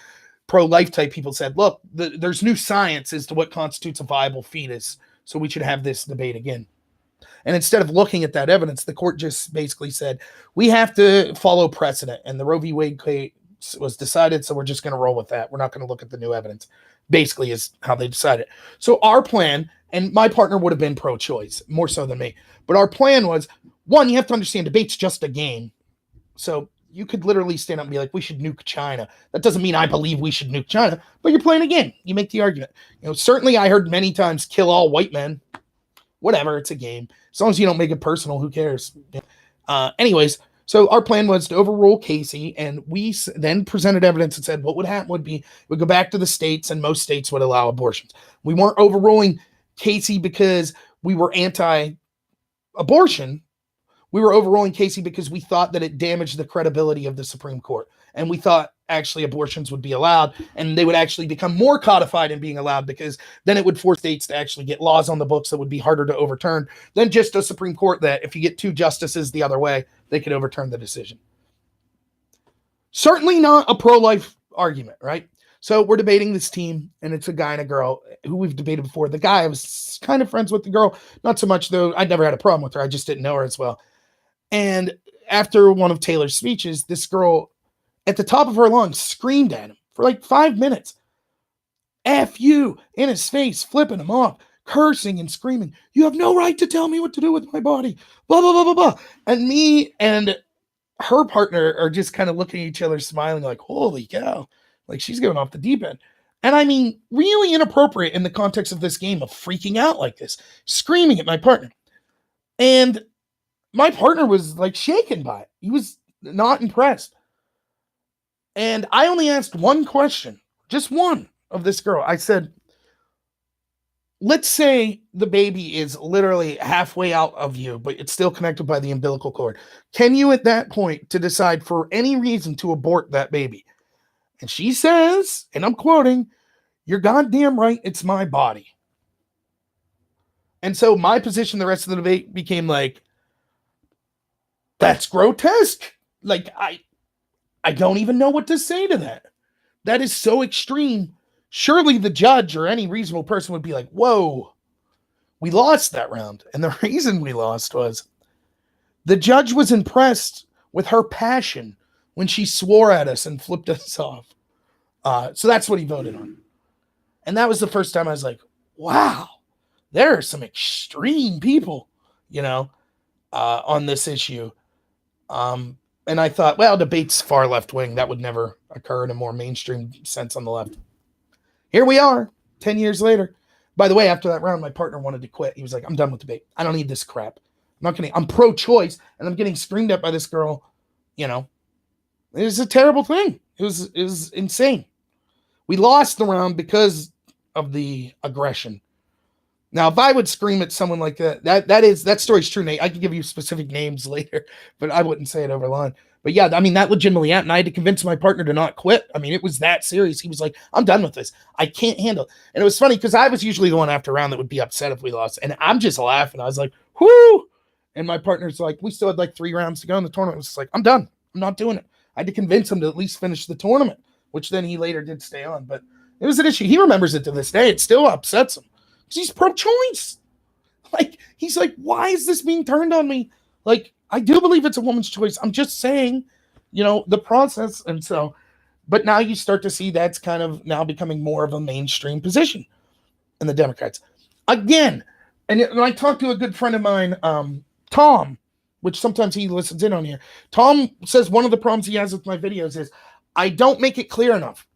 pro-life type people said, look, there's new science as to what constitutes a viable fetus, so we should have this debate again. And instead of looking at that evidence, the court just basically said, we have to follow precedent. And the Roe v. Wade case was decided, so we're just going to roll with that. We're not going to look at the new evidence, basically is how they decided. So our plan, and my partner would have been pro-choice, more so than me. But our plan was, one, you have to understand debate's just a game. So you could literally stand up and be like, we should nuke China. That doesn't mean I believe we should nuke China, but you're playing a game. You make the argument. Certainly I heard many times, kill all white men. Whatever, it's a game. As long as you don't make it personal, who cares? Anyways, so our plan was to overrule Casey, and we then presented evidence and said what would happen would be we'd go back to the states, and most states would allow abortions. We weren't overruling Casey because we were anti-abortion. We were overruling Casey because we thought that it damaged the credibility of the Supreme Court. And we thought actually abortions would be allowed, and they would actually become more codified in being allowed, because then it would force states to actually get laws on the books that would be harder to overturn than just a Supreme Court that if you get two justices the other way, they could overturn the decision. Certainly not a pro-life argument, right? So we're debating this team, and it's a guy and a girl who we've debated before. The guy, I was kind of friends with the girl. Not so much, though. I'd never had a problem with her. I just didn't know her as well. And after one of Taylor's speeches, this girl, at the top of her lungs, screamed at him for like 5 minutes. F you, in his face, flipping him off, cursing and screaming. You have no right to tell me what to do with my body. Blah, blah, blah, blah, blah. And me and her partner are just kind of looking at each other, smiling like, holy cow. Like, she's going off the deep end. And I mean, really inappropriate in the context of this game of freaking out like this, screaming at my partner. And my partner was like shaken by it. He was not impressed. And I only asked one question, just one, of this girl. I said, let's say the baby is literally halfway out of you, but it's still connected by the umbilical cord. Can you at that point to decide for any reason to abort that baby? And she says, and I'm quoting, you're goddamn right, it's my body. And so my position the rest of the debate became like, that's grotesque. Like, I don't even know what to say to that. That is so extreme. Surely the judge or any reasonable person would be like, whoa, we lost that round. And the reason we lost was the judge was impressed with her passion when she swore at us and flipped us off. So that's what he voted on. And that was the first time I was like, wow, there are some extreme people, on this issue. And I thought, well, debate's far left wing. That would never occur in a more mainstream sense on the left. Here we are, 10 years later. By the way, after that round, my partner wanted to quit. He was like, I'm done with debate. I don't need this crap. I'm pro-choice, and I'm getting screamed at by this girl. It was a terrible thing. It was insane. We lost the round because of the aggression. Now, if I would scream at someone like that story's true, Nate. I can give you specific names later, but I wouldn't say it over line. But yeah, I mean, that legitimately happened. I had to convince my partner to not quit. I mean, it was that serious. He was like, I'm done with this. I can't handle it. And it was funny because I was usually the one after round that would be upset if we lost. And I'm just laughing. I was like, whoo. And my partner's like, we still had like 3 rounds to go in the tournament. I was just like, I'm done. I'm not doing it. I had to convince him to at least finish the tournament, which then he later did stay on. But it was an issue. He remembers it to this day. It still upsets him. He's pro-choice. Like, he's like, why is this being turned on me? Like, I do believe it's a woman's choice. I'm just saying, the process. And so, but now you start to see that's kind of now becoming more of a mainstream position in the Democrats. Again, and I talked to a good friend of mine, Tom, which sometimes he listens in on here. Tom says one of the problems he has with my videos is I don't make it clear enough.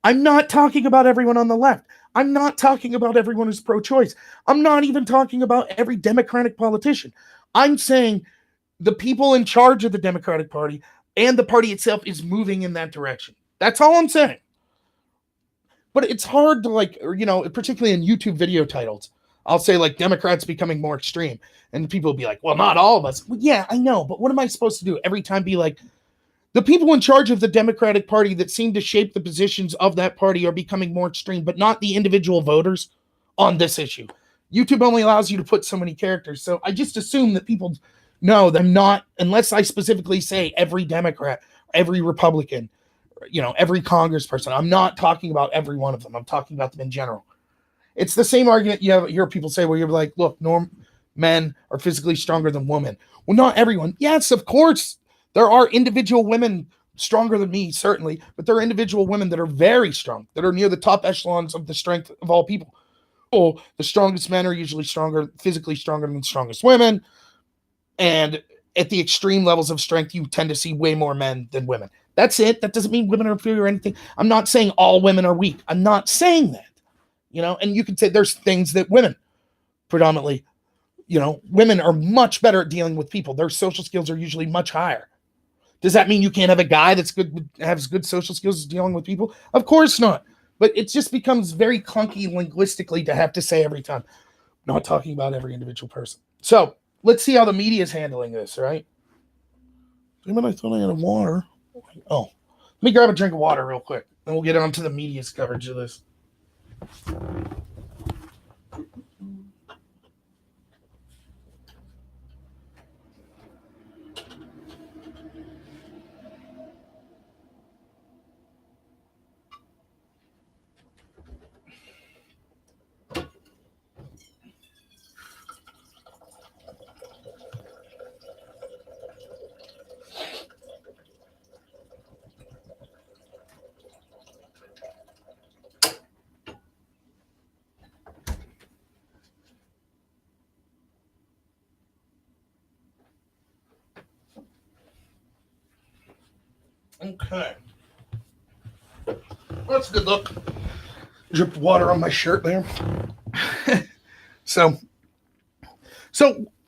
I'm not talking about everyone on the left. I'm not talking about everyone who's pro-choice. I'm not even talking about every Democratic politician. I'm saying the people in charge of the Democratic Party and the party itself is moving in that direction. That's all I'm saying. But it's hard to particularly in YouTube video titles, I'll say like Democrats becoming more extreme. And people will be like, well, not all of us. Well, yeah, I know. But what am I supposed to do? Every time be like, the people in charge of the Democratic Party that seem to shape the positions of that party are becoming more extreme, but not the individual voters on this issue. YouTube only allows you to put so many characters. So I just assume that people know that I'm not, unless I specifically say every Democrat, every Republican, every congressperson. I'm not talking about every one of them. I'm talking about them in general. It's the same argument you hear people say where you're like, look, men are physically stronger than women. Well, not everyone. Yes, of course. There are individual women stronger than me, certainly, but there are individual women that are very strong, that are near the top echelons of the strength of all people. Oh, the strongest men are usually physically stronger than the strongest women. And at the extreme levels of strength, you tend to see way more men than women. That's it. That doesn't mean women are inferior or anything. I'm not saying all women are weak. I'm not saying that. And you can say there's things that women predominantly, women are much better at dealing with people. Their social skills are usually much higher. Does that mean you can't have a guy that's has good social skills dealing with people? Of course not. But it just becomes very clunky linguistically to have to say every time. Not talking about every individual person. So let's see how the media is handling this, right? I thought I had a water. Oh, let me grab a drink of water real quick, and we'll get on to the media's coverage of this. Okay. Well, that's a good look. Dripped water on my shirt there. So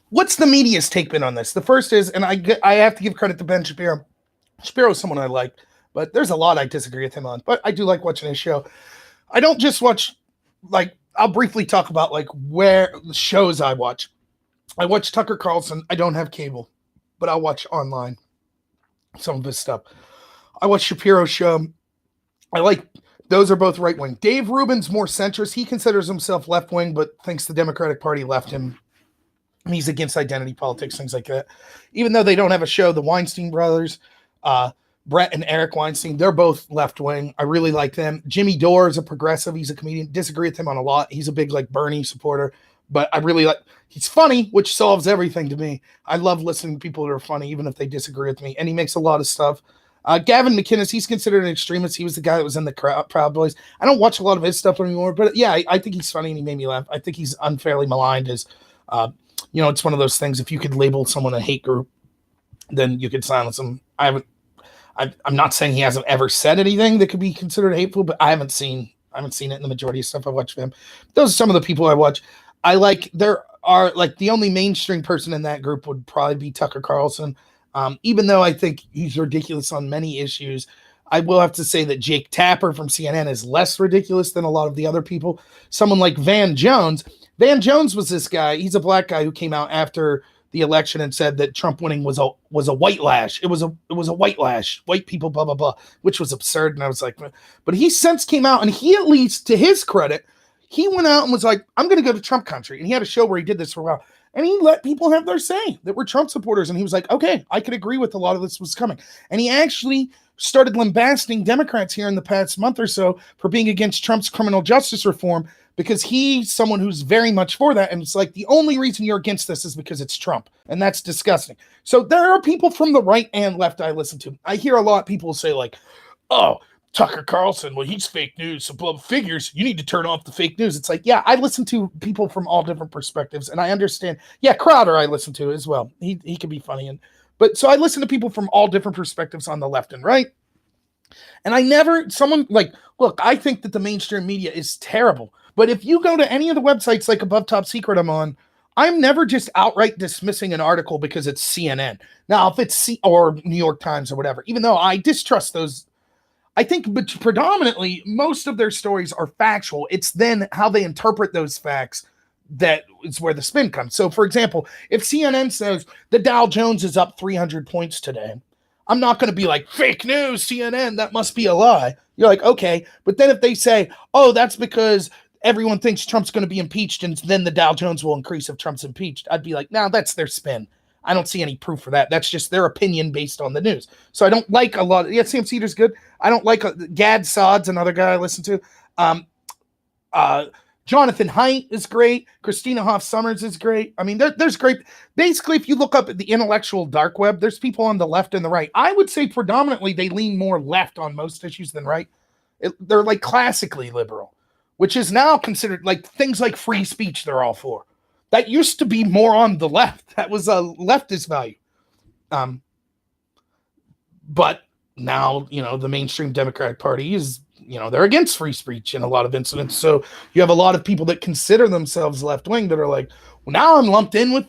what's the media's take been on this? The first is, and I have to give credit to Ben Shapiro. Shapiro is someone I like, but there's a lot I disagree with him on. But I do like watching his show. I don't just watch, I'll briefly talk about where the shows I watch. I watch Tucker Carlson. I don't have cable, but I'll watch online some of his stuff. I watch Shapiro's show. Those are both right wing. Dave Rubin's more centrist. He considers himself left wing, but thinks the Democratic Party left him. He's against identity politics, things like that. Even though they don't have a show, the Weinstein brothers, Brett and Eric Weinstein, they're both left wing. I really like them. Jimmy Dore is a progressive. He's a comedian. Disagree with him on a lot. He's a big Bernie supporter, but I really he's funny, which solves everything to me. I love listening to people that are funny, even if they disagree with me. And he makes a lot of stuff. Gavin McInnes, he's considered an extremist. He was the guy that was in the Proud Boys. I don't watch a lot of his stuff anymore, but yeah, I think he's funny and he made me laugh. I think he's unfairly maligned as, it's one of those things. If you could label someone a hate group, then you could silence them. I'm not saying he hasn't ever said anything that could be considered hateful, but I haven't seen it in the majority of stuff I watch of him. Those are some of the people I watch. There are the only mainstream person in that group would probably be Tucker Carlson. Even though I think he's ridiculous on many issues, I will have to say that Jake Tapper from CNN is less ridiculous than a lot of the other people. Someone like Van Jones. Van Jones was this guy. He's a black guy who came out after the election and said that Trump winning was a white lash. It was a white lash. White people, blah, blah, blah, which was absurd. And I was like, but he since came out, and he, at least to his credit, he went out and was like, I'm going to go to Trump country. And he had a show where he did this for a while. And he let people have their say that were Trump supporters. And he was like, okay, I could agree with a lot of this was coming. And he actually started lambasting Democrats here in the past month or so for being against Trump's criminal justice reform, because he's someone who's very much for that. And it's like, the only reason you're against this is because it's Trump. And that's disgusting. So there are people from the right and left I listen to. I hear a lot of people say like, oh, Tucker Carlson, well, he's fake news. So figures, you need to turn off the fake news. It's like, yeah, I listen to people from all different perspectives. And I understand. Yeah, Crowder I listen to as well. He can be funny. But so I listen to people from all different perspectives on the left and right. And look, I think that the mainstream media is terrible. But if you go to any of the websites like Above Top Secret I'm on, I'm never just outright dismissing an article because it's CNN. Now, if it's or New York Times or whatever, even though I distrust those, I think but predominantly most of their stories are factual. It's then how they interpret those facts that is where the spin comes. So, for example, if CNN says the Dow Jones is up 300 points today, I'm not going to be like, fake news, CNN, that must be a lie. You're like, okay. But then if they say, oh, that's because everyone thinks Trump's going to be impeached and then the Dow Jones will increase if Trump's impeached, I'd be like, no, that's their spin. I don't see any proof for that. That's just their opinion based on the news. So I don't like a lot. Sam Cedars good. I don't like Gad Saad's another guy I listen to. Jonathan Haidt is great. Christina Hoff Sommers is great. I mean, there's great. Basically, if you look up at the intellectual dark web, there's people on the left and the right. I would say predominantly they lean more left on most issues than right. They're like classically liberal, which is now considered like things like free speech. They're all for. That used to be more on the left. That was a leftist value. But now, the mainstream Democratic Party is, they're against free speech in a lot of incidents. So you have a lot of people that consider themselves left-wing that are like, well, now I'm lumped in with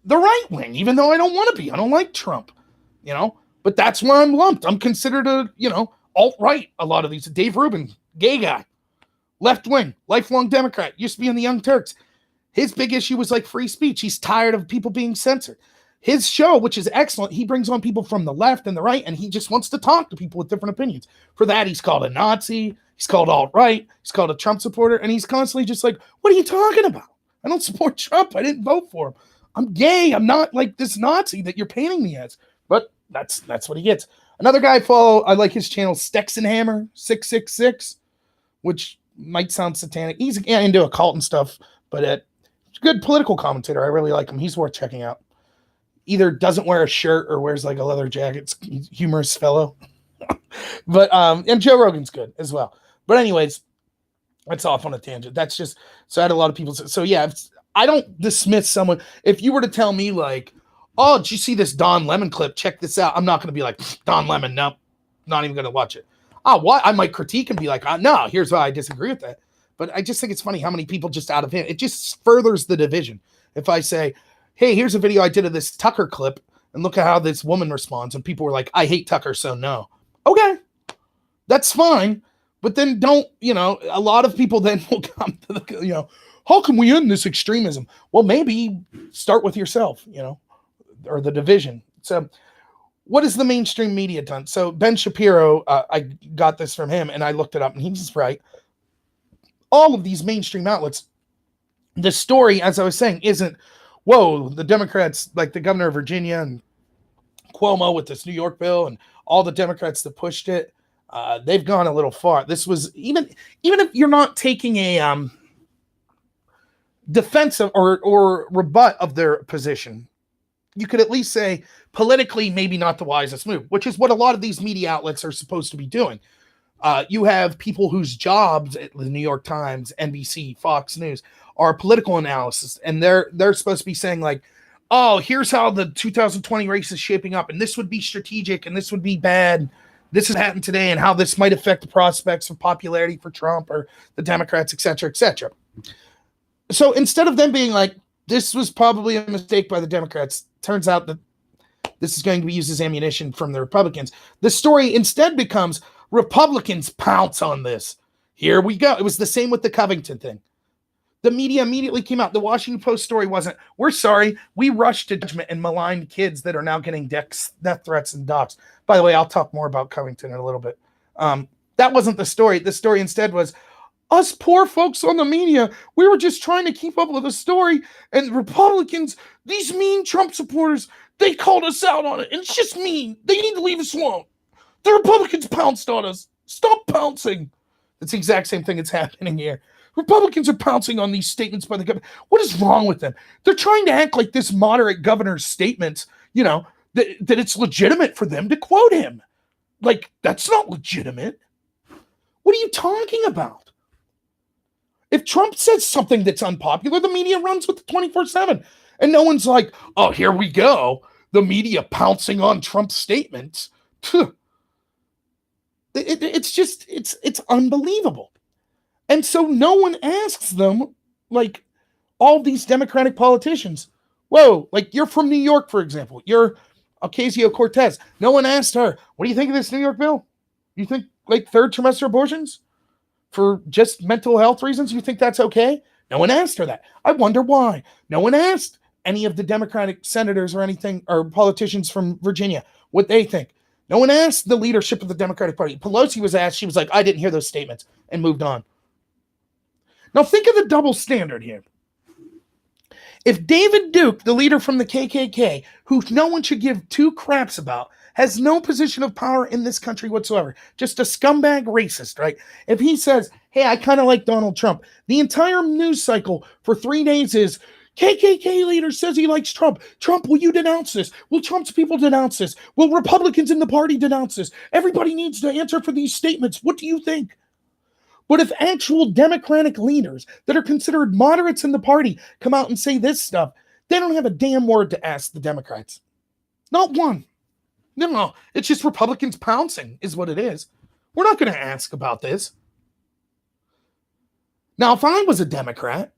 the right wing, even though I don't want to be. I don't like Trump, but that's where I'm lumped. I'm considered alt-right. A lot of these. Dave Rubin, gay guy, left-wing, lifelong Democrat, used to be in the Young Turks. His big issue was like free speech. He's tired of people being censored. His show, which is excellent, he brings on people from the left and the right, and he just wants to talk to people with different opinions. For that, he's called a Nazi, he's called alt-right, he's called a Trump supporter, and he's constantly just like, what are you talking about? I don't support Trump. I didn't vote for him. I'm gay. I'm not like this Nazi that you're painting me as. But that's what he gets. Another guy I follow, I like his channel, Stexenhammer 666, which might sound satanic. He's into occult and stuff, but he's a good political commentator. I really like him. He's worth checking out. Either doesn't wear a shirt or wears like a leather jacket. He's a humorous fellow. But and Joe Rogan's good as well. But anyways, that's off on a tangent. That's just, so I had a lot of people say, so yeah, I don't dismiss someone. If you were to tell me like, oh, did you see this Don Lemon clip? Check this out. I'm not going to be like, Don Lemon, no, not even going to watch it. What? I might critique and be like, no, here's why I disagree with that. But I just think it's funny how many people just out of him, it just furthers the division. If I say, hey, here's a video I did of this Tucker clip, and look at how this woman responds, and people were like, I hate Tucker, so no. Okay, that's fine. But then don't, a lot of people then will come to the, how can we end this extremism? Well, maybe start with yourself, or the division. So what has the mainstream media done? So Ben Shapiro, I got this from him, and I looked it up, and he's right. All of these mainstream outlets, the story, as I was saying, isn't, whoa, the Democrats, like the governor of Virginia and Cuomo with this New York bill and all the Democrats that pushed it, they've gone a little far. This was, even if you're not taking a defensive or rebut of their position, you could at least say politically maybe not the wisest move, which is what a lot of these media outlets are supposed to be doing. You have people whose jobs at the New York Times, NBC, Fox News are political analysis, and they're supposed to be saying like, oh, here's how the 2020 race is shaping up, and this would be strategic, and this would be bad. This has happened today, and how this might affect the prospects of popularity for Trump or the Democrats, et cetera, et cetera. So instead of them being like, this was probably a mistake by the Democrats, turns out that this is going to be used as ammunition from the Republicans, the story instead becomes, Republicans pounce on this. Here we go. It was the same with the Covington thing. The media immediately came out. The Washington Post story wasn't, we're sorry, we rushed to judgment and maligned kids that are now getting death threats and docs. By the way, I'll talk more about Covington in a little bit. That wasn't the story. The story instead was, us poor folks on the media, we were just trying to keep up with the story, and Republicans, these mean Trump supporters, they called us out on it, and it's just mean. They need to leave us alone. The Republicans pounced on us. Stop pouncing. It's the exact same thing that's happening here. Republicans are pouncing on these statements by the government. What is wrong with them? They're trying to act like this moderate governor's statements, that it's legitimate for them to quote him. Like, that's not legitimate. What are you talking about? If Trump says something that's unpopular, the media runs with it 24/7. And no one's like, oh, here we go. The media pouncing on Trump's statements. It's unbelievable. And so no one asks them, like all these Democratic politicians, whoa, like you're from New York, for example, you're Ocasio-Cortez. No one asked her, what do you think of this New York bill? You think like third trimester abortions for just mental health reasons? You think that's okay? No one asked her that. I wonder why. No one asked any of the Democratic senators or anything, or politicians from Virginia, what they think. No one asked the leadership of the Democratic Party. Pelosi was asked, she was like, I didn't hear those statements, and moved on. Now think of the double standard here. If David Duke, the leader from the KKK, who no one should give two craps about, has no position of power in this country whatsoever, just a scumbag racist, right? If he says, hey, I kind of like Donald Trump, the entire news cycle for 3 days is, KKK leader says he likes Trump. Trump, will you denounce this? Will Trump's people denounce this? Will Republicans in the party denounce this? Everybody needs to answer for these statements. What do you think? But if actual Democratic leaders that are considered moderates in the party come out and say this stuff, they don't have a damn word to ask the Democrats. Not one. No, it's just Republicans pouncing is what it is. We're not going to ask about this. Now, if I was a Democrat,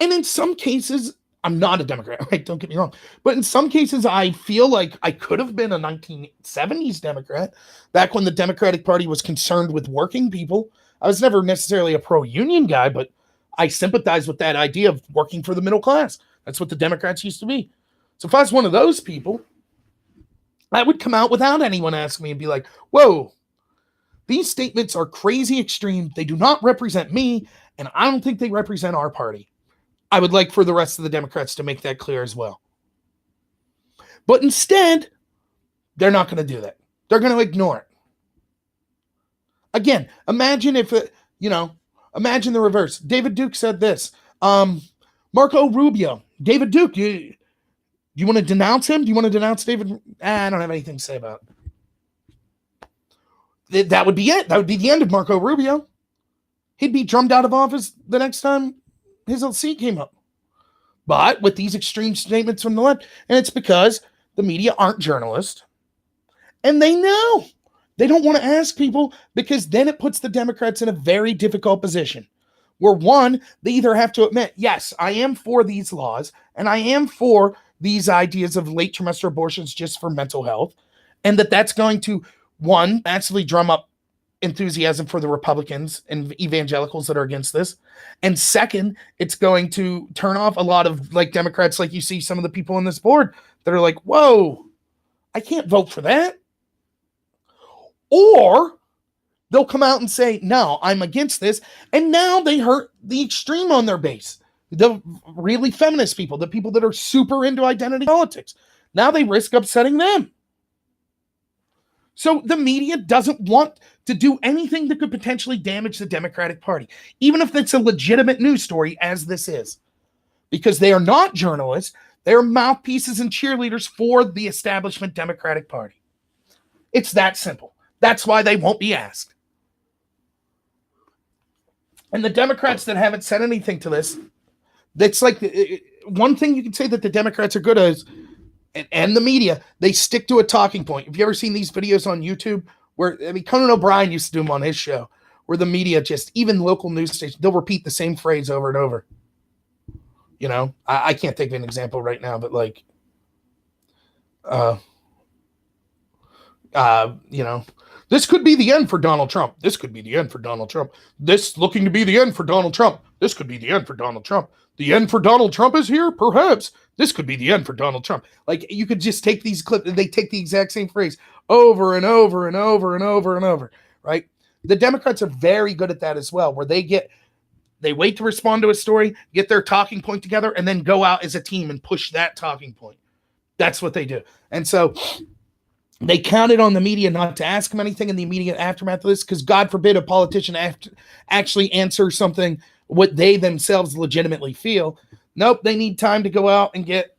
and in some cases, I'm not a Democrat, right? Don't get me wrong. But in some cases, I feel like I could have been a 1970s Democrat, back when the Democratic Party was concerned with working people. I was never necessarily a pro-union guy, but I sympathize with that idea of working for the middle class. That's what the Democrats used to be. So if I was one of those people, I would come out without anyone asking me and be like, whoa, these statements are crazy extreme. They do not represent me, and I don't think they represent our party. I would like for the rest of the Democrats to make that clear as well. But instead, they're not going to do that. They're going to ignore it. Again, imagine if, imagine the reverse. David Duke said this. Marco Rubio. David Duke, you want to denounce him? Do you want to denounce David? I don't have anything to say about it. That would be it. That would be the end of Marco Rubio. He'd be drummed out of office the next time his seat came up. But with these extreme statements from the left, and it's because the media aren't journalists, and they know. They don't want to ask people, because then it puts the Democrats in a very difficult position where, one, they either have to admit, yes, I am for these laws and I am for these ideas of late trimester abortions just for mental health, and that's going to, one, massively drum up enthusiasm for the Republicans and evangelicals that are against this. And second, it's going to turn off a lot of like Democrats, like you see some of the people on this board that are like, whoa, I can't vote for that. Or they'll come out and say, no, I'm against this. And now they hurt the extreme on their base. The really feminist people, the people that are super into identity politics. Now they risk upsetting them. So the media doesn't want to do anything that could potentially damage the Democratic Party, even if it's a legitimate news story, as this is. Because they are not journalists. They're mouthpieces and cheerleaders for the establishment Democratic Party. It's that simple. That's why they won't be asked. And the Democrats that haven't said anything to this, that's like one thing you can say that the Democrats are good at is, and the media, they stick to a talking point. Have you ever seen these videos on YouTube where, Conan O'Brien used to do them on his show, where the media just, even local news stations, they'll repeat the same phrase over and over. I can't think of an example right now, but This could be the end for Donald Trump. This could be the end for Donald Trump. This looking to be the end for Donald Trump. This could be the end for Donald Trump. The end for Donald Trump is here, perhaps. This could be the end for Donald Trump. Like, you could just take these clips, they take the exact same phrase over and over and over and over and over, right? The Democrats are very good at that as well, where they wait to respond to a story, get their talking point together, and then go out as a team and push that talking point. That's what they do. And so they counted on the media not to ask them anything in the immediate aftermath of this, because God forbid a politician actually answer something what they themselves legitimately feel. Nope, they need time to go out and get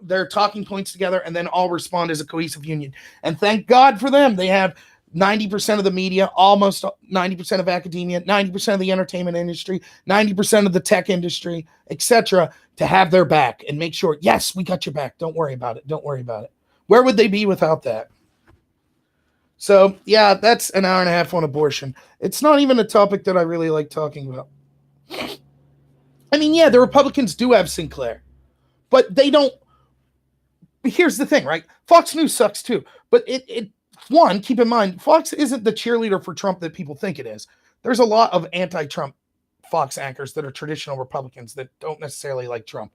their talking points together and then all respond as a cohesive union. And thank God for them. They have 90% of the media, almost 90% of academia, 90% of the entertainment industry, 90% of the tech industry, etc., to have their back and make sure, yes, we got your back. Don't worry about it. Don't worry about it. Where would they be without that? So, yeah, that's an hour and a half on abortion. It's not even a topic that I really like talking about. I mean, yeah, the Republicans do have Sinclair, but they don't. Here's the thing, right? Fox News sucks too. But one, keep in mind, Fox isn't the cheerleader for Trump that people think it is. There's a lot of anti-Trump Fox anchors that are traditional Republicans that don't necessarily like Trump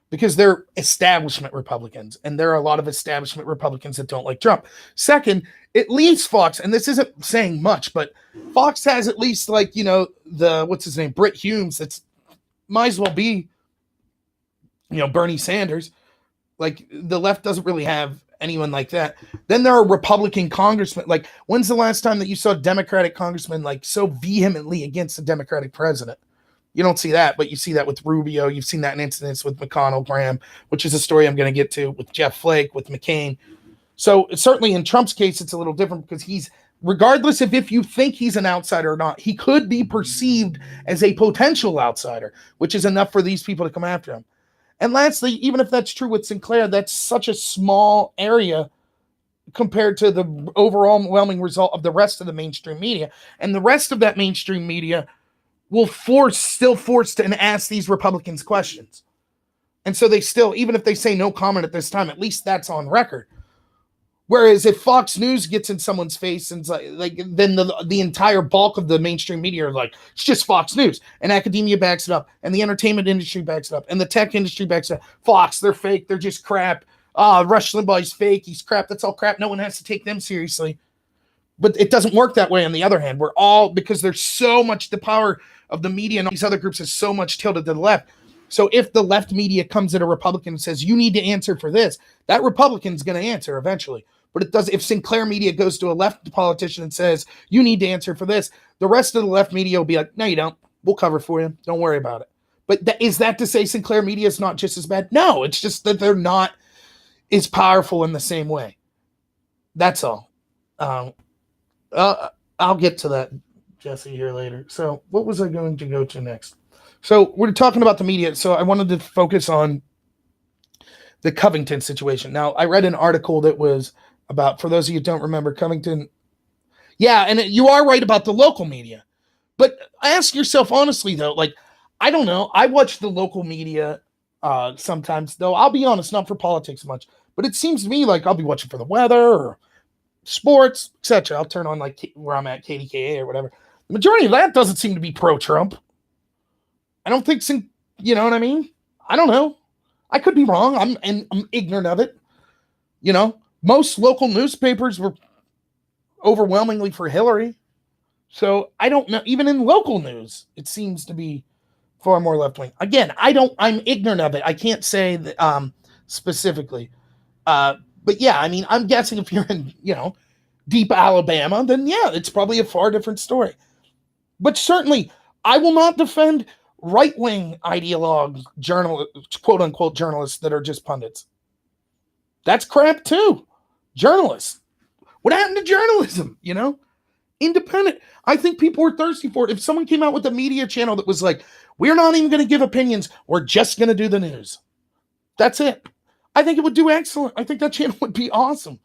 because they're establishment Republicans, and there are a lot of establishment Republicans that don't like Trump. Second, at least Fox, and this isn't saying much, but Fox has at least, like, what's his name, Britt Humes, that's might as well be, Bernie Sanders. Like, the left doesn't really have anyone like that. Then there are Republican congressmen. Like, when's the last time that you saw a Democratic congressman like so vehemently against a Democratic president? You don't see that, but you see that with Rubio. You've seen that in incidents with McConnell, Graham, which is a story I'm going to get to, with Jeff Flake, with McCain. So certainly in Trump's case, it's a little different because he's, regardless of if you think he's an outsider or not, he could be perceived as a potential outsider, which is enough for these people to come after him. And lastly, even if that's true with Sinclair, that's such a small area compared to the overwhelming result of the rest of the mainstream media. And the rest of that mainstream media will still force to ask these Republicans questions. And so they still, even if they say no comment at this time, at least that's on record. Whereas if Fox News gets in someone's face and then the entire bulk of the mainstream media are like, it's just Fox News, and academia backs it up, and the entertainment industry backs it up, and the tech industry backs it up. Fox, they're fake, they're just crap. Rush Limbaugh is fake, he's crap, that's all crap. No one has to take them seriously. But it doesn't work that way on the other hand. Because there's so much, the power of the media and all these other groups is so much tilted to the left. So if the left media comes at a Republican and says, you need to answer for this, that Republican's going to answer eventually. But it does. If Sinclair media goes to a left politician and says, you need to answer for this, the rest of the left media will be like, no, you don't. We'll cover for you. Don't worry about it. But is that to say Sinclair media is not just as bad? No, it's just that they're not as powerful in the same way. That's all. I'll get to that, Jesse, here later. So what was I going to go to next? So we're talking about the media. So I wanted to focus on the Covington situation. Now, I read an article that was about, for those of you who don't remember, Covington. Yeah, and you are right about the local media. But ask yourself honestly, though, like, I don't know. I watch the local media sometimes, though. I'll be honest, not for politics much. But it seems to me like I'll be watching for the weather or sports, etc. I'll turn on, like, where I'm at, KDKA or whatever. The majority of that doesn't seem to be pro-Trump. I don't think, you know what I mean? I don't know. I could be wrong. I'm ignorant of it. Most local newspapers were overwhelmingly for Hillary. So I don't know. Even in local news, it seems to be far more left-wing. Again, I'm ignorant of it. I can't say that, specifically. But yeah, I mean, I'm guessing if you're in, deep Alabama, then yeah, it's probably a far different story. But certainly, I will not defend right-wing ideologue journalists, quote-unquote journalists that are just pundits. That's crap too. Journalists. What happened to journalism, Independent. I think people were thirsty for it. If someone came out with a media channel that was like, we're not even going to give opinions, we're just going to do the news. That's it. I think it would do excellent. I think that channel would be awesome.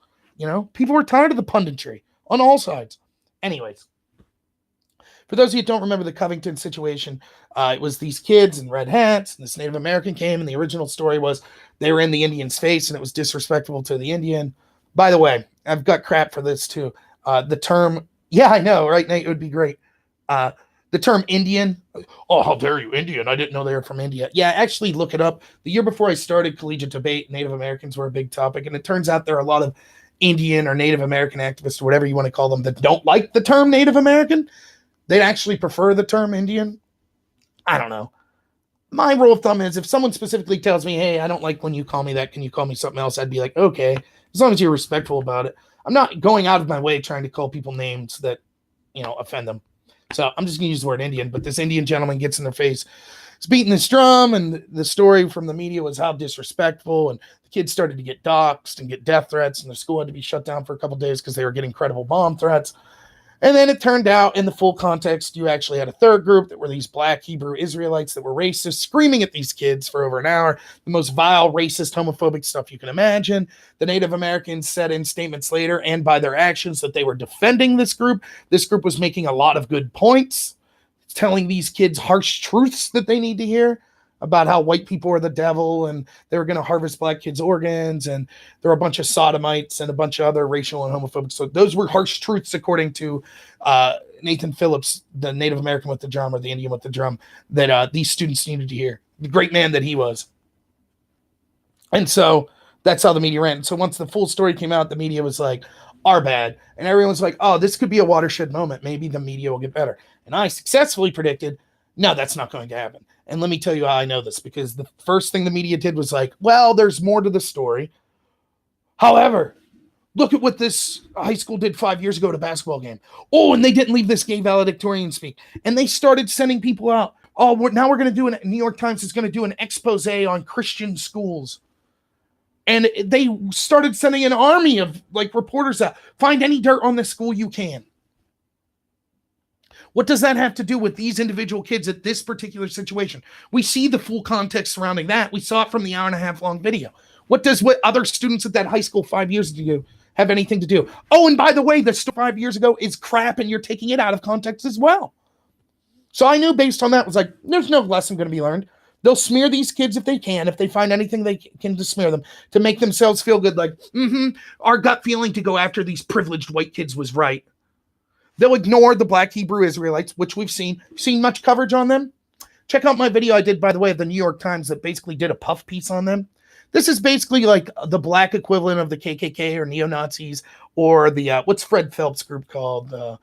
People were tired of the punditry on all sides. Anyways. For those of you who don't remember the Covington situation, it was these kids in red hats, and this Native American came, and the original story was they were in the Indian's face, and it was disrespectful to the Indian. By the way, I've got crap for this too. The term, yeah, I know, right, Nate? It would be great. The term Indian. Oh, how dare you, Indian? I didn't know they were from India. Yeah, actually, look it up. The year before I started collegiate debate, Native Americans were a big topic, and it turns out there are a lot of Indian or Native American activists, or whatever you want to call them, that don't like the term Native American. They actually prefer the term Indian. I don't know. My rule of thumb is if someone specifically tells me, hey, I don't like when you call me that, can you call me something else? I'd be like, okay, as long as you're respectful about it. I'm not going out of my way trying to call people names that, offend them. So I'm just going to use the word Indian, but this Indian gentleman gets in their face. He's beating this drum, and the story from the media was how disrespectful, and the kids started to get doxxed and get death threats, and the school had to be shut down for a couple of days because they were getting credible bomb threats. And then it turned out, in the full context, you actually had a third group that were these black Hebrew Israelites that were racist, screaming at these kids for over an hour, the most vile, racist, homophobic stuff you can imagine. The Native Americans said in statements later, and by their actions, that they were defending this group. This group was making a lot of good points, telling these kids harsh truths that they need to hear about how white people are the devil and they were going to harvest black kids' organs, and there are a bunch of sodomites and a bunch of other racial and homophobic. So those were harsh truths, according to Nathan Phillips, the Native American with the drum, or the Indian with the drum, that these students needed to hear. The great man that he was. And so that's how the media ran. So once the full story came out, the media was like, our bad. And everyone's like, oh, this could be a watershed moment. Maybe the media will get better. And I successfully predicted, no, that's not going to happen. And let me tell you how I know this, because the first thing the media did was like, well, there's more to the story. However, look at what this high school did 5 years ago at a basketball game. Oh, and they didn't leave this gay valedictorian speak. And they started sending people out. Oh, now we're going to do New York Times is going to do an expose on Christian schools. And they started sending an army of reporters out. Find any dirt on this school you can. What does that have to do with these individual kids at this particular situation? We see the full context surrounding that. We saw it from the hour-and-a-half long video. What other students at that high school 5 years ago have anything to do? Oh, and by the way, the story 5 years ago is crap, and you're taking it out of context as well. So I knew based on that, was like, there's no lesson going to be learned. They'll smear these kids if they can, if they find anything they can to smear them, to make themselves feel good, like, our gut feeling to go after these privileged white kids was right. They'll ignore the black Hebrew Israelites, which we've seen much coverage on them. Check out my video I did, by the way, of the New York Times that basically did a puff piece on them. This is basically like the black equivalent of the KKK or neo-Nazis, or the, what's Fred Phelps' group called? The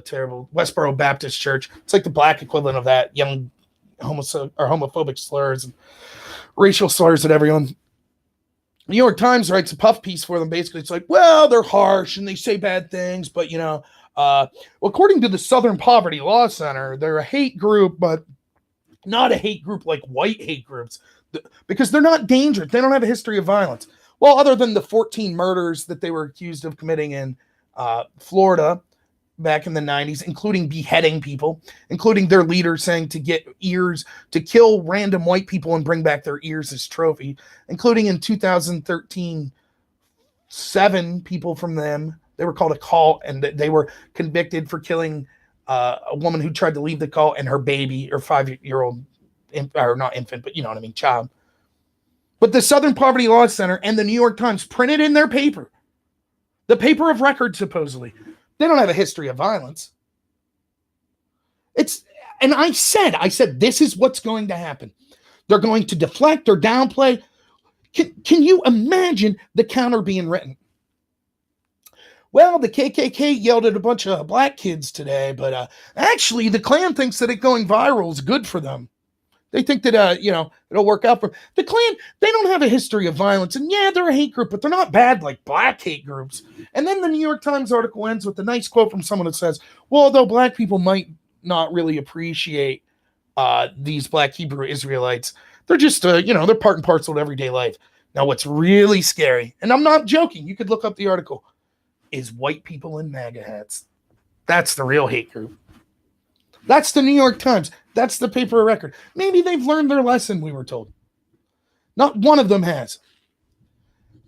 terrible Westboro Baptist Church. It's like the black equivalent of that, young homophobic slurs and racial slurs that everyone... New York Times writes a puff piece for them. Basically, it's like, well, they're harsh and they say bad things, but, according to the Southern Poverty Law Center, they're a hate group, but not a hate group like white hate groups, because they're not dangerous. They don't have a history of violence. Well, other than the 14 murders that they were accused of committing in Florida back in the 90s, including beheading people, including their leader saying to get ears, to kill random white people and bring back their ears as trophy, including in 2013, 7 people from them, they were called a cult, and they were convicted for killing a woman who tried to leave the cult and her baby, or 5-year-old, or not infant, but you know what I mean, child. But the Southern Poverty Law Center and the New York Times printed in their paper, the paper of record supposedly, they don't have a history of violence. And I said, this is what's going to happen. They're going to deflect or downplay. Can you imagine the counter being written? Well, the KKK yelled at a bunch of black kids today, but actually the Klan thinks that it going viral is good for them. They think that, it'll work out for the Klan. They don't have a history of violence. And yeah, they're a hate group, but they're not bad like black hate groups. And then the New York Times article ends with a nice quote from someone that says, well, although black people might not really appreciate these black Hebrew Israelites, they're just, they're part and parcel of everyday life. Now, what's really scary, and I'm not joking, you could look up the article, is white people in MAGA hats. That's the real hate group. That's the New York Times. That's the paper of record. Maybe they've learned their lesson, we were told. Not one of them has.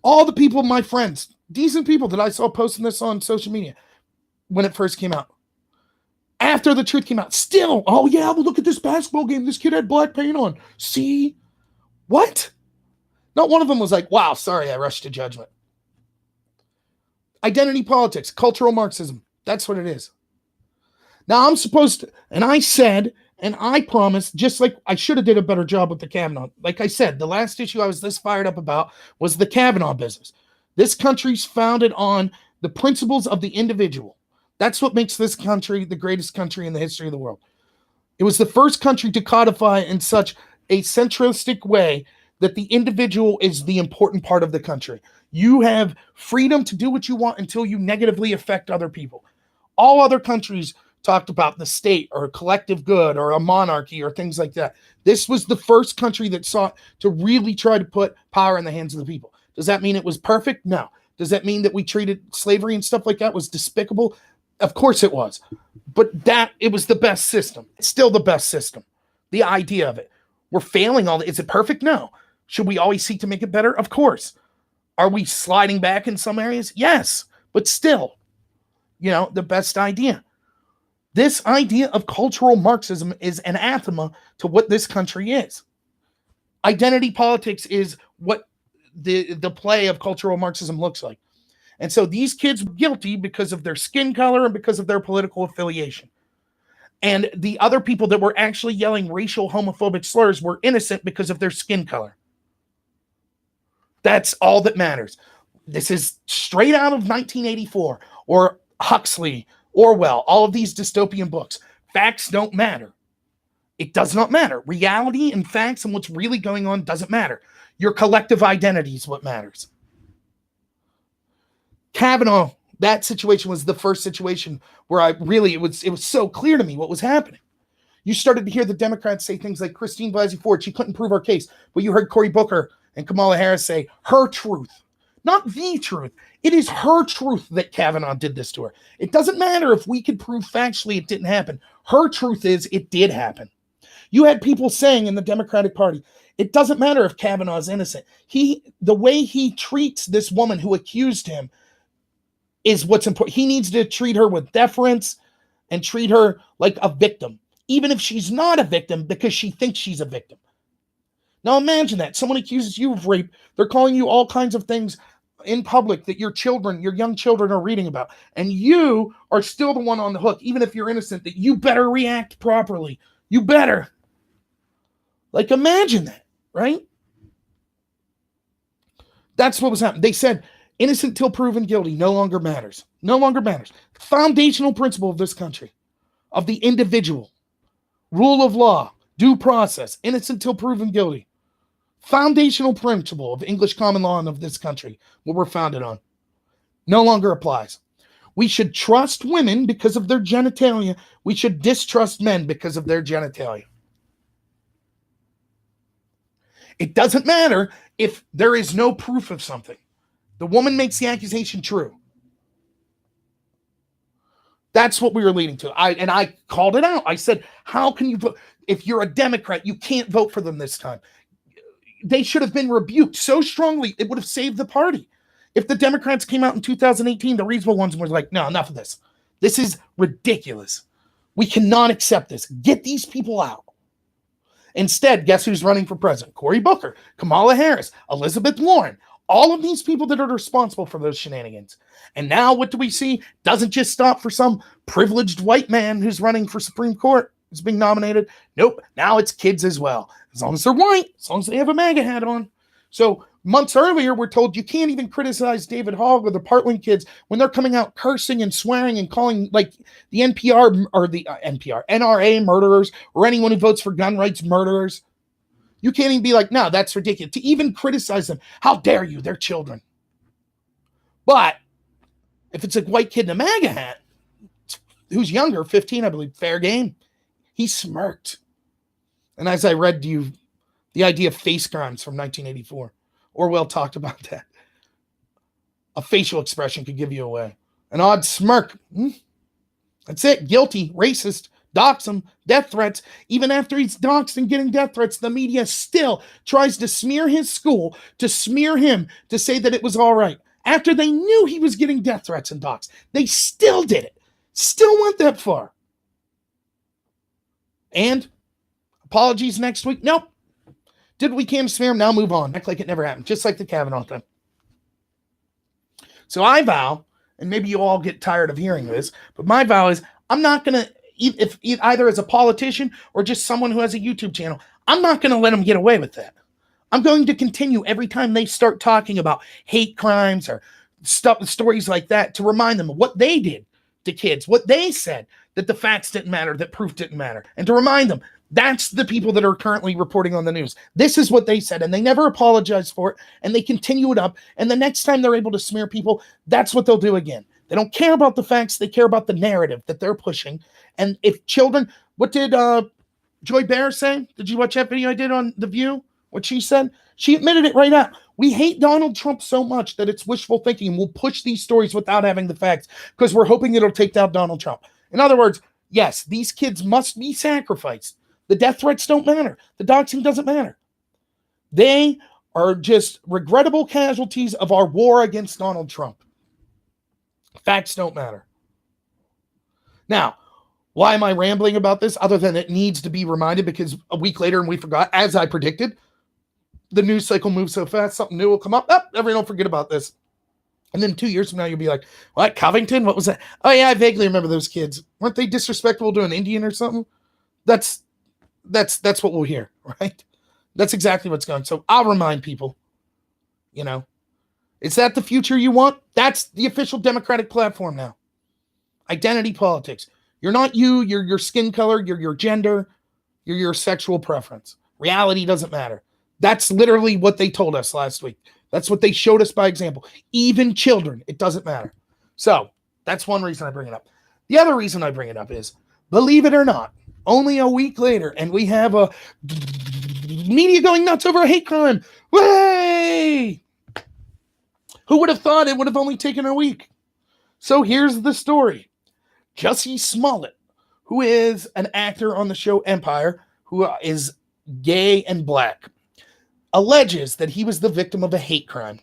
All the people, my friends, decent people that I saw posting this on social media when it first came out, after the truth came out, still, oh yeah, well look at this basketball game. This kid had black paint on. See? What? Not one of them was like, wow, sorry, I rushed to judgment. Identity politics, cultural Marxism. That's what it is. Now I'm supposed to, and I said, and I promised, just like I should have did a better job with the Kavanaugh. Like I said, the last issue I was this fired up about was the Kavanaugh business. This country's founded on the principles of the individual. That's what makes this country the greatest country in the history of the world. It was the first country to codify in such a centristic way that the individual is the important part of the country. You have freedom to do what you want until you negatively affect other people. All other countries talked about the state or a collective good or a monarchy or things like that. This was the first country that sought to really try to put power in the hands of the people. Does that mean it was perfect? No. Does that mean that we treated slavery and stuff like that was despicable? Of course it was. But that, it was the best system. It's still the best system. The idea of it. We're failing all that. Is it perfect? No. Should we always seek to make it better? Of course. Are we sliding back in some areas? Yes. But still, the best idea. This idea of cultural Marxism is anathema to what this country is. Identity politics is what the play of cultural Marxism looks like. And so these kids were guilty because of their skin color and because of their political affiliation. And the other people that were actually yelling racial homophobic slurs were innocent because of their skin color. That's all that matters. This is straight out of 1984 or Huxley, Orwell, all of these dystopian books. Facts don't matter. It does not matter. Reality and facts and what's really going on doesn't matter. Your collective identity is what matters. Kavanaugh, that situation was the first situation where it was so clear to me what was happening. You started to hear the Democrats say things like Christine Blasey Ford, she couldn't prove her case, but you heard Cory Booker and Kamala Harris say her truth, not the truth. It is her truth that Kavanaugh did this to her. It doesn't matter if we could prove factually it didn't happen. Her truth is it did happen. You had people saying in the Democratic Party, it doesn't matter if Kavanaugh is innocent. The way he treats this woman who accused him is what's important. He needs to treat her with deference and treat her like a victim, even if she's not a victim because she thinks she's a victim. Now imagine that. Someone accuses you of rape. They're calling you all kinds of things in public that your young children are reading about. And you are still the one on the hook, even if you're innocent, that you better react properly. You better. Like imagine that, right? That's what was happening. They said, innocent till proven guilty no longer matters. No longer matters. Foundational principle of this country, of the individual, rule of law, due process, innocent till proven guilty. Foundational principle of English common law and of this country, what we're founded on, no longer applies. We should trust women because of their genitalia. We should distrust men because of their genitalia. It doesn't matter if there is no proof of something. The woman makes the accusation true. That's what we were leading to. I called it out. I said, how can you vote? If you're a Democrat, you can't vote for them this time. They should have been rebuked so strongly, it would have saved the party. If the Democrats came out in 2018, the reasonable ones were like, no, enough of this. This is ridiculous. We cannot accept this. Get these people out. Instead, guess who's running for president? Cory Booker, Kamala Harris, Elizabeth Warren. All of these people that are responsible for those shenanigans. And now what do we see? Doesn't just stop for some privileged white man who's running for Supreme Court, who's being nominated. Nope. Now it's kids as well. As long as they're white, as long as they have a MAGA hat on. So months earlier, we're told you can't even criticize David Hogg or the Parkland kids when they're coming out cursing and swearing and calling like the NRA murderers or anyone who votes for gun rights murderers. You can't even be like, no, that's ridiculous. To even criticize them, how dare you? They're children. But if it's a white kid in a MAGA hat, who's younger, 15, I believe, fair game, he smirked. And as I read to you, the idea of face crimes from 1984, Orwell talked about that. A facial expression could give you away. An odd smirk. That's it. Guilty, racist. Dox him, death threats. Even after he's doxed and getting death threats, the media still tries to smear his school, to smear him, to say that it was all right. After they knew he was getting death threats and doxed, they still did it. Still went that far. And apologies next week? Nope. Did what we can to smear him, now move on. Act like it never happened, just like the Kavanaugh thing. So I vow and maybe you all get tired of hearing this, but my vow is I'm not going to, if either as a politician or just someone who has a YouTube channel, I'm not going to let them get away with that. I'm going to continue every time they start talking about hate crimes or stories like that to remind them of what they did to kids, what they said, that the facts didn't matter, that proof didn't matter, and to remind them that's the people that are currently reporting on the news. This is what they said, and they never apologize for it, and they continue it up, and the next time they're able to smear people, that's what they'll do again. They don't care about the facts, they care about the narrative that they're pushing. And if children, what did Joy Behar say? Did you watch that video I did on The View? What she said? She admitted it right out. We hate Donald Trump so much that it's wishful thinking, and we'll push these stories without having the facts because we're hoping it'll take down Donald Trump. In other words, yes, these kids must be sacrificed. The death threats don't matter. The doxing doesn't matter. They are just regrettable casualties of our war against Donald Trump. Facts don't matter. Now, why am I rambling about this other than it needs to be reminded? Because a week later, and we forgot, as I predicted, the news cycle moves so fast, something new will come up. Oh, everyone don't forget about this. And then 2 years from now, you'll be like, what, Covington? What was that? Oh, yeah, I vaguely remember those kids. Weren't they disrespectful to an Indian or something? That's what we'll hear, right? That's exactly what's going. So I'll remind people, is that the future you want? That's the official Democratic platform now. Identity politics. You're not you, you're your skin color, you're your gender, you're your sexual preference. Reality doesn't matter. That's literally what they told us last week. That's what they showed us by example. Even children, it doesn't matter. So that's one reason I bring it up. The other reason I bring it up is, believe it or not, only a week later, and we have a media going nuts over a hate crime. Way! Who would have thought it would have only taken a week? So here's the story. Jussie Smollett, who is an actor on the show Empire, who is gay and black, alleges that he was the victim of a hate crime.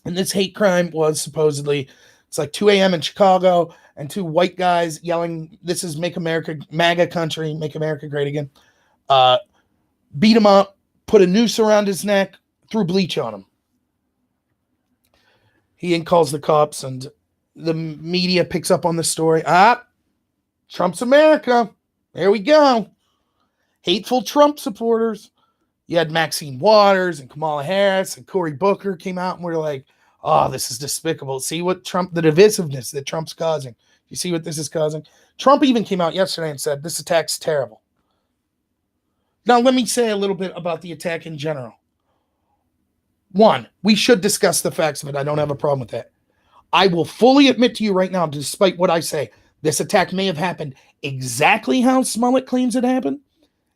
And this hate crime was supposedly, it's like 2 a.m. in Chicago, and two white guys yelling, this is Make America, MAGA country, Make America Great Again. Beat him up, put a noose around his neck, threw bleach on him. He calls the cops, and the media picks up on the story. Trump's America. There we go. Hateful Trump supporters. You had Maxine Waters and Kamala Harris and Cory Booker came out and were like, oh, this is despicable. See what the divisiveness that Trump's causing. You see what this is causing? Trump even came out yesterday and said, this attack's terrible. Now, let me say a little bit about the attack in general. One, we should discuss the facts of it. I don't have a problem with that. I will fully admit to you right now, despite what I say, this attack may have happened exactly how Smollett claims it happened.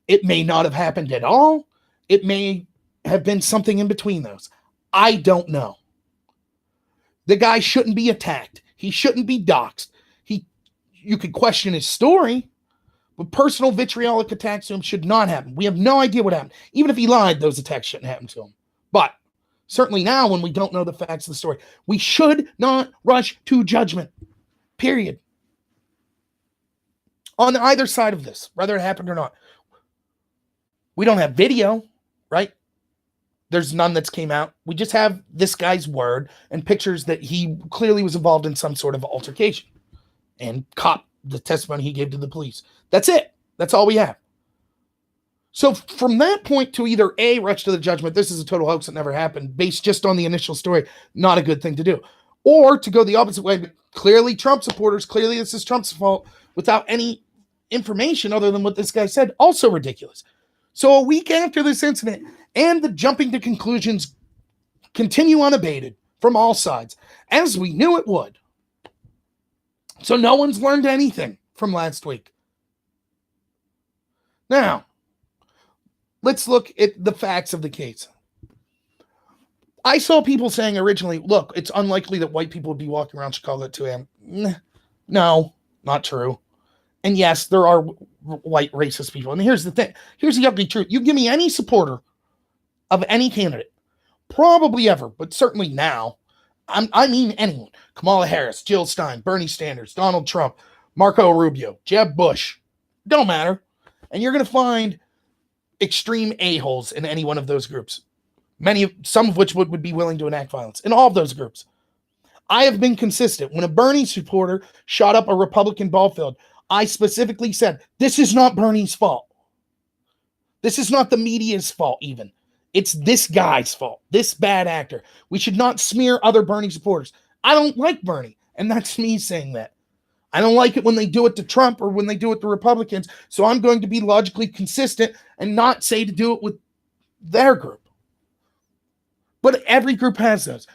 It may not have happened at all. It may have been something in between those. I don't know. The guy shouldn't be attacked. He shouldn't be doxxed. You could question his story, but personal vitriolic attacks to him should not happen. We have no idea what happened. Even if he lied, those attacks shouldn't happen to him. But certainly now, when we don't know the facts of the story, we should not rush to judgment. Period. On either side of this, whether it happened or not. We don't have video, right? There's none that's came out. We just have this guy's word and pictures that he clearly was involved in some sort of altercation and caught the testimony he gave to the police. That's it. That's all we have. So from that point to either A, rush to the judgment, this is a total hoax that never happened, based just on the initial story, not a good thing to do. Or to go the opposite way, but clearly Trump supporters, clearly this is Trump's fault, without any information other than what this guy said, also ridiculous. So a week after this incident, and the jumping to conclusions continue unabated from all sides, as we knew it would. So no one's learned anything from last week. Now, let's look at the facts of the case. I saw people saying originally, look, it's unlikely that white people would be walking around Chicago at 2 a.m. No, not true. And yes, there are white racist people. And here's the thing. Here's the ugly truth. You give me any supporter of any candidate, probably ever, but certainly now, I mean anyone. Kamala Harris, Jill Stein, Bernie Sanders, Donald Trump, Marco Rubio, Jeb Bush. Don't matter. And you're going to find extreme a-holes in any one of those groups. Some of which would be willing to enact violence in all of those groups. I have been consistent. When a Bernie supporter shot up a Republican ball field, I specifically said, this is not Bernie's fault. This is not the media's fault even. It's this guy's fault, this bad actor. We should not smear other Bernie supporters. I don't like Bernie, and that's me saying that. I don't like it when they do it to Trump or when they do it to Republicans, so I'm going to be logically consistent and not say to do it with their group. But every group has those.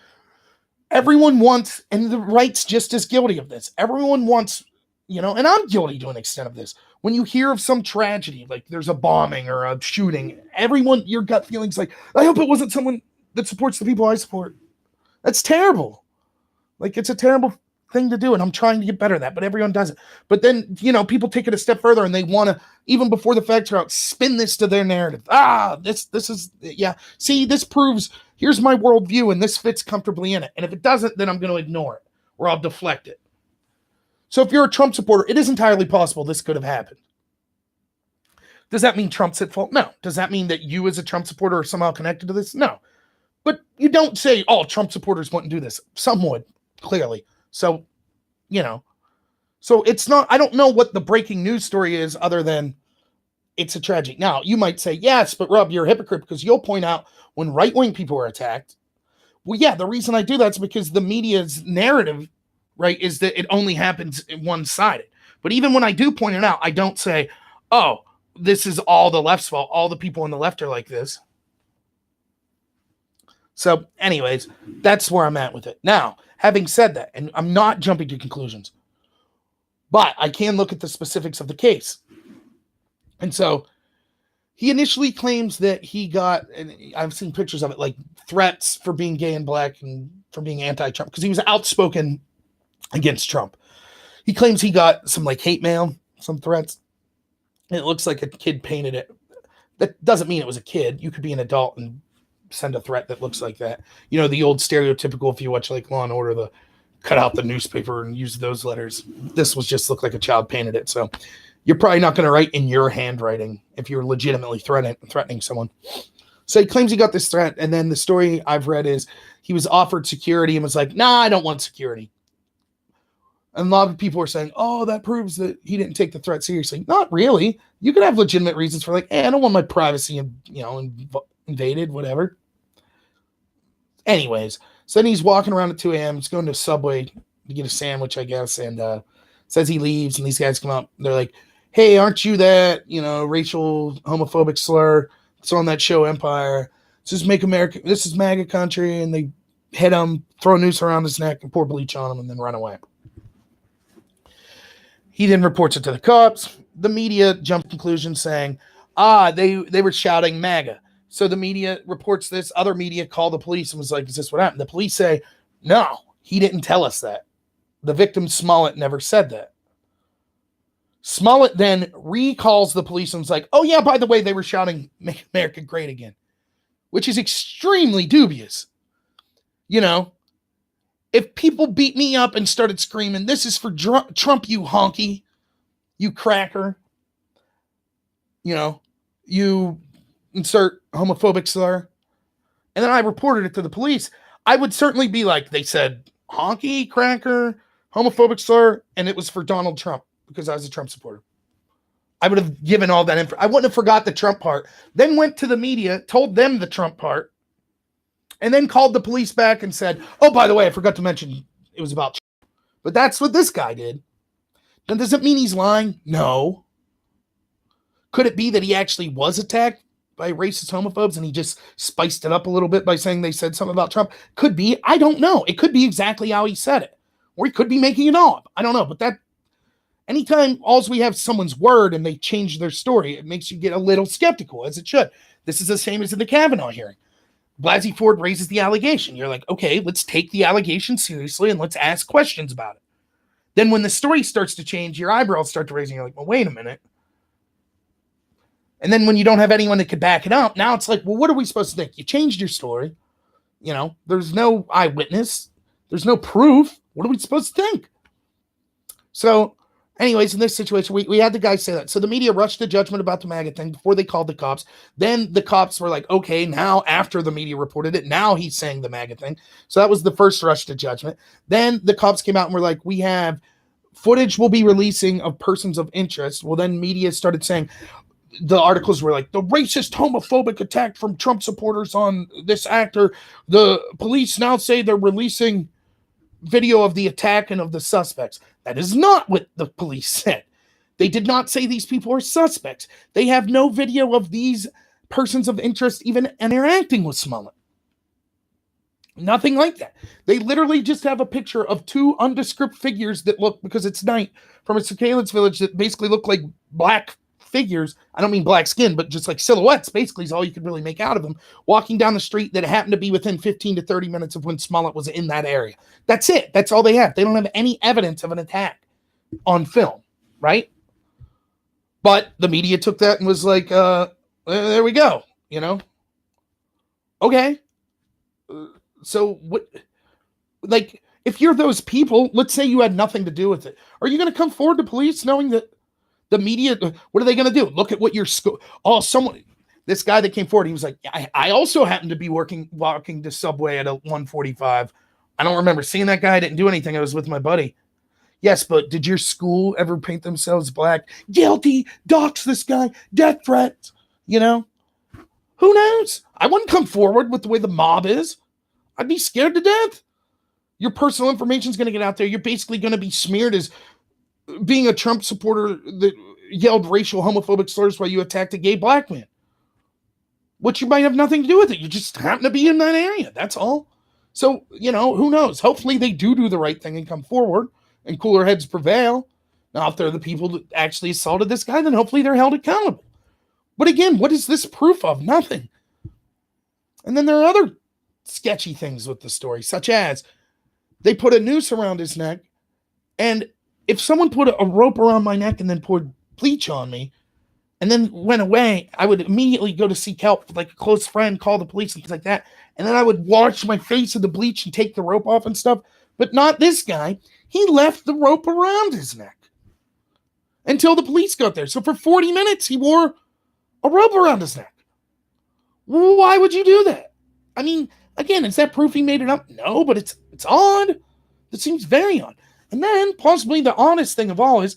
Everyone wants, and the right's just as guilty of this. Everyone wants, and I'm guilty to an extent of this. When you hear of some tragedy, like there's a bombing or a shooting, everyone, your gut feeling's like, I hope it wasn't someone that supports the people I support. That's terrible. Like, it's a terrible thing to do, and I'm trying to get better at that, but everyone does it. But then, people take it a step further, and they want to, even before the facts are out, spin this to their narrative. This is, see, this proves, here's my worldview, and this fits comfortably in it. And if it doesn't, then I'm going to ignore it, or I'll deflect it. So if you're a Trump supporter, it is entirely possible this could have happened. Does that mean Trump's at fault? No. Does that mean that you as a Trump supporter are somehow connected to this? No. But you don't say, Trump supporters wouldn't do this. Some would, clearly. So, so it's not, I don't know what the breaking news story is other than it's a tragedy. Now, you might say, yes, but Rob, you're a hypocrite because you'll point out when right-wing people are attacked. Well, yeah, the reason I do that is because the media's narrative, right, is that it only happens one-sided. But even when I do point it out, I don't say, this is all the left's fault. All the people on the left are like this. So anyways, that's where I'm at with it. Now, having said that, and I'm not jumping to conclusions, but I can look at the specifics of the case. And so he initially claims that he got, and I've seen pictures of it, like threats for being gay and black and for being anti-Trump, because he was outspoken against Trump. He claims he got some like hate mail, some threats. It looks like a kid painted it. That doesn't mean it was a kid. You could be an adult and send a threat that looks like that. The old stereotypical, if you watch like Law and Order, the cut out the newspaper and use those letters. This was just looked like a child painted it. So you're probably not going to write in your handwriting if you're legitimately threatening someone. So he claims he got this threat. And then the story I've read is he was offered security and was like, nah, I don't want security. And a lot of people are saying, that proves that he didn't take the threat seriously. Not really. You could have legitimate reasons for like, I don't want my privacy, invaded, whatever. Anyways, so then he's walking around at 2 a.m. He's going to Subway to get a sandwich, I guess, and says he leaves, and these guys come up. They're like, hey, aren't you that, racial homophobic slur that's on that show Empire? This is MAGA country, and they hit him, throw a noose around his neck, and pour bleach on him, and then run away. He then reports it to the cops. The media jumped to conclusions saying, they were shouting MAGA. So the media reports this. Other media called the police and was like, is this what happened? The police say, no, he didn't tell us that. The victim, Smollett, never said that. Smollett then recalls the police and was like, oh, yeah, by the way, they were shouting, Make America Great Again, which is extremely dubious. If people beat me up and started screaming, this is for Trump, you honky, you cracker, you insert homophobic slur, and then I reported it to the police, I would certainly be like, they said honky, cracker, homophobic slur, and it was for Donald Trump because I was a Trump supporter. I would have given all that info. I wouldn't have forgot the Trump part, then went to the media, told them the Trump part, and then called the police back and said, by the way, I forgot to mention it was about Trump. But that's what this guy did. Now, does it mean he's lying? No. Could it be that he actually was attacked by racist homophobes and he just spiced it up a little bit by saying they said something about Trump? Could be. I don't know. It could be exactly how he said it. Or he could be making it all up. I don't know. But that, anytime all we have someone's word and they change their story, it makes you get a little skeptical, as it should. This is the same as in the Kavanaugh hearing. Blasey Ford raises the allegation. You're like, okay, let's take the allegation seriously and let's ask questions about it. Then when the story starts to change, your eyebrows start to raise and you're like, well, wait a minute. And then when you don't have anyone that could back it up, now it's like, well, what are we supposed to think? You changed your story. There's no eyewitness. There's no proof. What are we supposed to think? So Anyways, in this situation, we had the guy say that. So the media rushed to judgment about the MAGA thing before they called the cops. Then the cops were like, okay, now after the media reported it, now he's saying the MAGA thing. So that was the first rush to judgment. Then the cops came out and were like, we have footage we'll be releasing of persons of interest. Well, then media started saying, the articles were like, the racist, homophobic attack from Trump supporters on this actor. The police now say they're releasing video of the attack and of the suspects. That is not what the police said. They did not say these people are suspects. They have no video of these persons of interest even interacting with Smollett. Nothing like that. They literally just have a picture of two undescript figures that look, because it's night, from a surveillance village that basically look like black figures. I don't mean black skin, but just like silhouettes, basically is all you could really make out of them, walking down the street that happened to be within 15 to 30 minutes of when Smollett was in that area. That's it. That's all they have. They don't have any evidence of an attack on film, right? But the media took that and was like, there we go, you know? Okay. So what, like, if you're those people, let's say you had nothing to do with it, are you going to come forward to police knowing that the media, what are they going to do? Look at what your school, this guy that came forward, he was like, I also happened to be walking the subway at a 1:45. I don't remember seeing that guy. I didn't do anything. I was with my buddy. Yes, but did your school ever paint themselves black? Guilty, dox this guy, death threats, you know? Who knows? I wouldn't come forward with the way the mob is. I'd be scared to death. Your personal information is going to get out there. You're basically going to be smeared as being a Trump supporter that yelled racial homophobic slurs while you attacked a gay black man. Which you might have nothing to do with it. You just happen to be in that area. That's all. So, you know, who knows? Hopefully they do the right thing and come forward and cooler heads prevail. Now, if they're the people that actually assaulted this guy, then hopefully they're held accountable. But again, what is this proof of? Nothing. And then there are other sketchy things with the story, such as they put a noose around his neck, and if someone put a rope around my neck and then poured bleach on me and then went away, I would immediately go to seek help, like a close friend, call the police and things like that. And then I would wash my face in the bleach and take the rope off and stuff. But not this guy. He left the rope around his neck until the police got there. So for 40 minutes, he wore a rope around his neck. Why would you do that? I mean, again, is that proof he made it up? No, but it's odd. It seems very odd. And then possibly the honest thing of all is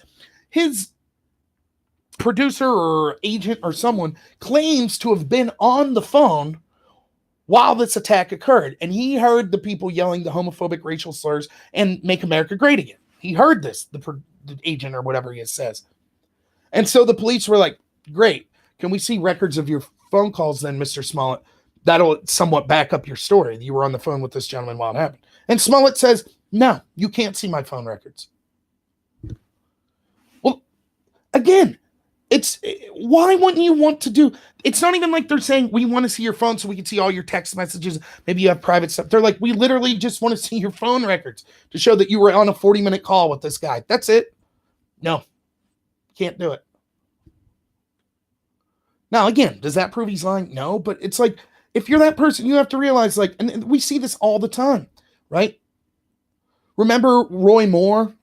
his producer or agent or someone claims to have been on the phone while this attack occurred. And he heard the people yelling the homophobic racial slurs and make America great again. He heard this, the agent or whatever he says. And so the police were like, great. Can we see records of your phone calls then, Mr. Smollett? That'll somewhat back up your story. You were on the phone with this gentleman while it happened. And Smollett says, no, you can't see my phone records. Well, again, why wouldn't you want to do? It's not even like they're saying we want to see your phone so we can see all your text messages. Maybe you have private stuff. They're like, we literally just want to see your phone records to show that you were on a 40-minute call with this guy. That's it. No, can't do it. Now, again, does that prove he's lying? No, but it's like, if you're that person, you have to realize, like, and we see this all the time, right? Remember Roy Moore,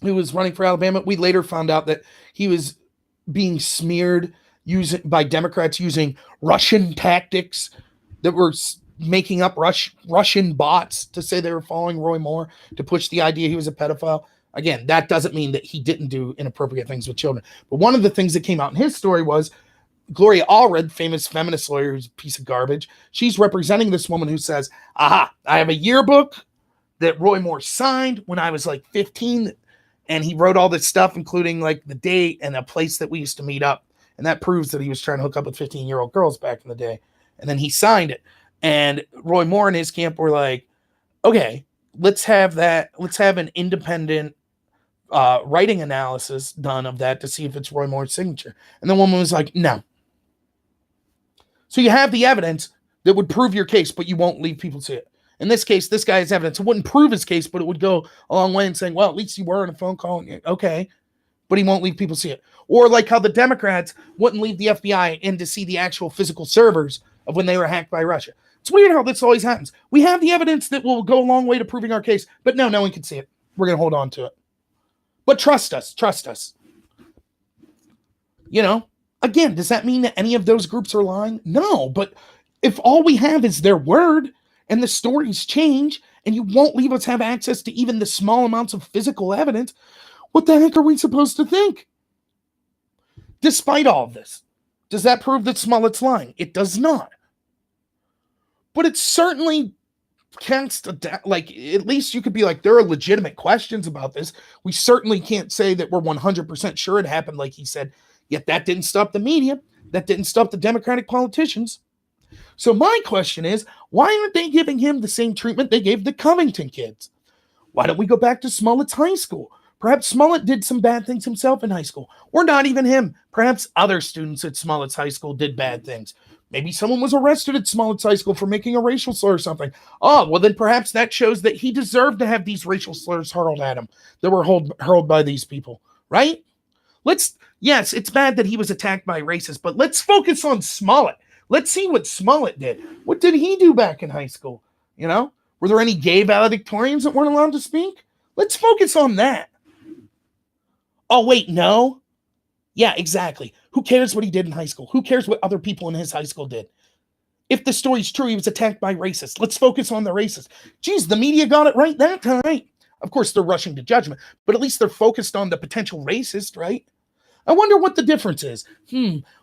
who was running for Alabama? We later found out that he was being smeared by Democrats using Russian tactics that were making up Russian bots to say they were following Roy Moore to push the idea he was a pedophile. Again, that doesn't mean that he didn't do inappropriate things with children. But one of the things that came out in his story was Gloria Allred, famous feminist lawyer who's a piece of garbage. She's representing this woman who says, aha, I have a yearbook that Roy Moore signed when I was like 15. And he wrote all this stuff, including like the date and a place that we used to meet up. And that proves that he was trying to hook up with 15-year-old girls back in the day. And then he signed it. And Roy Moore and his camp were like, okay, let's have an independent writing analysis done of that to see if it's Roy Moore's signature. And the woman was like, no. So you have the evidence that would prove your case, but you won't leave people see it. In this case, this guy has evidence. It wouldn't prove his case, but it would go a long way in saying, well, at least you were on a phone call. Okay. But he won't leave people see it. Or like how the Democrats wouldn't leave the FBI in to see the actual physical servers of when they were hacked by Russia. It's weird how this always happens. We have the evidence that will go a long way to proving our case, but no one can see it. We're going to hold on to it. But trust us, trust us. Again, does that mean that any of those groups are lying? No, but if all we have is their word and the stories change and you won't leave us have access to even the small amounts of physical evidence, what the heck are we supposed to think? Despite all of this, does that prove that Smollett's lying? It does not. But it certainly casts at least you could be like, there are legitimate questions about this. We certainly can't say that we're 100% sure it happened like he said, yet that didn't stop the media. That didn't stop the Democratic politicians. So my question is, why aren't they giving him the same treatment they gave the Covington kids? Why don't we go back to Smollett's high school? Perhaps Smollett did some bad things himself in high school, or not even him. Perhaps other students at Smollett's high school did bad things. Maybe someone was arrested at Smollett's high school for making a racial slur or something. Oh, well, then perhaps that shows that he deserved to have these racial slurs hurled at him that were hurled by these people, right? Yes, it's bad that he was attacked by racists, but let's focus on Smollett. Let's see what Smollett did. What did he do back in high school? Were there any gay valedictorians that weren't allowed to speak? Let's focus on that. Oh, wait, no? Yeah, exactly. Who cares what he did in high school? Who cares what other people in his high school did? If the story's true, he was attacked by racists. Let's focus on the racists. Geez, the media got it right that time. Of course, they're rushing to judgment, but at least they're focused on the potential racist, right? I wonder what the difference is.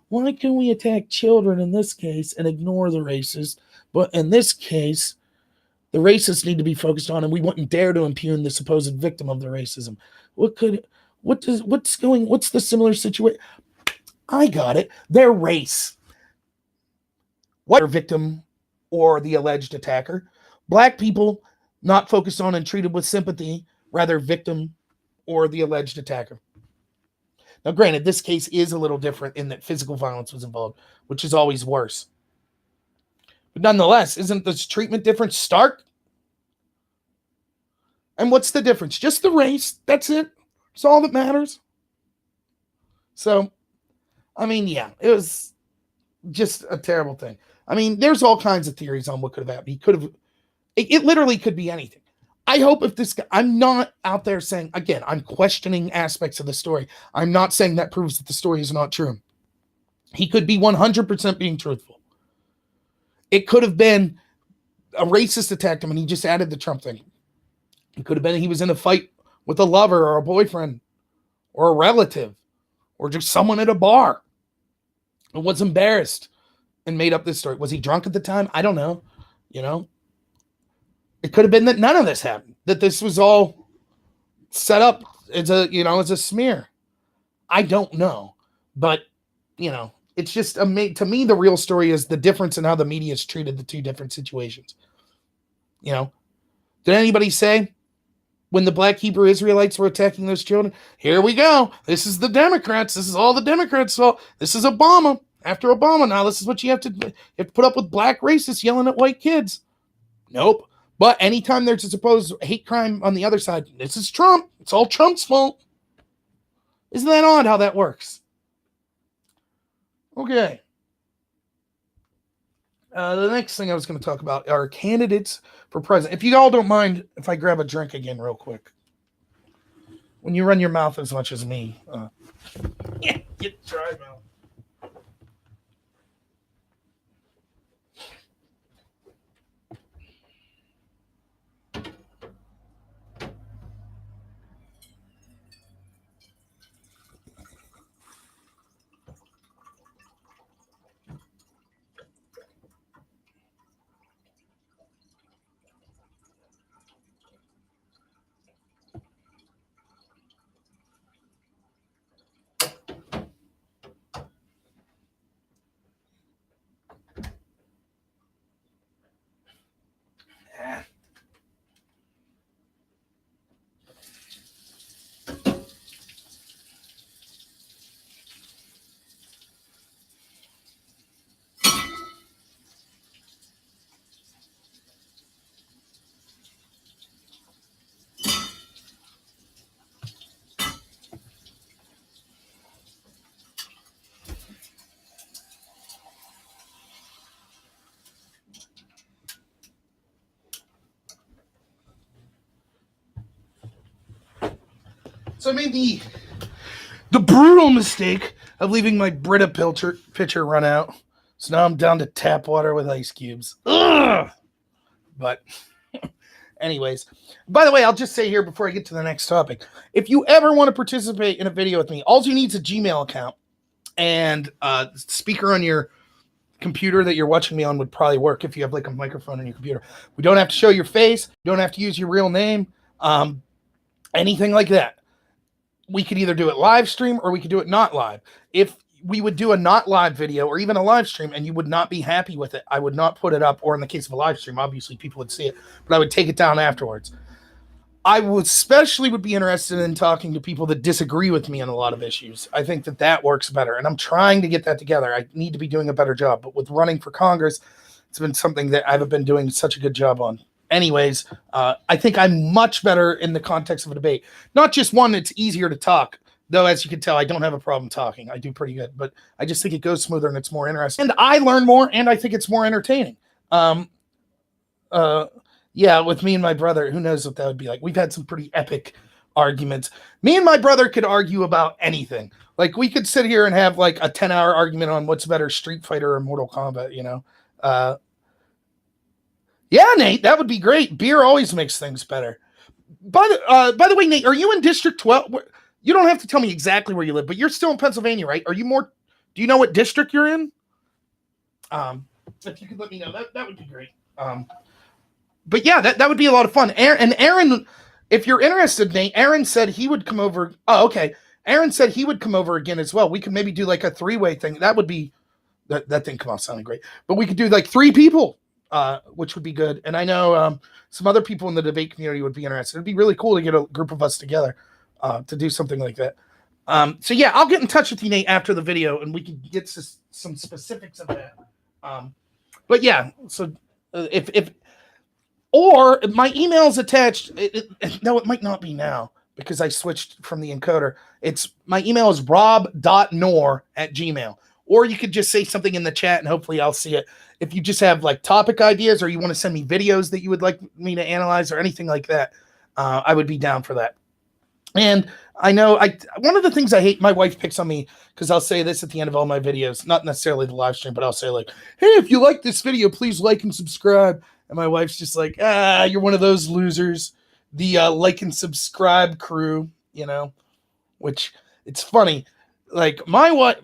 Why can we attack children in this case and ignore the racist? But in this case, the racists need to be focused on, and we wouldn't dare to impugn the supposed victim of the racism. What's the similar situation? I got it. Their race. What victim or the alleged attacker? Black people not focused on and treated with sympathy, rather victim or the alleged attacker. Now, granted, this case is a little different in that physical violence was involved, which is always worse. But nonetheless, isn't this treatment difference stark? And what's the difference? Just the race. That's it. It's all that matters. So, yeah, it was just a terrible thing. There's all kinds of theories on what could have happened. It literally could be anything. I hope if this guy, I'm not out there saying, again, I'm questioning aspects of the story. I'm not saying that proves that the story is not true. He could be 100% being truthful. It could have been a racist attacked him and he just added the Trump thing. It could have been he was in a fight with a lover or a boyfriend or a relative or just someone at a bar and was embarrassed and made up this story. Was he drunk at the time? I don't know. It could have been that none of this happened, that this was all set up as a smear. I don't know. But, it's just, to me, the real story is the difference in how the media has treated the two different situations. Did anybody say when the Black Hebrew Israelites were attacking those children, here we go. This is the Democrats. This is all the Democrats' fault. This is Obama. After Obama, now this is what you have to put up with black racists yelling at white kids. Nope. But anytime there's a supposed hate crime on the other side, this is Trump. It's all Trump's fault. Isn't that odd how that works? Okay. The next thing I was going to talk about are candidates for president. If you all don't mind, if I grab a drink again real quick. When you run your mouth as much as me. Get dry mouth. So I made the brutal mistake of leaving my Brita pitcher run out. So now I'm down to tap water with ice cubes. Ugh! But anyways, by the way, I'll just say here before I get to the next topic, if you ever want to participate in a video with me, all you need is a Gmail account, and speaker on your computer that you're watching me on would probably work if you have like a microphone on your computer. We don't have to show your face. You don't have to use your real name. Anything like that. We could either do it live stream or we could do it not live. If we would do a not live video or even a live stream and you would not be happy with it, I would not put it up, or in the case of a live stream, obviously people would see it, but I would take it down afterwards. I would especially be interested in talking to people that disagree with me on a lot of issues. I think that works better, and I'm trying to get that together. I need to be doing a better job, but with running for Congress, it's been something that I haven't been doing such a good job on. Anyways, I think I'm much better in the context of a debate. Not just one, it's easier to talk, though, as you can tell, I don't have a problem talking. I do pretty good, but I just think it goes smoother and it's more interesting. And I learn more, and I think it's more entertaining. Yeah, with me and my brother, who knows what that would be like. We've had some pretty epic arguments. Me and my brother could argue about anything. Like, we could sit here and have like a 10-hour argument on what's better, Street Fighter or Mortal Kombat, you know? Yeah, Nate, that would be great. Beer always makes things better. By the way, Nate, are you in District 12? You don't have to tell me exactly where you live, but you're still in Pennsylvania, right? Do you know what district you're in? If you could let me know, that would be great. But yeah, that would be a lot of fun. Aaron, if you're interested, Nate, Aaron said he would come over. Oh, okay. Aaron said he would come over again as well. We could maybe do like a 3-way thing. That would be, that didn't come out sounding great, but we could do like 3 people, which would be good. And I know some other people in the debate community would be interested. It'd be really cool to get a group of us together to do something like that. So yeah, I'll get in touch with you, Nate, after the video, and we can get some specifics of that. But yeah, so if or my email's attached. No, it might not be now because I switched from the encoder. My email is rob.nor@gmail. Or you could just say something in the chat and hopefully I'll see it. If you just have like topic ideas or you want to send me videos that you would like me to analyze or anything like that, I would be down for that. And I know one of the things I hate, my wife picks on me because I'll say this at the end of all my videos, not necessarily the live stream, but I'll say like, hey, if you like this video, please like and subscribe. And my wife's just like, you're one of those losers, the like and subscribe crew, you know, which it's funny. Like my wife,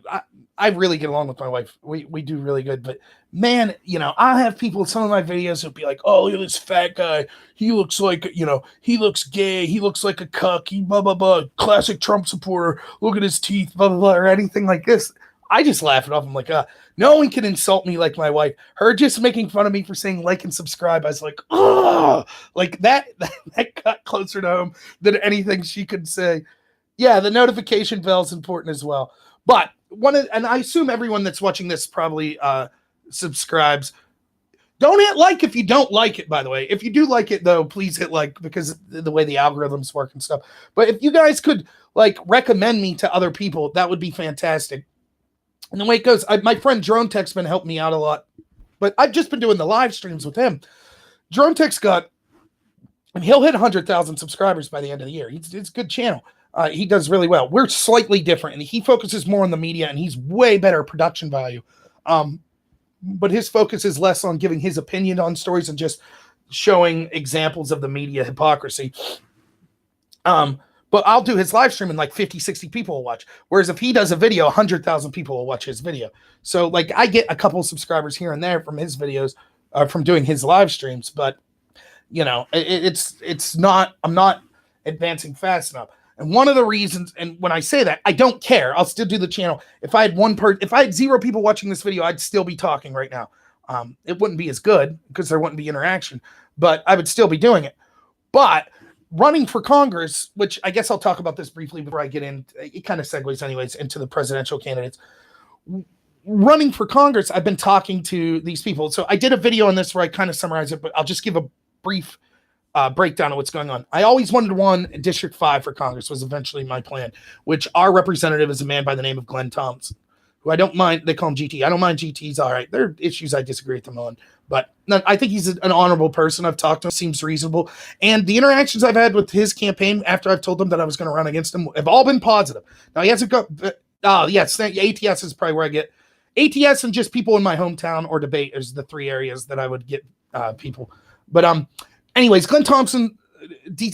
I really get along with my wife. We do really good, but man, you know, I have people in some of my videos who'll be like, oh, look at this fat guy. He looks like, you know, he looks gay. He looks like a cuck. He blah, blah, blah. Classic Trump supporter. Look at his teeth, blah, blah, blah, or anything like this. I just laugh it off. I'm like, no one can insult me like my wife. Her just making fun of me for saying like and subscribe. I was like, like that got closer to home than anything she could say. Yeah, the notification bell is important as well. But and I assume everyone that's watching this probably subscribes. Don't hit like if you don't like it, by the way. If you do like it, though, please hit like because the way the algorithms work and stuff. But if you guys could like recommend me to other people, that would be fantastic. And the way it goes, my friend Drone Tech's been helping me out a lot. But I've just been doing the live streams with him. Drone Tech's he'll hit 100,000 subscribers by the end of the year. It's a good channel. He does really well. We're slightly different, and he focuses more on the media, and he's way better production value. But his focus is less on giving his opinion on stories and just showing examples of the media hypocrisy. But I'll do his live stream and like 50, 60 people will watch. Whereas if he does a video, 100,000 people will watch his video. So like I get a couple of subscribers here and there from his videos, from doing his live streams. But, you know, it's not, I'm not advancing fast enough. And one of the reasons, and when I say that, I don't care. I'll still do the channel. If I had 0 people watching this video, I'd still be talking right now. It wouldn't be as good because there wouldn't be interaction, but I would still be doing it. But running for Congress, which I guess I'll talk about this briefly before I get in, it kind of segues anyways into the presidential candidates. Running for Congress, I've been talking to these people. So I did a video on this where I kind of summarize it, but I'll just give a brief breakdown of what's going on. I always wanted one District 5 for Congress was eventually my plan, which our representative is a man by the name of Glenn Thompson, who I don't mind. They call him GT. I don't mind GT's all right. There are issues I disagree with him on, but no, I think he's an honorable person. I've talked to him, seems reasonable. And the interactions I've had with his campaign after I've told him that I was going to run against him have all been positive. Now, he hasn't got, yes, ATS is probably where I get ATS, and just people in my hometown or debate is the three areas that I would get people. But anyways, Glenn Thompson,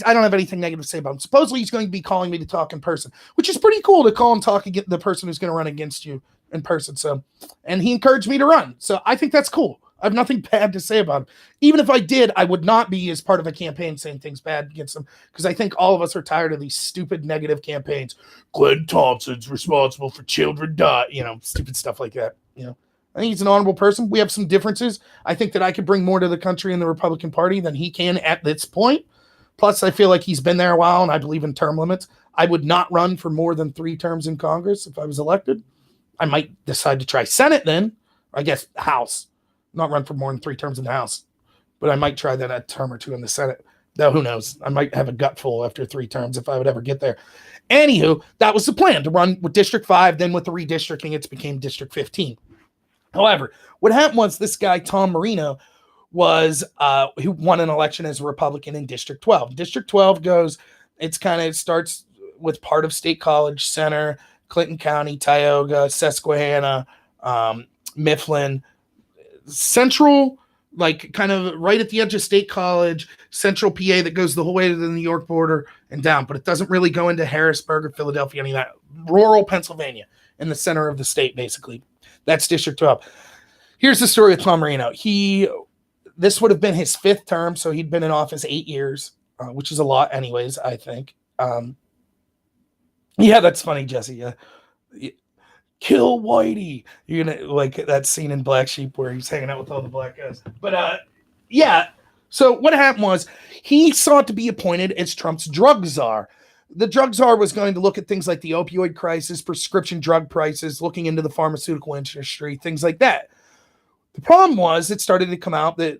I don't have anything negative to say about him. Supposedly he's going to be calling me to talk in person, which is pretty cool to call and talk against the person who's going to run against you in person. So, and he encouraged me to run. So I think that's cool. I have nothing bad to say about him. Even if I did, I would not be as part of a campaign saying things bad against him, because I think all of us are tired of these stupid negative campaigns. Glenn Thompson's responsible for children die, stupid stuff like that. I think he's an honorable person. We have some differences. I think that I could bring more to the country and the Republican Party than he can at this point. Plus, I feel like he's been there a while, and I believe in term limits. I would not run for more than 3 terms in Congress if I was elected. I might decide to try Senate then. I guess House. Not run for more than 3 terms in the House. But I might try that a term or 2 in the Senate. Though, who knows? I might have a gutful after 3 terms if I would ever get there. Anywho, that was the plan, to run with District 5. Then with the redistricting, it became District 15. However, what happened was this guy, Tom Marino, was who won an election as a Republican in District 12. District 12 starts with part of State College Center, Clinton County, Tioga, Susquehanna, Mifflin, Central, like kind of right at the edge of State College, Central PA that goes the whole way to the New York border and down, but it doesn't really go into Harrisburg or Philadelphia, any of that. Rural Pennsylvania in the center of the state, basically. That's District 12. Here's the story with Tom Marino. This would have been his 5th term, so he'd been in office 8 years, which is a lot anyways, I think. Yeah, that's funny, Jesse. Kill Whitey. You're gonna like that scene in Black Sheep where he's hanging out with all the black guys. But yeah. So what happened was he sought to be appointed as Trump's drug czar. The drug czar was going to look at things like the opioid crisis, prescription drug prices, looking into the pharmaceutical industry, things like that. The problem was it started to come out that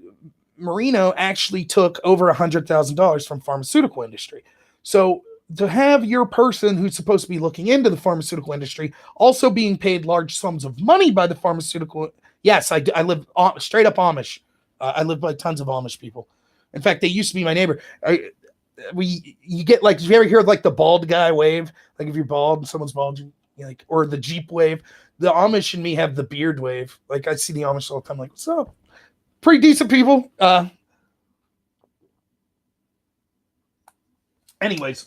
Marino actually took over $100,000 from pharmaceutical industry. So to have your person who's supposed to be looking into the pharmaceutical industry also being paid large sums of money by the pharmaceutical. Yes, I live straight up Amish. I live by tons of Amish people. In fact, they used to be my neighbor. You get like, you ever hear like the bald guy wave? Like if you're bald and someone's bald, or the Jeep wave. The Amish and me have the beard wave. Like I see the Amish all the time. Like, what's up? Pretty decent people. Anyways,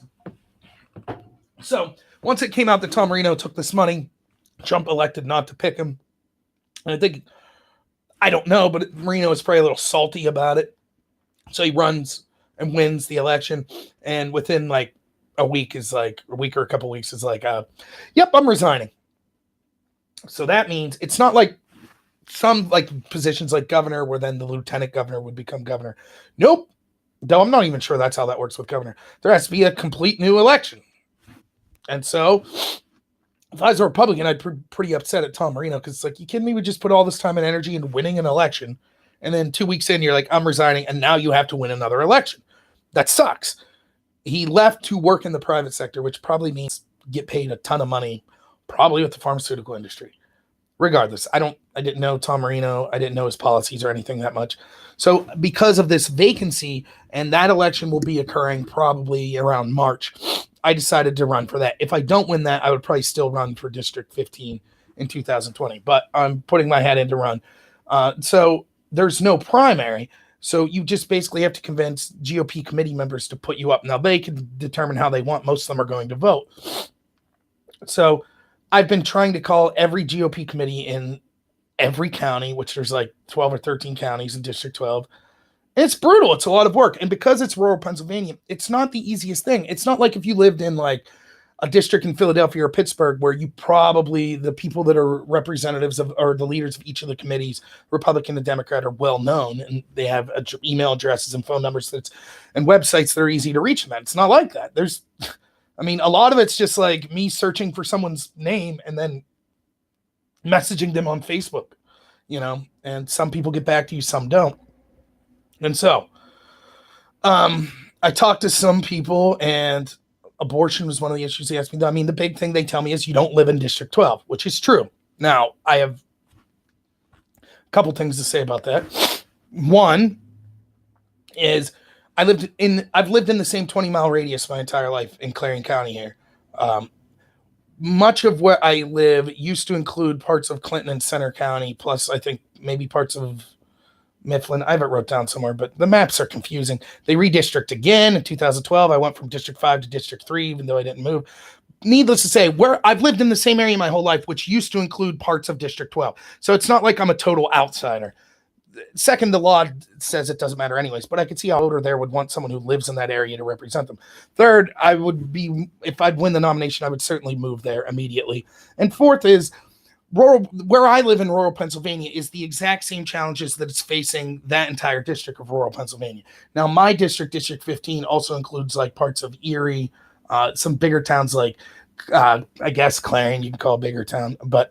so once it came out that Tom Marino took this money, Trump elected not to pick him. And I don't know, but Marino is probably a little salty about it. So he runs and wins the election. And within like a week or a couple weeks is like, yep, I'm resigning. So that means it's not like some like positions like governor where then the lieutenant governor would become governor. Nope. Though I'm not even sure that's how that works with governor. There has to be a complete new election. And so if I was a Republican, I'd be pretty upset at Tom Marino because it's like, you kidding me? We just put all this time and energy into winning an election. And then 2 weeks in, you're like, I'm resigning. And now you have to win another election. That sucks. He left to work in the private sector, which probably means get paid a ton of money, probably with the pharmaceutical industry. Regardless, I didn't know Tom Marino. I didn't know his policies or anything that much. So because of this vacancy, and that election will be occurring probably around March, I decided to run for that. If I don't win that, I would probably still run for District 15 in 2020. But I'm putting my hat in to run. So there's no primary. So you just basically have to convince GOP committee members to put you up. Now, they can determine how they want. Most of them are going to vote. So I've been trying to call every GOP committee in every county, which there's like 12 or 13 counties in District 12. And it's brutal. It's a lot of work. And because it's rural Pennsylvania, it's not the easiest thing. It's not like if you lived in like a district in Philadelphia or Pittsburgh, where you probably, the people that are representatives of, or the leaders of each of the committees, Republican and Democrat, are well known, and they have email addresses and phone numbers and websites that are easy to reach them. It's not like that. A lot of it's just like me searching for someone's name and then messaging them on Facebook, and some people get back to you, some don't. And so, I talked to some people, and abortion was one of the issues they asked me. The big thing they tell me is you don't live in District 12, which is true. Now, I have a couple things to say about that. One is I've lived in the same 20-mile radius my entire life in Clarion County here. Much of where I live used to include parts of Clinton and Center County, plus I think maybe parts of Mifflin. I have it wrote down somewhere, but the maps are confusing. They redistrict again in 2012. I went from District 5 to District 3, even though I didn't move. Needless to say, where I've lived in the same area my whole life, which used to include parts of District 12. So it's not like I'm a total outsider. Second, the law says it doesn't matter anyways, but I could see how a voter there would want someone who lives in that area to represent them. Third, if I'd win the nomination, I would certainly move there immediately. And fourth is, where I live in rural Pennsylvania is the exact same challenges that it's facing that entire district of rural Pennsylvania. Now, my district, District 15, also includes like parts of Erie, some bigger towns like, I guess Clarion, you can call a bigger town, but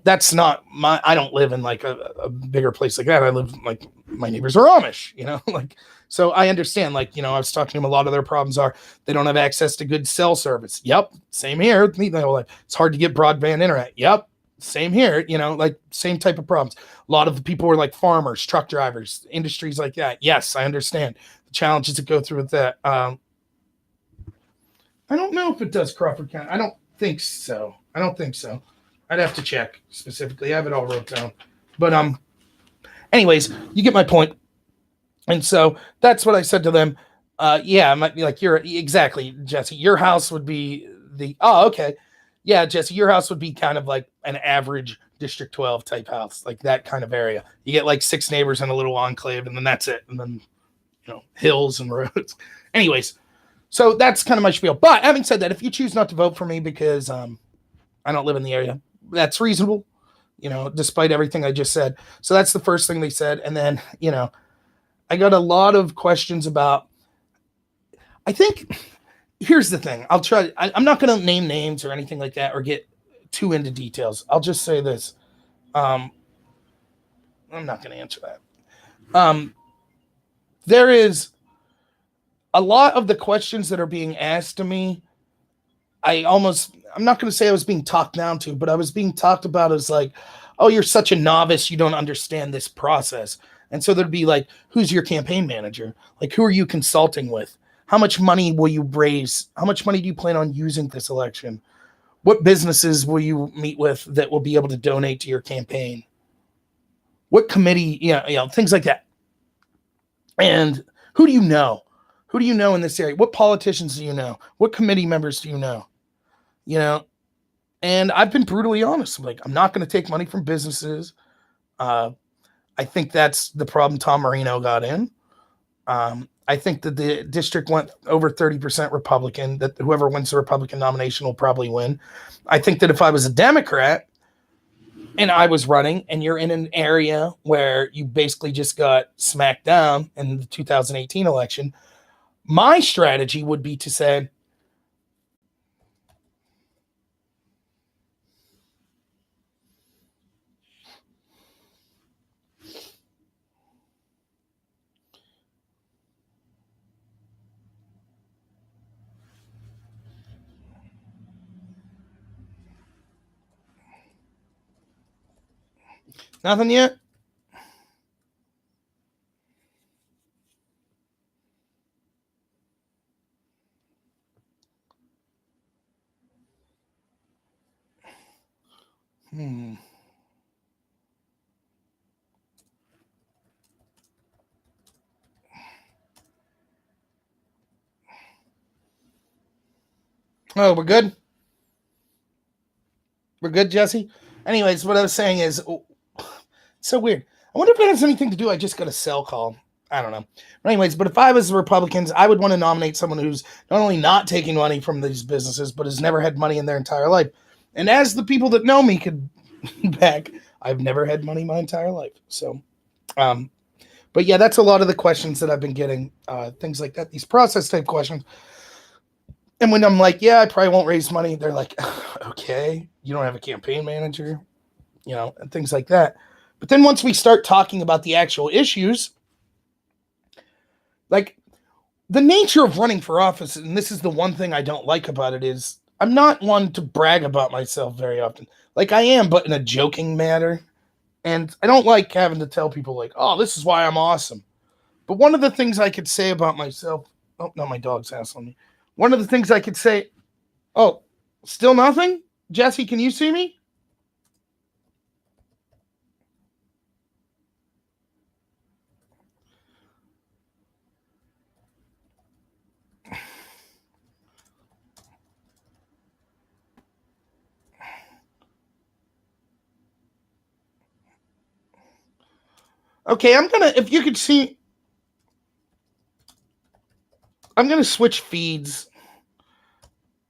that's not I don't live in like a bigger place like that. I live like my neighbors are Amish, like, so I understand, like, I was talking to them, a lot of their problems are they don't have access to good cell service. Yep. Same here. It's hard to get broadband internet. Yep. Same here, like same type of problems. A lot of the people are like farmers, truck drivers, industries like that. Yes, I understand the challenges that go through with that. I don't know if it does Crawford County. I don't think so. I'd have to check specifically. I have it all wrote down. But anyways, you get my point. And so that's what I said to them. Yeah, it might be like, you're exactly, Jesse. Your house would be okay. Yeah, Jesse, your house would be kind of like an average District 12 type house, like that kind of area. You get like 6 neighbors in a little enclave, and then that's it. And then, hills and roads. Anyways, so that's kind of my spiel. But having said that, if you choose not to vote for me because I don't live in the area, that's reasonable, despite everything I just said. So that's the first thing they said. And then, I got a lot of questions about, I think, here's the thing. I'm not going to name names or anything like that or get too into details. I'll just say this. I'm not going to answer that. There is a lot of the questions that are being asked to me. I'm not going to say I was being talked down to, but I was being talked about as like, oh, you're such a novice. You don't understand this process. And so there'd be like, who's your campaign manager? Like, who are you consulting with? How much money will you raise? How much money do you plan on using this election? What businesses will you meet with that will be able to donate to your campaign? What committee, things like that. And who do you know? Who do you know in this area? What politicians do you know? What committee members do you know? And I've been brutally honest. I'm like, I'm not going to take money from businesses. I think that's the problem Tom Marino got in. I think that the district went over 30% Republican, that whoever wins the Republican nomination will probably win. I think that if I was a Democrat and I was running and you're in an area where you basically just got smacked down in the 2018 election, my strategy would be to say, nothing yet? Oh, we're good? We're good, Jesse? Anyways, what I was saying is, so weird. I wonder if it has anything to do. I just got a cell call. I don't know. But anyways, but if I was the Republicans, I would want to nominate someone who's not only not taking money from these businesses, but has never had money in their entire life. And as the people that know me could back, I've never had money my entire life. So, but yeah, that's a lot of the questions that I've been getting, things like that, these process type questions. And when I'm like, yeah, I probably won't raise money, they're like, okay, you don't have a campaign manager, and things like that. But then once we start talking about the actual issues, like the nature of running for office, and this is the one thing I don't like about it, is I'm not one to brag about myself very often. Like I am, but in a joking manner. And I don't like having to tell people like, "Oh, this is why I'm awesome." But one of the things I could say about myself, oh no, my dog's hassling me. One of the things I could say, oh, still nothing? Jesse, can you see me? Okay, if you could see, I'm gonna switch feeds.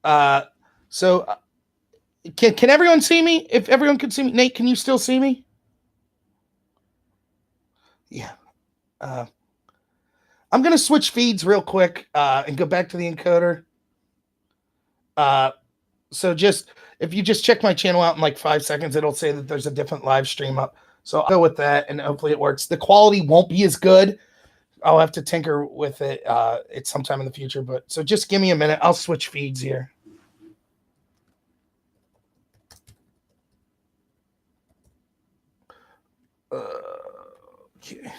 Uh, so can everyone see me? If everyone can see me, Nate, can you still see me? Yeah. Uh, I'm gonna switch feeds real quick and go back to the encoder. So just if you just check my channel out in like 5 seconds, it'll say that there's a different live stream up. So I'll go with that and hopefully it works. The quality won't be as good. I'll have to tinker with it at sometime in the future. But so just give me a minute. I'll switch feeds here. Okay.